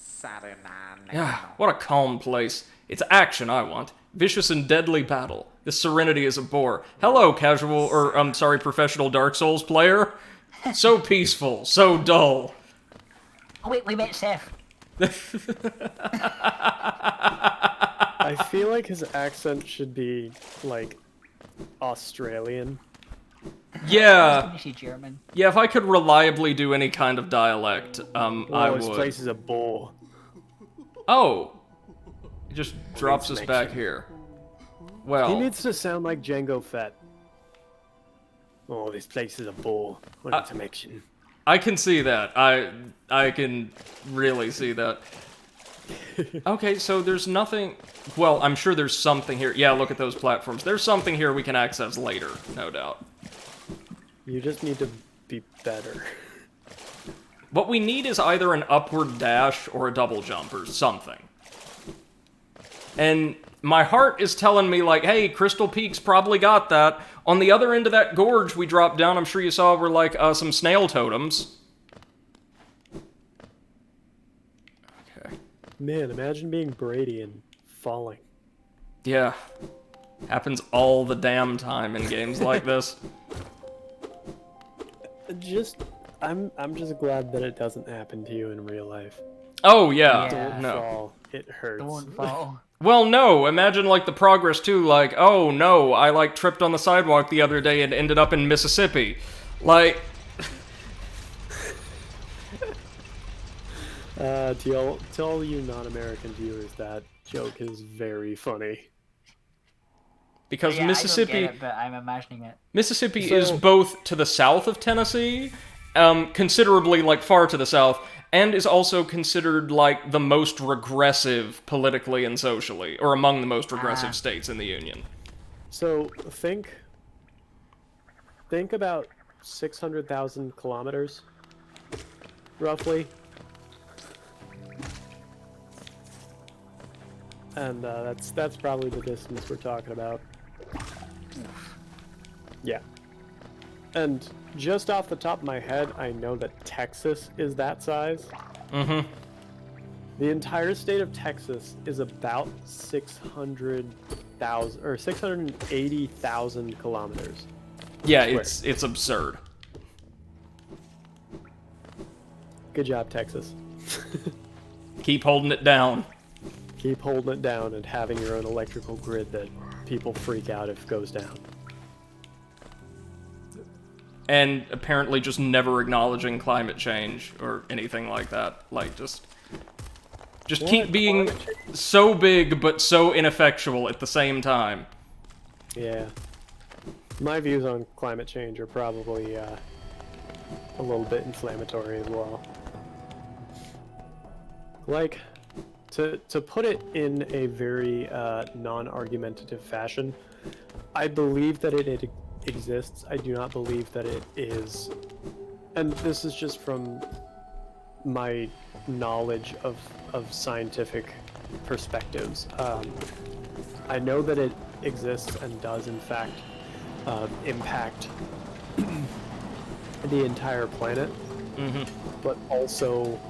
Yeah, what a calm place. It's action I want. Vicious and deadly battle. This serenity is a bore. Hello, casual, or, professional Dark Souls player. So peaceful, so dull. oh wait, we met Seth. I feel like his accent should be, like, Australian. Yeah, Finnish German. yeah. If I could reliably do any kind of dialect, I Oh, this would. place is a bore. Oh, it just drops us makes back sense. here. He Well, needs to sound like Django Fett. Oh, this place is a bore. What a connection. I can see that. I can really see that. Okay, so there's nothing. Well, I'm sure there's something here. Yeah, look at those platforms. There's something here we can access later, no doubt. You just need to be better. What we need is either an upward dash or a double jump or something. And my heart is telling me, like, hey, Crystal Peaks probably got that. On the other end of that gorge we dropped down, I'm sure you saw, were, like, some snail totems. Okay. Man, imagine being Brady and falling. Yeah. Happens all the damn time in games like this. I'm just glad that it doesn't happen to you in real life. Oh, yeah. Yeah. No. Fall. It hurts. Don't fall. Well, no. Imagine, like, the progress, too. Like, oh, no, I, like, tripped on the sidewalk the other day and ended up in Mississippi. Like... To all you non-American viewers, that joke is very funny. Because Yeah, Mississippi... I don't get it, but I'm imagining it. Mississippi So- is both to the south of Tennessee, considerably, like, far to the south, and is also considered, like, the most regressive politically and socially, or among the most regressive states in the Union. So think about 600,000 kilometers, roughly. And that's probably the distance we're talking about. Yeah. And just off the top of my head, I know that Texas is that size. Mm-hmm. The entire state of Texas is about 600,000 or 680,000 kilometers. Yeah, Square. it's absurd. Good job, Texas. Keep holding it down. Keep holding it down and having your own electrical grid that people freak out if goes down. And apparently just never acknowledging climate change or anything like that. Like, just keep being Climate change? so big but so ineffectual at the same time. Yeah. My views on climate change are probably a little bit inflammatory as well. Like, to put it in a very non-argumentative fashion, I believe that it exists. I do not believe that it is, and this is just from my knowledge of scientific perspectives. I know that it exists and does in fact impact the entire planet, but also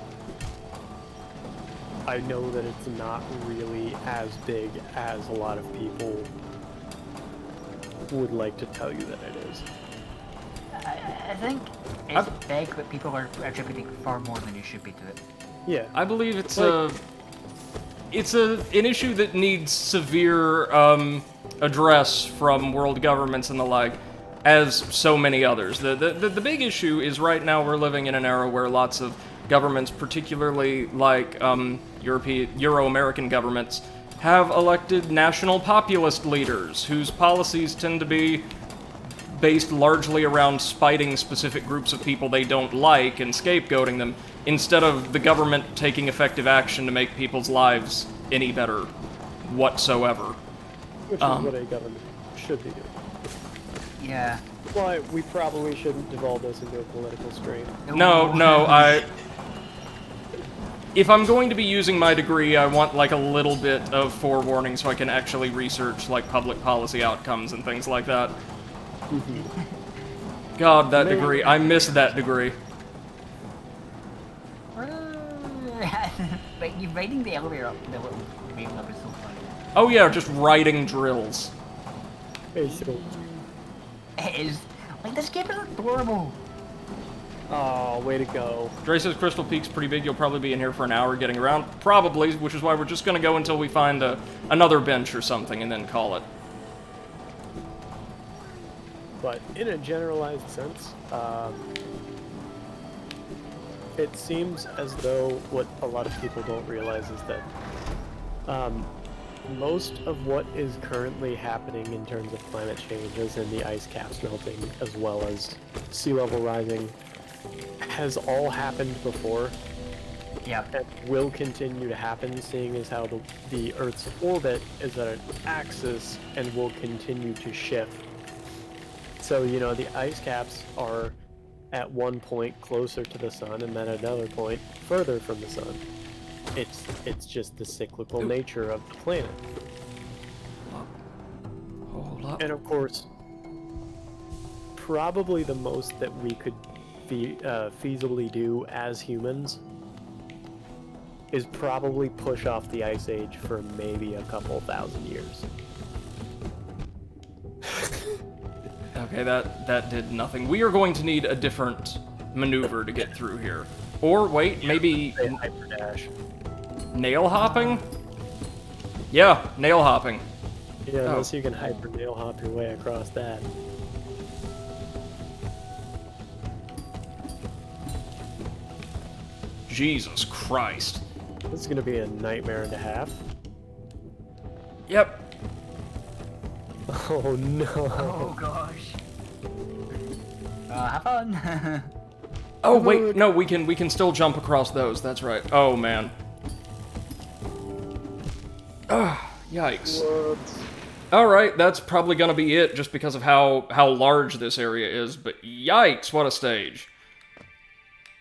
I know that it's not really as big as a lot of people would like to tell you that it is. I think it's big, but people are attributing far more than you should be to it. Yeah. I believe it's Like- an issue that needs severe address from world governments and the like, as so many others. The big issue is right now we're living in an era where lots of governments, particularly like Euro-American governments, have elected national populist leaders whose policies tend to be based largely around spiting specific groups of people they don't like and scapegoating them, instead of the government taking effective action to make people's lives any better whatsoever. Which is what a government should be doing. Yeah. But we probably shouldn't devolve this into a political strain. No, if I'm going to be using my degree, I want, like, a little bit of forewarning so I can actually research, like, public policy outcomes and things like that. God, that degree. I miss that degree. But you riding the elevator up the little rail up is so funny. Oh yeah, just writing drills. Basically. It is like this game is adorable. Oh, way to go. Dre says Crystal Peak's pretty big. You'll probably be in here for an hour getting around. Probably, which is why we're just going to go until we find another bench or something and then call it. But in a generalized sense, it seems as though what a lot of people don't realize is that most of what is currently happening in terms of climate change, as in the ice caps melting, as well as sea level rising, has all happened before. Yep. And will continue to happen, seeing as how the Earth's orbit is at an axis and will continue to shift. So, you know, the ice caps are at one point closer to the sun and then at another point further from the sun. It's just the cyclical nature of the planet. Hold up. And of course, probably the most that we could feasibly do as humans is probably push off the Ice Age for maybe a couple thousand years. Okay, that did nothing. We are going to need a different maneuver to get through here. Or, wait, maybe... Hyperdash. Nail hopping? Yeah, nail hopping. Yeah, unless you can hyper nail hop your way across that. Jesus Christ. This is gonna be a nightmare and a half. Yep. Oh no. Oh gosh. Have fun. Oh wait, no, we can still jump across those. That's right. Oh man. Ugh, yikes. What? All right, that's probably gonna be it, just because of how large this area is. But yikes, what a stage.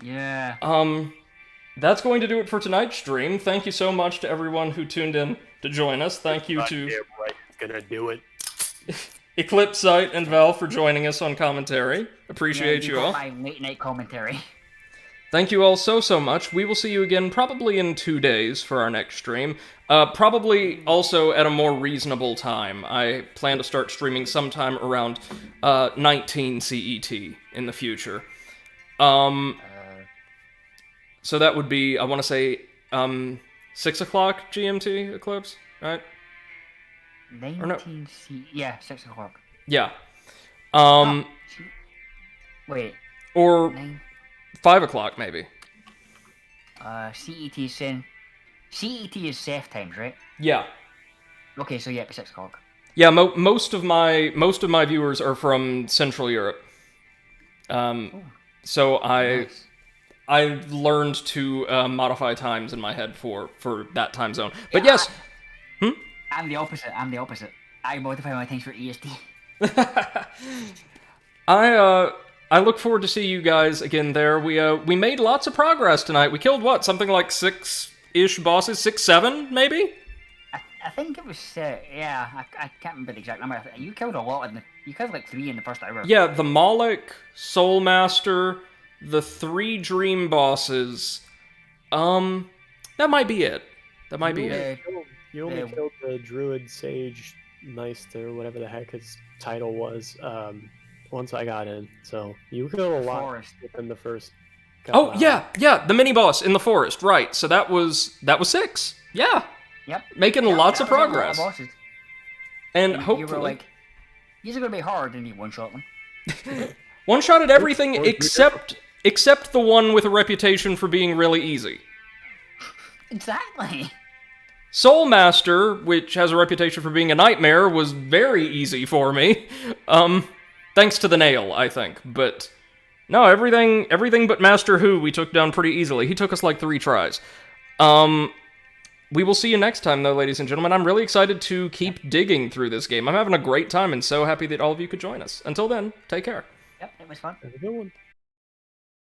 Yeah. That's going to do it for tonight's stream. Thank you so much to everyone who tuned in to join us. Thank you to Right, it's gonna do it. Eclipse Sight and Val for joining us on commentary. Appreciate you all. My late night commentary. Thank you all so much. We will see you again probably in 2 days for our next stream. Probably also at a more reasonable time. I plan to start streaming sometime around 19 CET in the future. So that would be, I want to say, 6 o'clock GMT, Eclipse, right? 19 C. Yeah, 6 o'clock. Yeah. Wait. Or 9. 5 o'clock, maybe. CET is saying. CET is safe times, right? Yeah. Okay, so yeah, 6 o'clock. Yeah, most of my viewers are from Central Europe. So Nice. I learned to modify times in my head for that time zone. But Yeah, yes. I'm the opposite. I modify my times for EST. I look forward to see you guys again there. We made lots of progress tonight. We killed what? Something like 6-ish bosses? 6, 7, maybe? I think it was, yeah, I can't remember the exact number. You killed a lot you killed like 3 in the first hour. Yeah, the Moloch, Soul Master, the 3 dream bosses. That might be it. That might be it. You only killed the Druid Sage Meister, whatever the heck his title was, once I got in. So you killed a lot Forest. within the first couple Oh, yeah, the mini-boss in the forest, right. So that was 6. Yeah. Yep. Making Yep, lots of that was a lot of progress. bosses. And You were hopefully... like, these are going to be hard, and you one-shot them. One-shot at everything except the one with a reputation for being really easy. Exactly. Soul Master, which has a reputation for being a nightmare, was very easy for me. Thanks to the nail, I think. But no, everything but Master Who we took down pretty easily. He took us like 3 tries. We will see you next time, though, ladies and gentlemen. I'm really excited to keep digging through this game. I'm having a great time and so happy that all of you could join us. Until then, take care. Yep, it was fun. Have a good one.